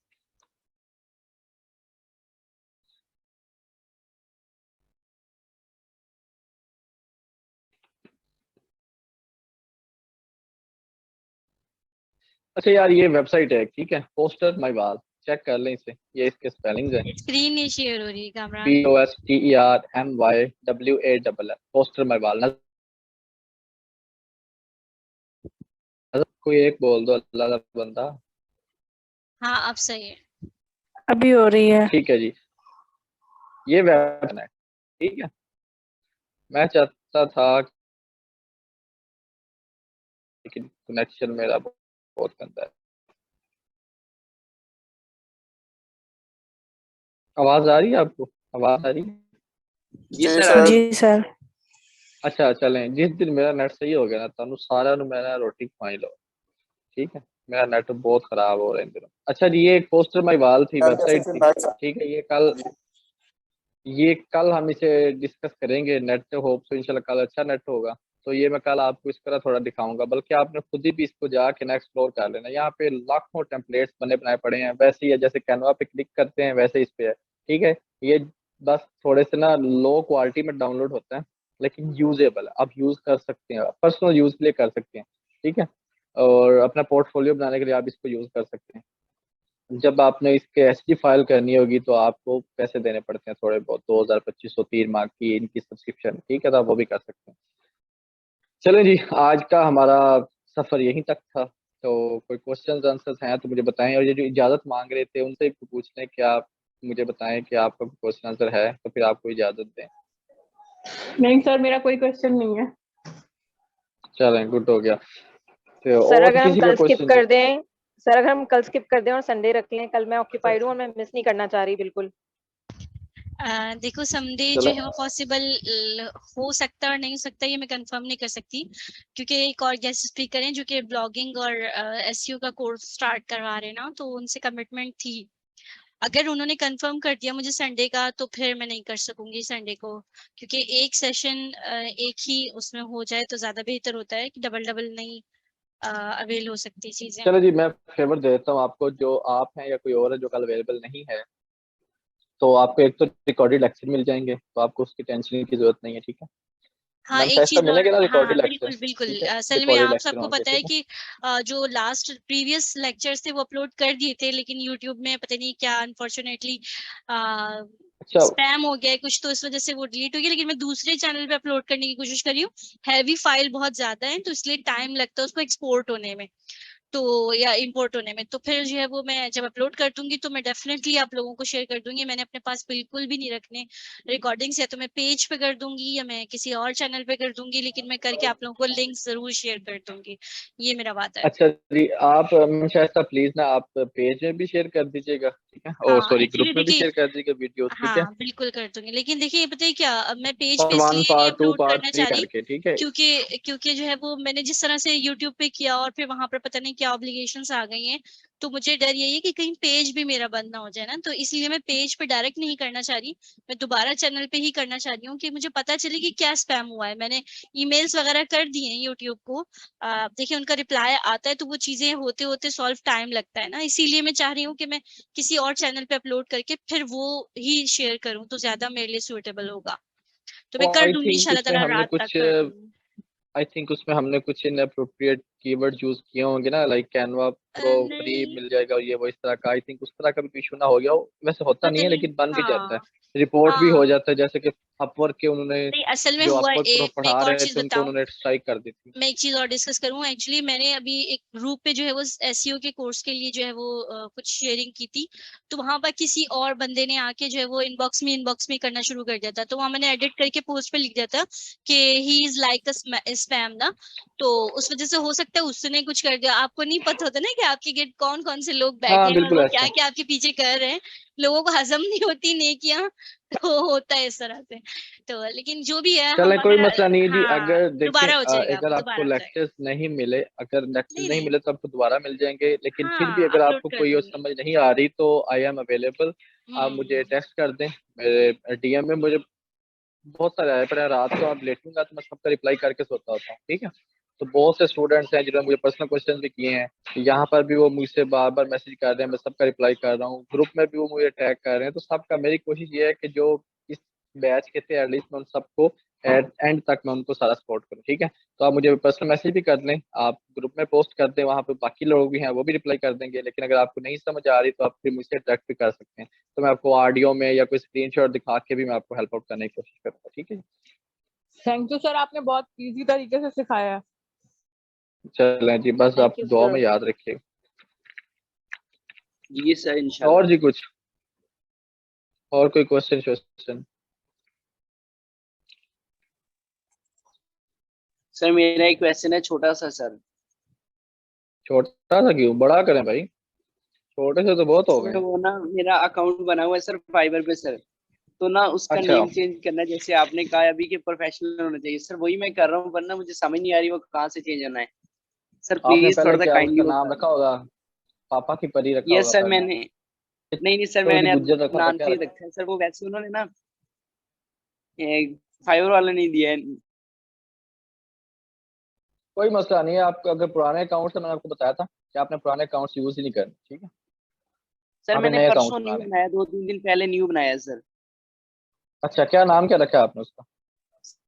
अच्छा यार ये वेबसाइट है, ठीक है, पोस्टर माई वाल, चेक कर लें इसे, ये इसके स्पेलिंग्स हैं। स्क्रीन नहीं शेयर हो रही कैमरा। POSTERMYWAL, पोस्टर माई वाल। कोई एक बोल दो अल्लाह का बंदा। हाँ अब सही है। अभी हो रही है। ठीक है जी, ये वेबसाइट है, ठीक है। मैं चाहता था लेकिन कनेक्शन मेरा बहुत गंदा है। आवाज आ रही है आपको? आवाज आ रही है? जी सर। अच्छा चलें, जिस दिन मेरा नेट सही हो गया ना तुम सारा मैंने रोटी खुआई लो, ठीक है। मेरा नेट बहुत खराब हो रहा है इन दिनों। अच्छा जी, ये एक पोस्टर माई वाल थी, वेबसाइट थी, ठीक है। ये कल हम इसे डिस्कस करेंगे। नेट से होप सो इंशाल्लाह कल अच्छा नेट होगा, तो ये मैं कल आपको इस तरह थोड़ा दिखाऊंगा। बल्कि आपने खुद ही भी इसको जाके ना एक्सप्लोर कर लेना। यहाँ पे लाखों टेम्पलेट्स बने बनाए पड़े हैं, वैसे ही है जैसे कैनवा पे क्लिक करते हैं वैसे इस पे है, ठीक है। ये बस थोड़े से ना लो क्वालिटी में डाउनलोड होता है, लेकिन यूजेबल है, आप यूज कर सकते हैं, पर्सनल यूज के लिए कर सकते हैं, ठीक है। और अपना पोर्टफोलियो बनाने के लिए आप इसको यूज कर सकते हैं। जब आपने इसके एचडी फाइल करनी होगी तो आपको पैसे देने पड़ते हैं थोड़े बहुत, 2000 2500 3 माह की इनकी सब्सक्रिप्शन, ठीक है, तो आप वो भी कर सकते हैं। चलें जी, आज का हमारा सफर यहीं तक था। तो कोई क्वेश्चंस आंसर्स हैं तो मुझे बताएं, और ये जो इजाजत मांग रहे थे उनसे भी पूछ लें कि आप मुझे बताएं कि आपका कोई क्वेश्चन आंसर है तो फिर आपको इजाजत दें। नहीं सर, मेरा कोई क्वेश्चन नहीं है। चलें, गुड हो गया। तो सर और अगर हम किसी का कल स्किप क्वेश्चन? कर दें, सर अगर हम कल स्किप कर दें और संडे रख लें, कल मैं ऑक्यूपाइड हूँ और मैं मिस नहीं करना चाह रही बिल्कुल। देखो संडे चलो। जो है वो पॉसिबल हो सकता है और नहीं हो सकता ये मैं कंफर्म नहीं कर सकती, क्योंकि एक और गेस्ट स्पीकर हैं जो कि ब्लॉगिंग और एसईओ का कोर्स स्टार्ट करवा रहे हैं ना, तो उनसे कमिटमेंट थी। अगर उन्होंने कंफर्म कर दिया मुझे संडे का तो फिर मैं नहीं कर सकूंगी संडे को, क्योंकि एक सेशन एक ही उसमें हो जाए तो ज्यादा बेहतर होता है कि डबल डबल नहीं अवेल हो सकती चीजें। चलो जी, मैं फेवर देता हूँ आपको, जो आप हैं या कोई और है जो कल अवेलेबल नहीं है, तो आपको एक तो रिकॉर्डेड लेक्चर मिल जाएंगे, तो आपको उसकी टेंशन की जरूरत नहीं है, ठीक है। हाँ मैम एक शायद चीज और, मिलेंगे ना हाँ रिकॉर्डेड लेक्चर, बिल्कुल बिल्कुल, ठीक है, असल में रिकॉर्डेड आप लेक्चर सबको होंगे, पता है ठीक है। कि जो लास्ट प्रीवियस लेक्चर्स थे वो अपलोड कर दिए थे, लेकिन यूट्यूब में पता नहीं क्या अनफॉर्चुनेटली अच्छा स्पैम हो गया है कुछ, तो इस वजह से वो डिलीट हो गया। लेकिन मैं दूसरे चैनल पे अपलोड करने की कोशिश कर रही हूँ। हैवी फाइल बहुत ज्यादा है तो इसलिए टाइम लगता है उसको एक्सपोर्ट होने में, तो या इंपोर्ट होने में। तो फिर जो है वो मैं जब अपलोड कर दूंगी तो मैं डेफिनेटली आप लोगों को शेयर कर दूंगी। मैंने अपने पास बिल्कुल भी नहीं रखने रिकॉर्डिंग्स, या तो मैं पेज पे कर दूंगी या मैं किसी और चैनल पे कर दूंगी, लेकिन मैं करके आप लोगों को लिंक जरूर शेयर कर दूंगी, ये मेरा वादा है। अच्छा जी, आप शायद प्लीज ना आप पेज में भी शेयर कर दीजिएगा, ठीक है। ओ हाँ सॉरी, ग्रुप एक्चुअली में भी देखिए, शेयर कर दीजिएगा वीडियोस, ठीक है। हाँ बिल्कुल कर दूंगी। लेकिन देखिए पता है क्या, अब मैं पेज पे पार्ट 1 इसलिए नहीं पार्ट 2 अपलोड पार्ट करना 3 चाह रही करके, ठीक है। क्योंकि जो है वो मैंने जिस तरह से यूट्यूब पे किया और फिर वहां पर पता नहीं क्या ऑब्लिगेशंस आ गई हैं, तो मुझे डर यही है कि कहीं पेज भी मेरा बंद ना हो जाए ना, तो इसलिए मैं पेज पे डायरेक्ट नहीं करना चाह रही। मैं दोबारा चैनल पे ही करना चाह रही हूँ कि मुझे पता चले कि क्या स्पैम हुआ है। मैंने ईमेल्स वगैरह कर दिए हैं यूट्यूब को, देखिए उनका रिप्लाई आता है, तो वो चीजें होते होते सॉल्व टाइम लगता है ना, इसीलिए मैं चाह रही हूँ कि मैं किसी और चैनल पे अपलोड करके फिर वो ही शेयर करूँ तो ज्यादा मेरे लिए सुटेबल होगा। तो मैं कर आई दूंगी थिंक इंशाल्लाह उसमें ताला, हमने रात तक कुछ कर दूंगी। आई थिंक उसमें हमने कुछ इनअप्रोप्रिएट कीवर्ड यूज किए होंगे ना, लाइक कैनवा प्रो फ्री नहीं मिल जाएगा और ये वो इस तरह का। आई थिंक उस तरह का भी इशू ना हो गया हो, वैसे होता नहीं पता है नहीं, लेकिन बन भी जाता है, हाँ रिपोर्ट भी हो हाँ। जाता है। जैसे कि अपवर्क के उन्होंने नहीं असल में जो हुआ अपवर्क प्रो एक, मैं पढ़ा एक और रहे चीज थे उनको बताऊं, उन्होंने स्ट्राइक कर दी थी। मैं एक चीज और डिस्कस करूं। एक्चुअली मैंने अभी एक ग्रुप पे जो है वो एसईओ के कोर्स के लिए जो है वो कुछ शेयरिंग की थी, तो वहां पर किसी और बंदे ने आके जो है वो इनबॉक्स में करना शुरू कर दिया था। तो वहां मैंने एडिट करके पोस्ट पे लिख दिया था कि he is like a spam ना, तो उस वजह से हो सकता है उसने कुछ कर दिया। आपको नहीं पता होता ना कि आपके गिट कौन कौन से लोग बैठे हाँ हैं और बिल्कुल वो ऐसा। क्या क्या आपके पीछे कर रहे हैं, लोगों को हजम नहीं होती नेकियां, तो होता है इस तरह से। तो लेकिन जो भी है चले हम कोई अगर मसला नहीं जी। हाँ अगर देखें दोबारा हो जाएगा, अगर आपको दोबारा हो जाएगा। लेक्चर्स नहीं मिले, अगर लेक्चर्स नहीं नहीं नहीं मिले तो आपको दोबारा मिल जाएंगे, लेकिन फिर भी हाँ अगर अपलोड आपको कर कोई और दूंगी। समझ नहीं आ रही तो आई एम अवेलेबल। आप मुझे टेक्स्ट कर दें, मेरे डीएम में मुझे बहुत सारे आए पड़े हैं। रात को आप लेटूंगा तो मैं सबका रिप्लाई करके सोता होता हूँ, ठीक है। तो बहुत से स्टूडेंट्स हैं जिन्होंने मुझे पर्सनल क्वेश्चन भी किए हैं, यहाँ पर भी वो मुझसे बार बार मैसेज कर रहे हैं, मैं सबका रिप्लाई कर रहा हूँ। ग्रुप में भी वो मुझे टैग कर रहे हैं, तो सबका मेरी कोशिश ये है कि जो इस बैच के थे एटलीस्ट मैं उन सबको एंड तक मैं उनको सारा सपोर्ट करूँ, ठीक है। तो आप मुझे पर्सनल मैसेज भी कर लें, आप ग्रुप में पोस्ट कर दें, वहाँ पे बाकी लोग भी हैं वो भी रिप्लाई कर देंगे। लेकिन अगर आपको नहीं समझ आ रही तो आप फिर मुझसे डायरेक्ट भी कर सकते हैं, तो मैं आपको ऑडियो में या कोई स्क्रीनशॉट दिखा के भी मैं आपको हेल्प आउट करने की कोशिश करूँगा, ठीक है। थैंक यू सर, आपने बहुत इजी तरीके से सिखाया है। चलें जी, बस आप थैंक यू दुआ में सर। याद रखिए। जी सर और इंशाल्लाह। जी कुछ और कोई क्वेश्चन? सर मेरा एक क्वेश्चन है छोटा सा सर। छोटा सा क्यों, बड़ा करें भाई, छोटे से तो बहुत हो सर गए। वो ना मेरा अकाउंट बना हुआ है सर फाइवर पे सर, तो ना उसका अच्छा नेम चेंज करना है, जैसे आपने कहा अभी के प्रोफेशनल होना चाहिए सर, वही मैं कर रहा हूँ, वरना मुझे समझ नहीं आ रही वो कहाँ से चेंज होना है सर, आपने प्लीज पहले थोड़ा सा क्या काइंडली उसका वो नाम कर रखा दें। होगा, पापा की परी रखा यस होगा सर पहले, मैंने, नहीं सर तो मैंने गुज्जर रखा था, नान क्या से ही रखा? रखा है सर, वो वैसे उन्होंने ना फाइवर वाला नहीं दिया है। कोई मसला नहीं है। आपका अगर पुराने अकाउंट से, मैंने आपको बताया था कि आपने पुराने अकाउंट्स यूज ही नहीं करने, ठीक है। सर आपने मैंने नए परसों अकाउंट्स न्यू बनाने। बनाया, 2-3 दिन पहले न्यू बनाया है सर। अच्छा, क्या नाम क्या रखा है आपने उसका?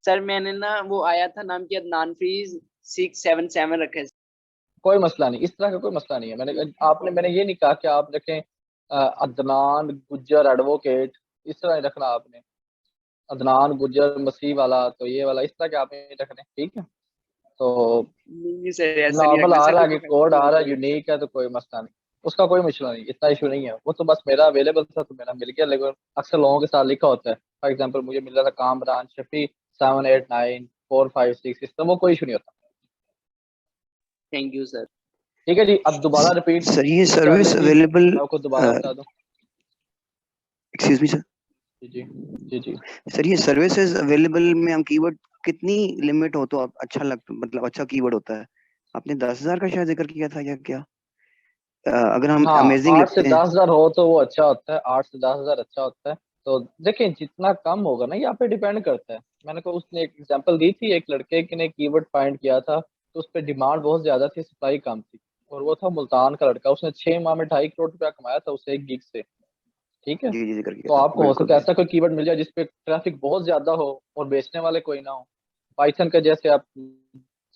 सर मैंने ना वो आया था नाम की अदनान फीस 677 रखा है। कोई मसला नहीं, इस तरह का कोई मसला नहीं है। मैंने ये नहीं कहा कि आप रखें अदनान गुज्जर एडवोकेट, इस तरह नहीं रखना आपने। अदनान गुज्जर मसीह वाला, तो ये वाला इस तरह के आपने नहीं रखने, ठीक है। तो नहीं सर ऐसा नहीं नॉर्मल रखना आ सर, रहा वो है कि कोड प्रोफेशनल आ होना रहा है, चाहिए। यूनिक है, तो कोई मसला नहीं। उसका कोई मसला नहीं, इतना इशू नहीं है। वो तो बस मेरा अवेलेबल था तो मेरा मिल गया, लेकिन अक्सर लोगों के साथ लिखा होता है। फॉर एग्जाम्पल मुझे मिल रहा था कामरान शफी 789 456, इस तरह वो कोई इशू नहीं होता। Thank you sir. ठीक है जी, अब दोबारा रिपीट सर ये कर सर्विस लें जी, अवेलेबल, मैं आपको दोबारा बता दूं। एक्सक्यूज मी सर, जी जी जी जी। सर ये सर्विसेज अवेलेबल में हम कीवर्ड कितनी लिमिट हो तो अच्छा मतलब अच्छा कीवर्ड होता है? आपने 10,000 का शायद जिक्र किया था या क्या? अगर हम हाँ, अमेजिंग 8 से लिखते हैं 10 हजार हो तो वो अच्छा होता है, 8 से 10 हजार अच्छा होता है। तो देखें जितना कम होगा ना, यहाँ पे डिपेंड करता है। मैंने को उसने एक एग्जांपल दी थी, एक लड़के के ने कीवर्ड फाइंड किया था, तो उस पर डिमांड बहुत ज्यादा थी, सप्लाई कम थी। और वो था मुल्तान का लड़का, उसने 6 माह में 2.5 करोड़ रुपया कमाया था उससे, एक गिग से, ठीक है। जी जी जिक्र किया तो था, आपको हो बिल्कुल सकता है ऐसा कोई कीवर्ड मिल जाए जिसपे ट्रैफिक बहुत ज्यादा हो और बेचने वाले कोई ना हो। पाइथन का जैसे आप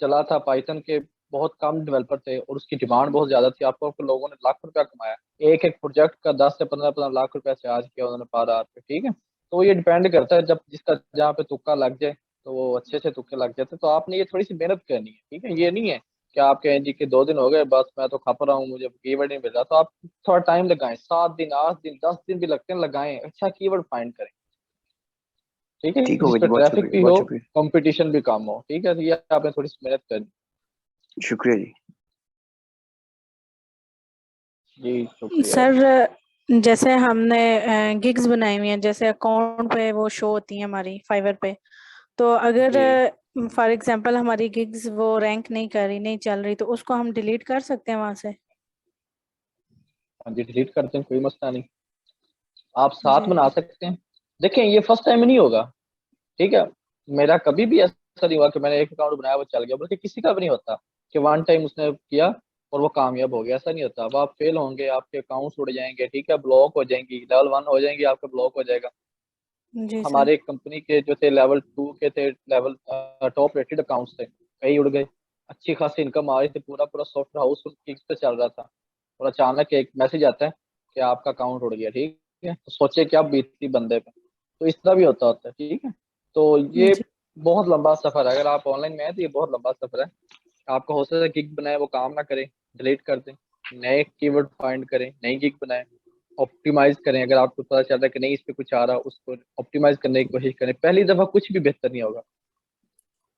चला था, पाइथन के बहुत कम डेवलपर थे और उसकी डिमांड बहुत ज्यादा थी, आपको लोगों ने लाख रुपया कमाया। एक एक प्रोजेक्ट का 10 से 15 लाख रुपया चार्ज किया उन्होंने पर आवर पे, ठीक है। तो ये डिपेंड करता है, जब जिसका जहाँ पे तुक्का लग जाए तो वो अच्छे से तुक्के लग जाते हैं। तो आपने ये थोड़ी सी मेहनत करनी है, ठीक है। ये नहीं है कि आप कहें जी कि 2 दिन हो गए बस मैं तो खप रहा हूँ, मुझे कीवर्ड नहीं मिल रहा। तो आप थोड़ा टाइम लगाएं, 7 दिन 8 दिन 10 दिन भी लगते हैं, लगाएं, अच्छा कीवर्ड फाइंड करें, ठीक है, ठीक जिस होगा पे जी, बहुत ट्रैफिक शुक्रिया, भी बहुत हो, शुक्रिया, कंपटीशन भी कम हो, ठीक है। तो ये आपने थोड़ी सी मेहनत करनी। शुक्रिया जी। जी शुक्रिया जी। सर जैसे हमने गिग्स बनाई हुई हैं, जैसे अकाउंट पे वो शो होती हैं हमारी फाइवर पे, तो अगर जी फॉर एग्जांपल हमारी गिग्स वो रैंक नहीं कर रही, नहीं चल रही, तो उसको हम डिलीट कर सकते हैं वहां से? हाँ जी, डिलीट करते हैं, कोई मसला नहीं। आप साथ जी बना सकते हैं। देखें ये फर्स्ट टाइम नहीं होगा, ठीक है। मेरा कभी भी ऐसा नहीं हुआ कि मैंने एक अकाउंट बनाया वो चल गया, बल्कि किसी का भी नहीं होता कि वन टाइम उसने किया और वो कामयाब हो गया, ऐसा नहीं होता। अब आप फेल होंगे, आपके अकाउंट्स उड़ जाएंगे, ठीक है, ब्लॉक हो जाएंगी, लेवल 1 हो जाएंगी, आपका ब्लॉक हो जाएगा। जी सर। हमारे कंपनी के जो थे लेवल 2 के थे, लेवल टॉप रेटेड अकाउंट्स थे, कई उड़ गए। अच्छी खासी इनकम आ रही थी, पूरा पूरा सॉफ्टवेयर हाउस किक्स पे चल रहा था, और अचानक एक मैसेज आता है कि आपका अकाउंट उड़ गया, ठीक है। तो सोचे क्या बीतती बंदे पे। तो इस तरह भी होता है, ठीक है। तो ये जी बहुत लंबा सफर है, अगर आप ऑनलाइन में हैं तो ये बहुत लंबा सफर है। आपका हो सकता है गिग बनाए वो काम ना करे, डिलीट कर दें, नए कीवर्ड फाइंड करें, नई गिग बनाएं, ऑप्टिमाइज करें। अगर आपको पता चल रहा है कि नहीं इस पे कुछ आ रहा, उसको ऑप्टिमाइज करने की कोशिश करें। पहली दफा कुछ भी बेहतर नहीं होगा,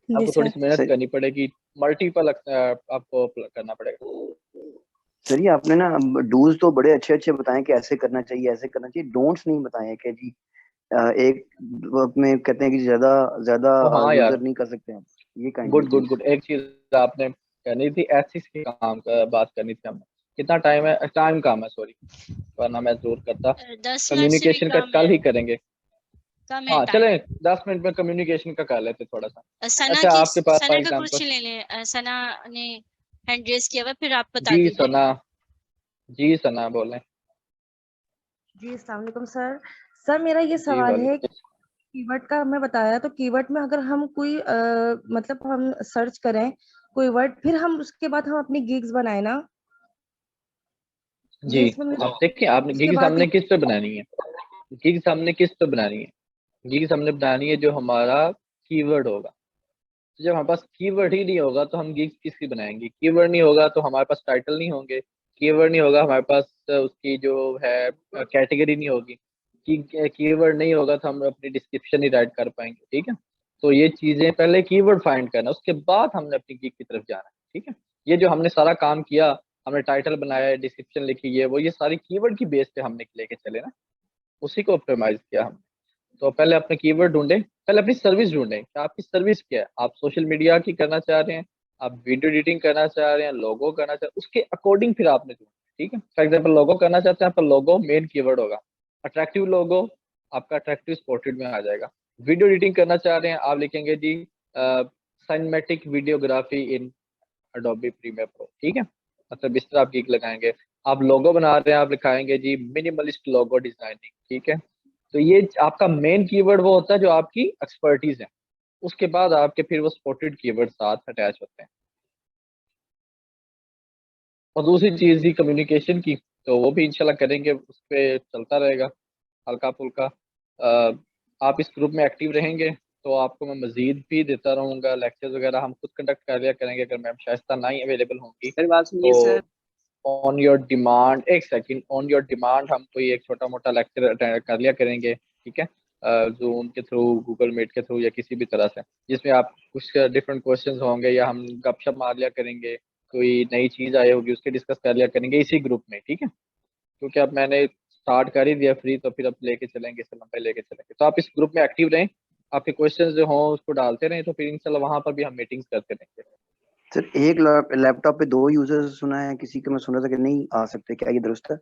जी आपको थोड़ी सर। सी मेहनत सर करनी पड़ेगी, मल्टीपल आपको करना पड़ेगा। सर ये आपने ना डूज तो बड़े अच्छे अच्छे बताए कि ऐसे करना चाहिए, ऐसे करना चाहिए, डोंट्स नहीं बताए कि जी एक वक्त में कहते हैं कि ज्यादा ज्यादा हाँ यार, यूजर नहीं कर सकते आप, ये kindly good good please. Good. एक चीज आपने करनी थी, एथिक्स की काम का बात करनी थी हमें। कितना टाइम है? टाइम कम है, सॉरी, वरना मैं जरूर करता। 10 मिनट से भी कम्युनिकेशन का कम कल है, ही करेंगे। कम है हाँ टाइम। चलें, 10 मिनट में कम्युनिकेशन का कर लेते थोड़ा सा। अच्छा, आपके पास फॉर सना का एग्जाम्पल। क्वेश्चन ले लें। सना ने हैंड रेज किया हुआ, फिर आप बता जी दीजिए। सना, जी सना बोलें। जी अस्सलाम वालेकुम सर। सर मेरा ये जी सवाल है, वालेकुम। कीवर्ड का हमें बताया, तो कीवर्ड में अगर हम कोई मतलब हम सर्च करें कोई वर्ड, फिर हम उसके बाद हम अपनी गिग्स बनाए ना, जी, मीन्स में मुझे आप देखिए आपने उसके गिग्स बाद हमने किस पे बनानी है। गिग्स हमने किस पे बनानी है? गिग्स हमने बनानी है जो हमारा कीवर्ड होगा। तो जब हमारे पास कीवर्ड ही नहीं होगा तो हम गिग्स किसकी बनाएंगे? कीवर्ड नहीं होगा तो हमारे पास टाइटल नहीं होंगे। कीवर्ड नहीं होगा हमारे पास उसकी जो है कैटेगरी नहीं होगी। कीवर्ड नहीं होगा तो हम अपनी डिस्क्रिप्शन नहीं राइट कर पाएंगे। ठीक है, तो ये चीजें पहले कीवर्ड फाइंड करना, उसके बाद हमने अपनी गिग की तरफ जाना है। ठीक है, ये जो हमने सारा काम किया, हमने टाइटल बनाया, डिस्क्रिप्शन लिखी, ये सारी कीवर्ड की बेस पे हमने लेके चले ना, उसी को ऑप्टिमाइज किया हम। तो पहले अपने कीवर्ड ढूंढें, पहले अपनी सर्विस ढूंढें कि आपकी सर्विस क्या है। आप सोशल मीडिया की करना चाह रहे हैं, आप वीडियो एडिटिंग करना चाह रहे हैं, लोगो करना चाह रहे हैं, उसके अकॉर्डिंग फिर आपने ढूंढना। ठीक है, फॉर एग्जाम्पल लोगो करना चाहते हैं, आपका लोगो मेन कीवर्ड होगा। अट्रैक्टिव लोगो आपका अट्रैक्टिव स्पॉटेड में आ जाएगा। वीडियो एडिटिंग करना चाह रहे हैं, आप लिखेंगे जी सिनेमैटिक वीडियोग्राफी इन अडोबी प्रीमियर प्रो। ठीक है, मतलब इस तरह आप गिग लगाएंगे। आप लोगो बना रहे हैं, आप लिखाएंगे जी मिनिमलिस्ट लोगो डिजाइनिंग। ठीक है, तो ये आपका मेन कीवर्ड वो होता है जो आपकी एक्सपर्टीज है। उसके बाद आपके फिर वो स्पॉटेड कीवर्ड साथ अटैच होते हैं। और दूसरी चीज ही कम्युनिकेशन की, तो वो भी इंशाल्लाह करेंगे, उस पर चलता रहेगा हल्का फुल्का। आप इस ग्रुप में एक्टिव रहेंगे तो आपको मैं मजीद भी देता रहूँगा लेक्चर्स वगैरह, हम खुद कंडक्ट कर लिया करेंगे। अगर मैम शाइस्ता ना ही अवेलेबल होंगी सर बात सुनिए तो सर। ऑन योर डिमांड, एक सेकंड, ऑन योर डिमांड हम कोई एक छोटा मोटा लेक्चर अटेंड कर लिया करेंगे। ठीक है, जूम के थ्रू, गूगल मीट के थ्रू या किसी भी तरह से, जिसमें आप कुछ डिफरेंट क्वेश्चंस होंगे या हम गपशप मार लिया करेंगे, कोई नई चीज़ आई होगी उसके डिस्कस कर लिया करेंगे इसी ग्रुप में। ठीक है, क्योंकि अब मैंने स्टार्ट कर ही दिया फ्री, तो फिर अब लेके चलेंगे, इसे लंबे लेके चलेंगे। तो आप इस ग्रुप में एक्टिव रहें, आपके क्वेश्चंस जो हों उसको डालते रहें, तो फिर इंशाल्लाह वहाँ पर भी हम मीटिंग्स करते रहेंगे। सर एक लैपटॉप पे 2 यूजर्स सुना है, किसी का मैं सुना था कि नहीं आ सकते, क्या ये दुरुस्त है?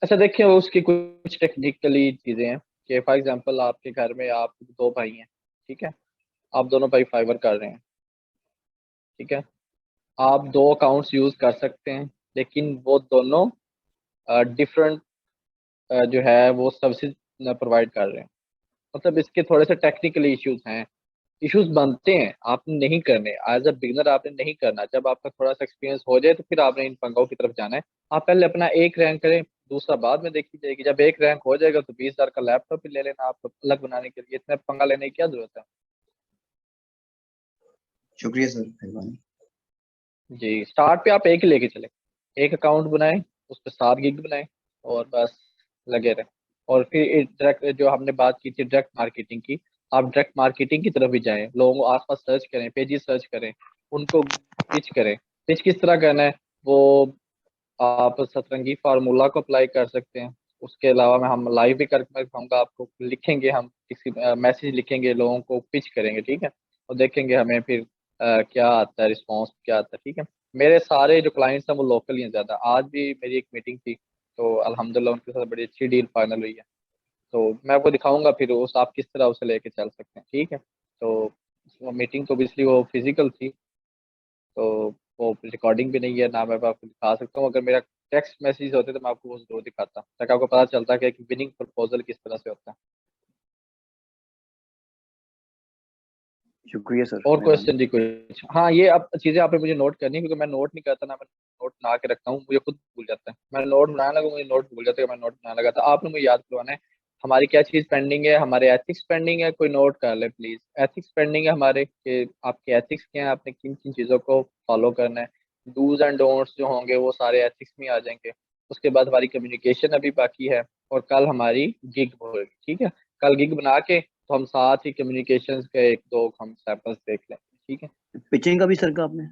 अच्छा देखिए, उसकी कुछ टेक्निकली चीज़ें हैं कि फॉर एग्जांपल आपके घर में आप 2 भाई हैं। ठीक है, आप दोनों भाई फाइवर कर रहे हैं। ठीक है, आप 2 अकाउंट्स यूज़ कर सकते हैं, लेकिन वो दोनों डिफरेंट जो है वो सर्विसेज प्रोवाइड कर रहे हैं। मतलब इसके थोड़े से टेक्निकल इश्यूज हैं, इश्यूज बनते हैं, आपने नहीं करने एज अ बिगनर, आपने नहीं करना। जब आपका थोड़ा सा एक्सपीरियंस हो जाए तो फिर आपने इन पंगाओं की तरफ जाना है। आप पहले अपना एक रैंक करें, दूसरा बाद में देखी जाएगी। जब एक रैंक हो जाएगा तो 20,000 का लैपटॉप भी ले लेना, आपको अलग बनाने के लिए इतना पंगा लेने की क्या जरूरत है। शुक्रिया सर, मेहरबानी। जी, स्टार्ट पे आप एक ही लेके चले, एक अकाउंट बनाएं, उस पर 7 गिग बनाएं और बस लगे रहें। और फिर डायरेक्ट जो हमने बात की थी डायरेक्ट मार्केटिंग की, आप डायरेक्ट मार्केटिंग की तरफ भी जाएं, लोगों को आसपास सर्च करें, पेजेस सर्च करें, उनको पिच करें। पिच किस तरह करना है वो आप सतरंगी फार्मूला को अप्लाई कर सकते हैं। उसके अलावा मैं हम लाइव भी कर मैं कहूँगा आपको, लिखेंगे हम किसी मैसेज लिखेंगे, लोगों को पिच करेंगे। ठीक है, और देखेंगे हमें फिर क्या आता है, रिस्पॉन्स क्या आता है। ठीक है, मेरे सारे जो क्लाइंट्स हैं वो लोकल ही हैं ज़्यादा। आज भी मेरी एक मीटिंग थी तो अल्हम्दुलिल्लाह उनके साथ बड़ी अच्छी डील फाइनल हुई है। तो मैं आपको दिखाऊंगा फिर उस आप किस तरह उसे लेके चल सकते हैं। ठीक है, तो मीटिंग तो ऑब्वियसली वो फिजिकल थी, तो वो रिकॉर्डिंग भी नहीं है ना, मैं आपको दिखा सकता हूँ। अगर मेरा टेक्स्ट मैसेज होते तो मैं आपको वो जरूर दिखाता, ताकि आपको पता चलता कि एक विनिंग प्रपोजल किस तरह से होता है। शुक्रिया सर, और मेहरबानी। क्वेश्चन जी कुछ? हाँ, ये अब चीज़ें आपने मुझे नोट करनी है, क्योंकि मैं नोट नहीं करता ना, मैं नोट बना के रखता हूँ, मुझे खुद भूल जाता है। मैं नोट बनाने लगा, मुझे नोट भूल जाता है कि मैं नोट बनाने लगा था। आपने मुझे याद करवाना है हमारी क्या चीज़ पेंडिंग है। हमारे एथिक्स पेंडिंग है, कोई नोट कर ले प्लीज़। एथिक्स पेंडिंग है हमारे, कि आपके एथिक्स क्या हैं, आपने किन किन चीज़ों को फॉलो करना है। डूज एंड डोंट्स जो होंगे वो सारे एथिक्स में आ जाएंगे। उसके बाद हमारी कम्युनिकेशन अभी बाकी है, और कल हमारी गिग होगी। ठीक है, कल गिग बना के तो हम साथ ही कम्युनिकेशंस के 1-2 हम सैंपल्स देख लें। ठीक है, पिचिंग का भी सर का आपने?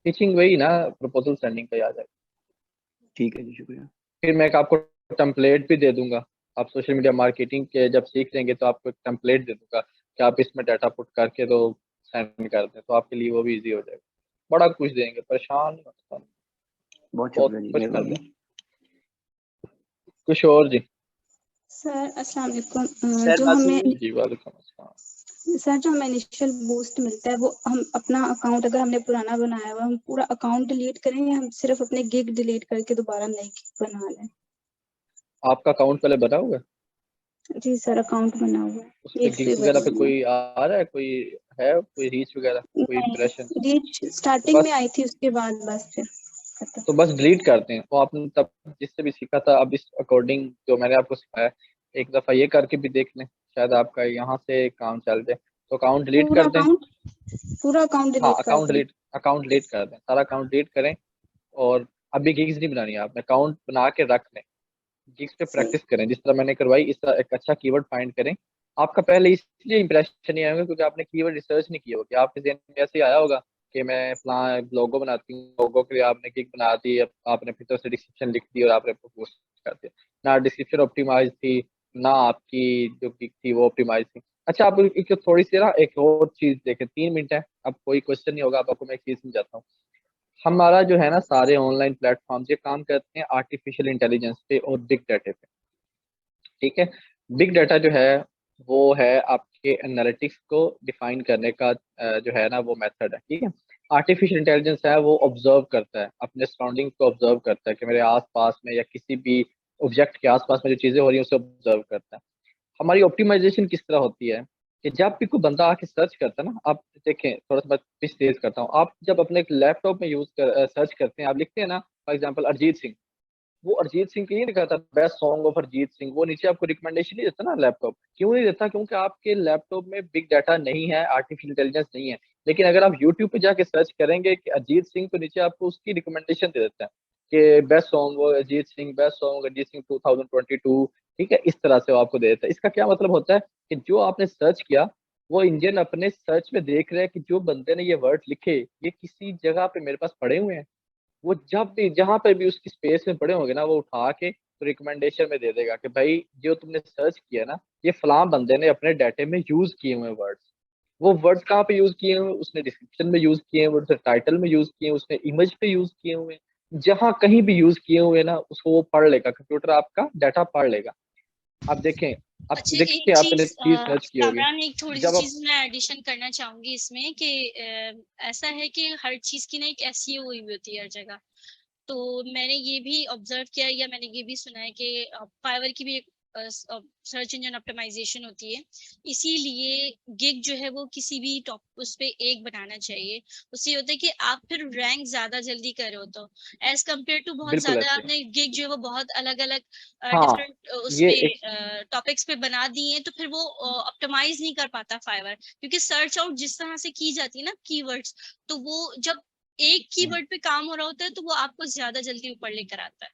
टीचिंग वही ना, प्रपोजल सेंडिंग का याद है। ठीक है जी, शुक्रिया। फिर मैं एक आपको टेम्पलेट भी दे दूंगा। आप सोशल मीडिया मार्केटिंग के जब सीख लेंगे तो आपको एक टेम्पलेट दे दूंगा कि आप इसमें डाटा पुट करके तो सेंड कर दें, तो आपके लिए वो भी इजी हो जाएगा। बड़ा कुछ देंगे, परेशान नहीं होता, बहुत बहुत शुक्रिया जी, कुछ कर मेहरबानी। दें। कुछ और जी? सर अस्सलाम वालेकुम। सर जो बस हमें जी वालेकुम अस्सलाम। सर जो हमें इनिशियल बूस्ट मिलता है वो हम अपना अकाउंट, अगर हमने पुराना बनाया हुआ, हम पूरा अकाउंट डिलीट करें या हम सिर्फ अपने गिग डिलीट करके दोबारा नई गिग बना लें? आपका अकाउंट पहले बना हुआ है? जी सर, अकाउंट बना हुआ है, उस पे गिग्स भी गिग्स वगैरह पे बनी हुई कोई आ रहा है, कोई है, कोई रीच वगैरह, है। कोई नहीं, इंप्रेशन? रीच स्टार्टिंग में बस, आई थी, उसके बाद बस फिर खत्म। तो बस डिलीट करते हैं। वो आपने तब जिससे भी सीखा था, अब इस अकॉर्डिंग जो मैंने आपको सिखाया, एक दफा ये करके भी देख लें, शायद आपका यहाँ से काम चल जाए। तो अकाउंट डिलीट पूरा कर दें। अकाउंट पूरा अकाउंट हाँ, डिलीट कर दें? अकाउंट डिलीट कर दें, सारा अकाउंट डिलीट करें। और अभी गिग्स नहीं बनानी है आपने, अकाउंट बना के रख लें। गिग्स पे सही। प्रैक्टिस करें जिस तरह मैंने करवाई, इस तरह एक अच्छा कीवर्ड फाइंड करें। आपका पहले इसलिए इंप्रेशन नहीं आएगा क्योंकि आपने कीवर्ड रिसर्च नहीं किया होगा, कि आपके ज़हन में ऐसे ही आया होगा कि मैं फलां लोगो बनाती हूँ, लोगो के लिए आपने गिग बना दी, अब आपने फिर तो से डिस्क्रिप्शन लिख दी और आपने पोस्ट कर दिया। ना डिस्क्रिप्शन ऑप्टिमाइज थी, ना आपकी जो गिग थी वो ऑप्टिमाइज थी। अच्छा, आप एक थोड़ी सी ना एक और चीज देखें, 3 मिनट है, अब कोई क्वेश्चन नहीं होगा, अब आपको मैं एक चीज समझाता हूँ। हमारा जो है ना, सारे ऑनलाइन प्लेटफॉर्म ये काम करते हैं आर्टिफिशियल इंटेलिजेंस पे और बिग डाटा पे। ठीक है, बिग डाटा जो है वो है आपके एनालिटिक्स को डिफाइन करने का जो है ना वो मेथड है। ठीक है, आर्टिफिशियल इंटेलिजेंस है वो ऑब्जर्व करता है, अपने सराउंडिंग को ऑब्जर्व करता है कि मेरे आसपास में या किसी भी ऑब्जेक्ट के आसपास में जो चीजें हो रही हैं उसे ऑब्जर्व करता है। हमारी ऑप्टिमाइजेशन किस तरह होती है कि जब भी कोई बंदा आके सर्च करता है ना, आप देखें, थोड़ा सा मैं पिच तेज करता हूँ, आप जब अपने लैपटॉप में यूज कर सर्च करते हैं, आप लिखते हैं ना फॉर एग्जांपल अरिजीत सिंह, वो अरिजीत सिंह की नहीं लिखा था best song of Arijit Singh, वो नीचे आपको रिकमेंडेशन नहीं देता ना लैपटॉप, क्यों नहीं देता? क्योंकि आपके लैपटॉप में बिग डाटा नहीं है, आर्टिफिशियल इंटेलिजेंस नहीं है। लेकिन अगर आप यूट्यूब पे जाके सर्च करेंगे कि अरिजीत सिंह, तो नीचे आपको उसकी रिकमेंडेशन दे देता है कि बेस्ट सॉन्ग वो अरिजीत सिंह, बेस्ट सॉन्ग अरिजीत सिंह 2022। ठीक है, इस तरह से वो आपको दे देता है। इसका क्या मतलब होता है कि जो आपने सर्च किया, वो इंजन अपने सर्च में देख रहा है कि जो बंदे ने ये वर्ड लिखे, ये किसी जगह पे मेरे पास पड़े हुए हैं। वो जब भी जहां पर भी उसकी स्पेस में पड़े होंगे ना, वो उठा के तो रिकमेंडेशन में दे देगा कि भाई जो तुमने सर्च किया ना, ये फलां बंदे ने अपने डाटे में यूज किए हुए वर्ड्स। वो वर्ड्स कहाँ पे यूज किए हुए? उसने डिस्क्रिप्शन में यूज किए हुए, उसने टाइटल में यूज किए हुए, उसने इमेज पे यूज किए हुए। जहां कहीं भी यूज किए हुए ना, उसको वो पढ़ लेगा, कंप्यूटर आपका डाटा पढ़ लेगा। आप देखें, आप अच्छा, देखिए, एक आपने चीज चीज सर्च की होगी, कामरान, एक थोड़ी सी जब आप चीज मैं एडिशन करना चाहूंगी इसमें कि ऐसा है कि हर चीज की ना एक एसईओ हुई होती है हर जगह। तो मैंने ये भी ऑब्जर्व किया या मैंने ये भी सुना है कि फाइवर की भी एक सर्च इंजन ऑप्टिमाइजेशन होती है। इसीलिए गिग जो है वो किसी भी टॉप उस पे एक बनाना चाहिए। उससे होता है कि आप फिर रैंक ज्यादा जल्दी कर रहे हो, तो एज कम्पेयर टू बहुत बिल्कुल ज्यादा ऐसे, आपने गिग जो है वो बहुत अलग अलग हाँ, डिफरेंट उस ये पे एक टॉपिक्स पे बना दिए हैं, तो फिर वो ऑप्टिमाइज नहीं कर पाता फाइवर, क्योंकि सर्च आउट जिस तरह से की जाती है ना कीवर्ड्स, तो वो जब एक कीवर्ड पे काम हो रहा होता है तो वो आपको ज्यादा जल्दी ऊपर लेकर आता है।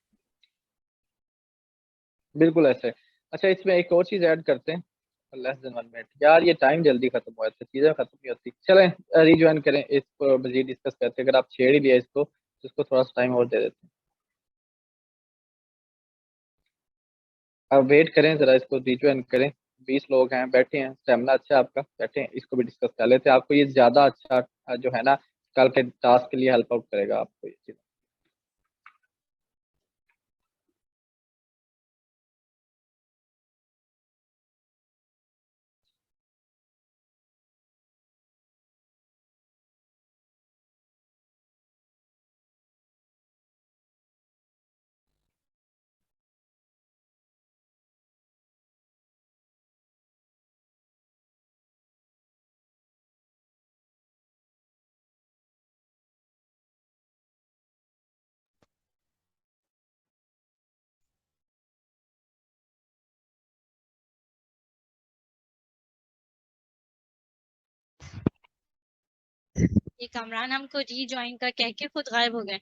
बिल्कुल ऐसे। अच्छा, इसमें एक और चीज ऐड करते हैं, लेस देन 1 मिनट यार, ये टाइम जल्दी खत्म हुआ है, चीजें खत्म नहीं होती। चलें रिज्वाइन करें इसको, मजीद डिस्कस करते हैं। अगर आप छेड़ ही लिया इसको, तो इसको थोड़ा सा टाइम और दे देते हैं। अब वेट करें जरा, इसको रिज्वाइन करें। 20 लोग हैं बैठे हैं, स्टेमिना अच्छा है आपका, बैठे हैं, इसको भी डिस्कस कर लेते हैं। आपको ये ज्यादा अच्छा जो है ना, कल के टास्क के लिए हेल्प आउट करेगा आपको ये चीज। ये कामरान हमको रीजॉइन का कह के खुद गायब हो गए,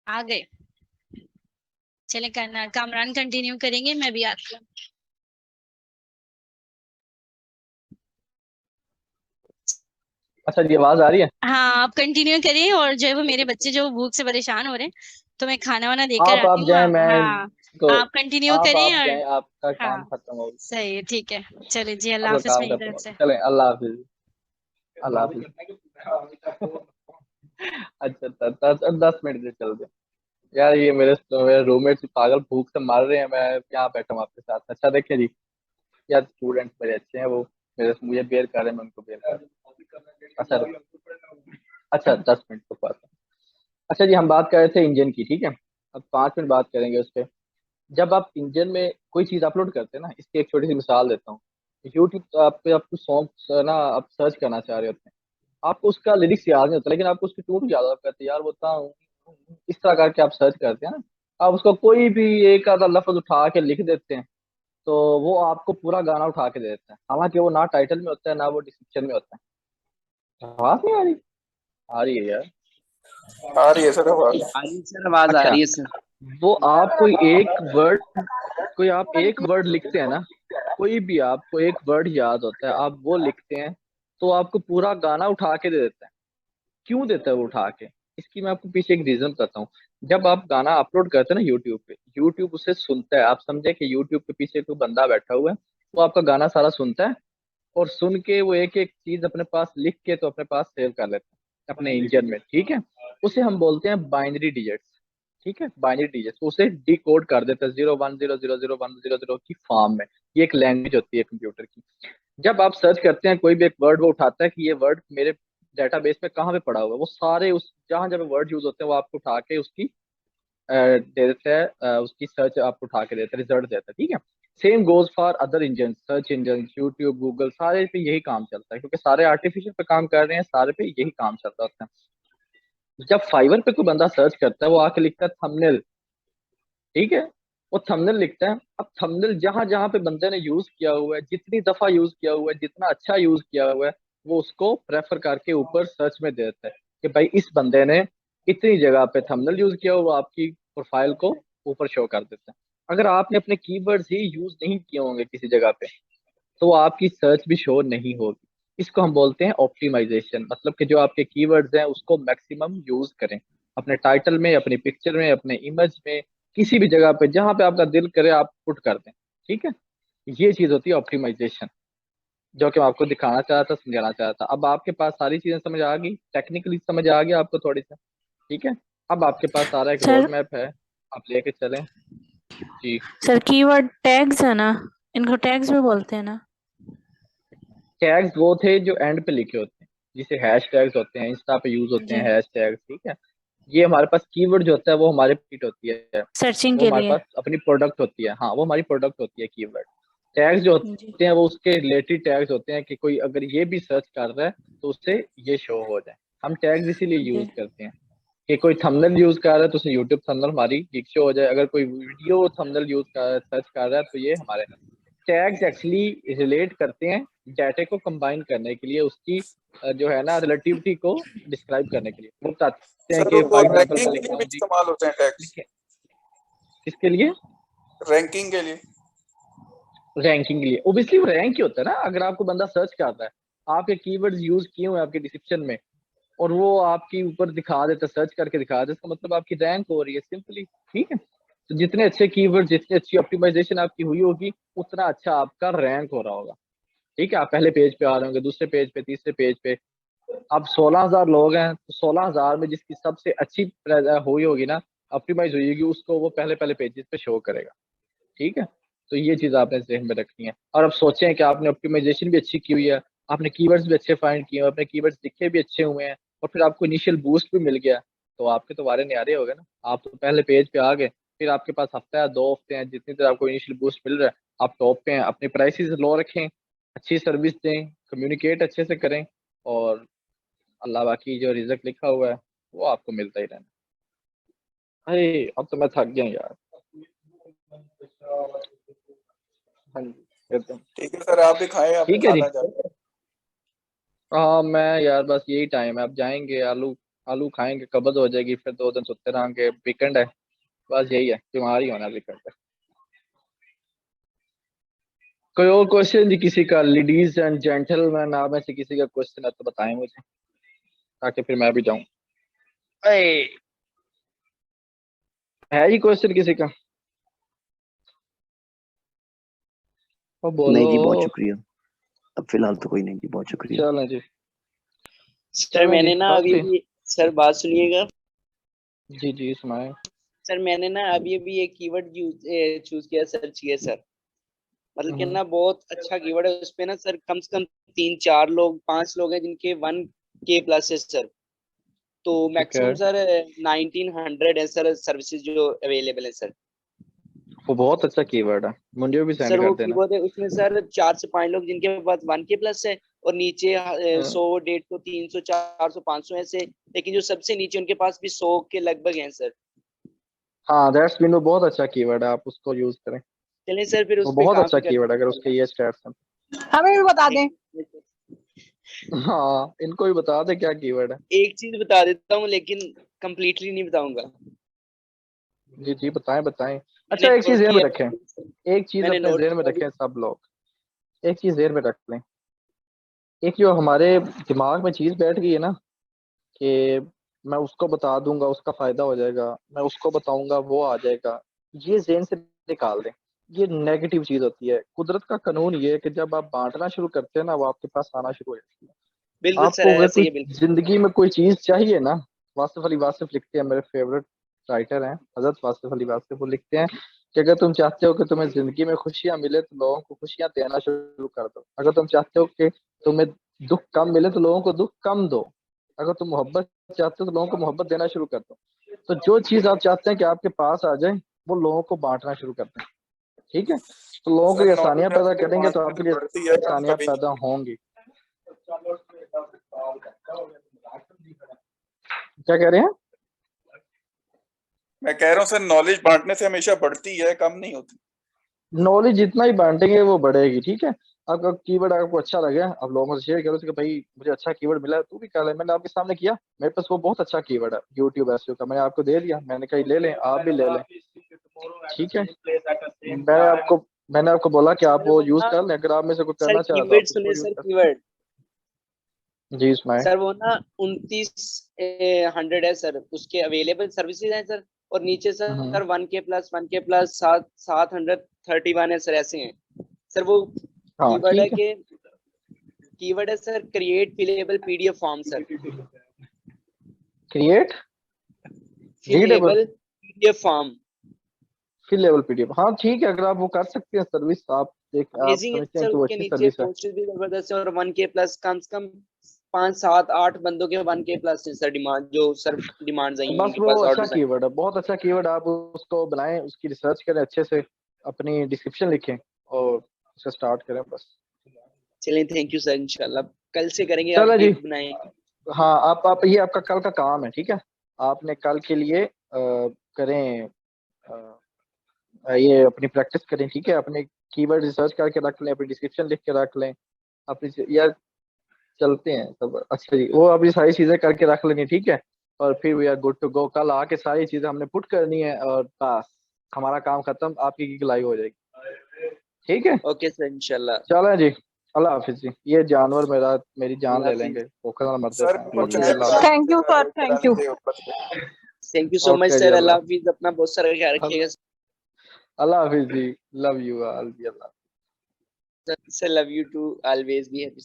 आ गए। चले करना, कामरान कंटिन्यू करेंगे, मैं भी आती हूँ। अच्छा जी, आवाज आ रही है? हाँ आप कंटिन्यू करिए, और जो है वो मेरे बच्चे जो भूख से परेशान हो रहे हैं, तो मैं खाना वाना देकर आप आती हूँ। जाए, मैं हाँ को आप कंटिन्यू आप करिए, और जाए, आपका हाँ काम खत्म हो गया, सही है, ठीक है, चलिए जी, अल्लाह आपका हाफिज काम मेरी खत्म तरफ हो से। गया, चलें, अल्लाह हाफिज, अल्लाह हाफिज। अच्छा 10 मिनट से चल दे यार, ये मेरे रूममेट पागल भूख से मर रहे हैं, मैं यहाँ बैठा हूँ आपके साथ। अच्छा देखिए जी, यार स्टूडेंट्स मेरे अच्छे हैं, वो मुझे बेर कर रहे हैं, मैं उनको बेर कर रहा हूँ। अच्छा 10 मिनट तो बात है। अच्छा जी, हम बात कर रहे थे इंजन की, ठीक है, अब 5 मिनट बात करेंगे उस पर। जब आप इंजन में कोई चीज़ अपलोड करते हैं ना, इसकी एक छोटी सी मिसाल देता हूँ। यूट्यूब आप पे आपको सॉन्ग ना आप सर्च करना चाह रहे होते हैं, आपको उसका लिरिक्स याद नहीं होता, लेकिन आपको उसकी ट्यून याद आप कहते हैं यार वो था, इस तरह करके आप सर्च करते हैं ना, आप उसको कोई भी एक आधा लफ्ज उठा के लिख देते हैं, तो वो आपको पूरा गाना उठा के दे देता है, हालांकि वो ना टाइटल में होता है ना वो डिस्क्रिप्शन में होता है। आवाज नहीं आ रही? आ रही है यार, आ रही है सर आवाज। आ रही है सर, आवाज आ अच्छा। रही है सर। वो आप कोई आप एक वर्ड लिखते हैं ना, कोई भी आपको एक वर्ड याद होता है, आप वो लिखते हैं, तो आपको पूरा गाना उठा के दे देता है। क्यों देता है वो उठा के? इसकी मैं आपको पीछे एक रीजन बताता हूँ। जब आप गाना अपलोड करते हैं ना यूट्यूब पे, यूट्यूब उसे सुनता है, आप समझे कि यूट्यूब के पीछे कोई बंदा बैठा हुआ है, वो आपका गाना सारा सुनता है, और सुन के वो एक एक चीज अपने पास लिख के तो अपने पास सेव कर लेते हैं अपने इंजन में, ठीक है। उसे हम बोलते हैं बाइनरी डिजिट्स, ठीक है, बाइनरी डिजिट्स, उसे डिकोड कर देते हैं 0100001000 की फॉर्म में। ये एक लैंग्वेज होती है कंप्यूटर की। जब आप सर्च करते हैं कोई भी एक वर्ड, वो उठाता है कि ये वर्ड मेरे डेटाबेस में कहाँ पे पड़ा हुआ है, वो सारे उस जहाँ जहाँ वर्ड यूज होते हैं वो आपको उठा के उसकी दे देता है, उसकी सर्च आपको उठा के देता है, रिजल्ट देता है, ठीक है। Same goes for other engine, search engine, YouTube, Google, सारे पे यही काम चलता है, क्योंकि सारे आर्टिफिशियल पे काम कर रहे हैं, सारे पे यही काम चलता होता है। जब फाइवर पे कोई बंदा सर्च करता है, वो आके लिखता है थंबनेल, ठीक है, वो थंबनेल लिखता है। अब थंबनेल जहां जहां पे बंदे ने यूज किया हुआ है, जितनी दफा यूज किया हुआ है, जितना अच्छा यूज किया हुआ है, वो उसको प्रेफर करके ऊपर सर्च में दे देता है कि भाई इस बंदे ने इतनी जगह पे थंबनेल यूज किया हुआ, आपकी प्रोफाइल को ऊपर शो कर देता है। अगर आपने अपने कीवर्ड्स ही यूज नहीं किए होंगे किसी जगह पे, तो वो आपकी सर्च भी शो नहीं होगी। इसको हम बोलते हैं ऑप्टिमाइजेशन, मतलब कि जो आपके कीवर्ड्स हैं उसको मैक्सिमम यूज करें, अपने टाइटल में, अपनी पिक्चर में, अपने इमेज में, किसी भी जगह पे जहां पे आपका दिल करे आप पुट कर दें, ठीक है। ये चीज होती है ऑप्टिमाइजेशन, जो कि मैं आपको दिखाना चाहा था, समझाना चाहा था। अब आपके पास सारी चीजें समझ आ गई, टेक्निकली समझ आ गया आपको थोड़ी सा, ठीक है। अब आपके पास सारा एक रोड सर मैप है, आप लेके चलें जी। सर कीवर्ड टैग्स है ना, इनको टैग्स भी बोलते हैं ना? टैग्स वो थे जो एंड पे लिखे होते हैं, जिसे हैश टैग्स होते हैं, इंस्टा पे यूज होते जी, हैं हैश टैग्स, ठीक है। ये हमारे पास कीवर्ड जो होता है वो हमारे पीट होती है, सर्चिंग वो के हमारे लिए। पास अपनी प्रोडक्ट होती है, हाँ वो हमारी प्रोडक्ट होती है कीवर्ड। टैग्स जो जी, होते हैं वो उसके रिलेटेड टैग्स होते हैं कि कोई अगर ये भी सर्च कर रहा है तो उससे ये शो हो जाए। हम टैग्स इसीलिए यूज जी, करते हैं कि कोई थंबनेल यूज कर रहा है तो उसे यूट्यूब थंबनेल हमारी गिग शो हो जाए, अगर कोई वीडियो थंबनेल यूज कर सर्च कर रहा है तो ये हमारे टैग्स एक्चुअली रिलेट करते हैं डाटा को कंबाइन करने के लिए, उसकी जो है ना रिलेटिविटी को डिस्क्राइब करने के लिए। वो बताते हैं सर कि वो फॉर एग्जांपल रैंकिंग मैं के लिखता लिए भी हूँ जी, इस्तेमाल होते हैं टैग्स। किसके लिए? रैंकिंग के लिए। रैंकिंग के लिए, ओबियसली वो रैंक ही होता है ना। अगर आपको बंदा सर्च कर रहा है, आपके कीवर्ड्स यूज किए हुए हैं आपके डिस्क्रिप्शन में, और वो आपकी ऊपर दिखा देता है, सर्च करके दिखा देता है, इसका मतलब आपकी रैंक हो रही है सिंपली, ठीक है। तो जितने अच्छे कीवर्ड, जितनी अच्छी ऑप्टिमाइजेशन आपकी हुई होगी, उतना अच्छा आपका रैंक हो रहा होगा, ठीक है। आप पहले पेज पे आ रहे होंगे, दूसरे पेज पे, तीसरे पेज पे। अब 16,000 लोग हैं, तो 16,000 में जिसकी सबसे अच्छी हुई होगी ना, ऑप्टिमाइज हुई होगी, उसको वो पहले पहले पेजेस पे शो करेगा, ठीक है। तो ये चीज आपने ज़हन में रखनी है। और अब सोचें कि आपने ऑप्टिमाइजेशन भी अच्छी की हुई है, आपने कीवर्ड्स भी अच्छे फाइंड किए हैं, अपने कीवर्ड्स लिखे भी अच्छे हुए हैं, और फिर आपको इनिशियल बूस्ट भी मिल गया, तो आपके तो वारे न्यारे हो गए ना। आप तो पहले पेज पे आ गए, फिर आपके पास हफ्ता या 2 हफ्ते हैं, जितनी देर आपको इनिशियल बूस्ट मिल रहा है, आप टॉप पे हैं। अपने प्राइसेस लो रखें, अच्छी सर्विस दें, कम्युनिकेट अच्छे से करें, और अल्लाह बाकी जो रिजल्ट लिखा हुआ है वो आपको मिलता ही रहना। अरे अब तो मैं थक गया यार। हाँ जी, एकदम ठीक है सर, आप भी खाएं, आपने ठीक है जी। खाना जाए। हाँ मैं यार बस यही टाइम है, अब जाएंगे, आलू आलू खाएंगे, कब्ज हो जाएगी, फिर 2 दिन सुनते रहेंगे, वीकेंड है, बस यही है, बीमार ही होना वीकेंड पे। कोई और क्वेश्चन जी किसी का? लेडीज एंड जेंटलमैन आप में से किसी का क्वेश्चन है तो बताएं मुझे, ताकि फिर मैं भी जाऊं। है जी क्वेश्चन किसी का? वो नहीं जी, बहुत बोलो। शुक्रिया। अब फिलहाल तो कोई नहीं जी, बहुत शुक्रिया। चलें जी, सर चलें जी, मैंने ना बस अभी फिर। भी, सर बात सुनिएगा। जी जी सुनाएं। सर मैंने ना अभी अभी एक कीवर्ड चूज किया, सर्च किया सर। मतलब कि हम्म, ना बहुत अच्छा कीवर्ड है। उस पे ना सर कम से कम 3 4 लोग 5 लोग हैं जिनके 1K प्लस है सर। तो ठीक है, मैक्सिमम सर 1900 है सर सर्विसेज जो अवेलेबल है सर। वो बहुत अच्छा कीवर्ड है, मुझे भी सेंड सर वो कर देना। कीवर्ड है, उसमें सर 4 से 5 लोग जिनके पास 1K प्लस है, और नीचे हाँ 100 150 300 400 500 ऐसे। लेकिन जो सबसे नीचे उनके पास भी 100 के लगभग हैं सर। हाँ, दैट्स मीन वो बहुत अच्छा कीवर्ड है, आप उसको यूज करें। चलिए सर फिर वो उस पे बहुत काम अच्छा करते कीवर्ड है अगर हैं। उसके ये स्टैट्स हैं। हमें भी बता दें। हाँ, इनको भी बता दे क्या कीवर्ड है। एक चीज बता देता हूँ लेकिन कंप्लीटली नहीं बताऊंगा। जी जी बताएं बताएं। मैंने अच्छा, एक चीज नोट ध्यान में किया, रखें, एक चीज मैंने अपने नोट ध्यान में किया अभी। रखें सब लोग, एक चीज ध्यान में रख लें। एक जो हमारे दिमाग में चीज बैठ गई है ना कि मैं उसको बता दूंगा उसका फायदा हो जाएगा, मैं उसको बताऊंगा वो आ जाएगा, ये ज़हन से निकाल दें। ये नेगेटिव चीज होती है। कुदरत का कानून ये है कि जब आप बांटना शुरू करते हैं ना, वो आपके पास आना शुरू हो जाती है। बिल्कुल सर, आपको अगर ऐसे कोई ही है बिल्कुल। जिंदगी में कोई चीज चाहिए ना, वासिफ अली वासिफ लिखते हैं, मेरे फेवरेट राइटर हैं हजरत वासिफ अली वासिफ, वो लिखते हैं कि अगर तुम चाहते हो कि तुम्हें जिंदगी में खुशियां मिले तो लोगों को खुशियां देना शुरू कर दो। अगर तुम चाहते हो कि तुम्हें दुख कम मिले तो लोगों को दुख कम दो। अगर तुम मोहब्बत चाहते हो तो लोगों को मोहब्बत देना शुरू कर दो। तो जो चीज आप चाहते हैं कि आपके पास आ जाए, वो लोगों को बांटना शुरू कर दें। ठीक है, तो लोगों के सर लिए आसानियां नॉलेज पैदा आपके करेंगे तो बांटने आपके से लिए बढ़ती है, कम आसानियां कभी नहीं। पैदा होंगी। क्या कह रहे हैं? मैं कह रहा हूँ सर, नॉलेज बांटने से हमेशा बढ़ती है, कम नहीं होती। नॉलेज जितना ही बांटेंगे वो बढ़ेगी। ठीक है, आपका कीवर्ड आपको अच्छा लगे, आप लोगों से शेयर करो कि भाई मुझे अच्छा कीवर्ड मिला है, तू भी कर ले। मैंने आपके सामने किया, मेरे पास वो बहुत अच्छा कीवर्ड है यूट्यूब एसईओ का, मैंने आपको दे दिया। मैंने कहा ले लें, आप भी ले लें। ठीक है, मैंने आपको बोला कि आप सर वो वो यूज ना, कर लें। अगर आप में से कोई सर करना चाह रहा तो कीवर्ड आप सुने उसको यूज सर, कर कीवर्ड। सकते। जी सुनाए। सर वो ना 2900 है सर, उसके अवेलेबल सर्विसेज हैं सर। और नीचे सर 1K प्लस 731 है सर, ऐसे हैं सर। वो हाँ ठीक है, कीवर्ड है sir, create फिलेबल PDF form sir. Create readable फिलेबल PDF form. फिलेबल PDF. हाँ ठीक है, अगर आप वो कर सकते हैं सर्विस, आप अमेजिंग है समझते हैं सर। कि वो उसके अच्छी नीचे सर्विस है। पोस्टर भी जबरदस्त है, और 1K प्लस कम से कम 5 7 8 बंदों के 1K प्लस है सर डिमांड, जो सर डिमांड्स आई तो हैं बस उनके वो पास अच्छा ऑर्डर्स हैं। कीवर्ड है, बहुत अच्छा कीवर्ड। आप उसको बनाएं, उसकी रिसर्च करें अच्छे से, अपनी डिस्क्रिप्शन लिखें और उसे स्टार्ट करें बस। चलिए थैंक यू सर, इंशाल्लाह कल से करेंगे, आप चलो जी, गिग बनाएंगे। हाँ आप ये आपका कल का काम है। ठीक है, आपने कल के लिए करें, ये अपनी प्रैक्टिस करें। ठीक है, अपने कीवर्ड रिसर्च करके रख लें, अपनी डिस्क्रिप्शन लिख के रख लें अपनी यार। चलते हैं सब। अच्छा जी, वो अभी सारी चीजें करके रख लेनी। ठीक है, और फिर we are good to go. कल आके सारी चीजें हमने पुट करनी है और बस हमारा काम खत्म, आपकी गिग लाइव हो जाएगी। ठीक है, ओके सर, इंशाल्लाह। चलो जी, अल्लाह हाफिज जी। ये जानवर मेरी जान अल्लाह ले हाफिज। लेंगे, भूखे ना मर सर जाते हैं। कुछ ओके जी, है अल्लाह तो हाफिज। Thank you sir, thank you. Thank you so much okay जी, सर, अल्लाह अल्लाह हाफिज। अपना बहुत सारा ख्याल रखिएगा अल्लाह हाफिज जी। लव यू ऑल जी, अल्लाह। Sir. Love you too, always be happy.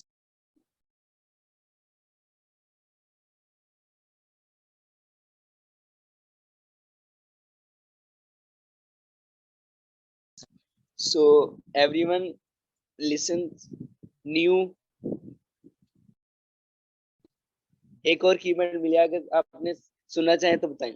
So everyone listen new. एक और कीवर्ड मिला, अगर आपने सुनना चाहें तो बताएं।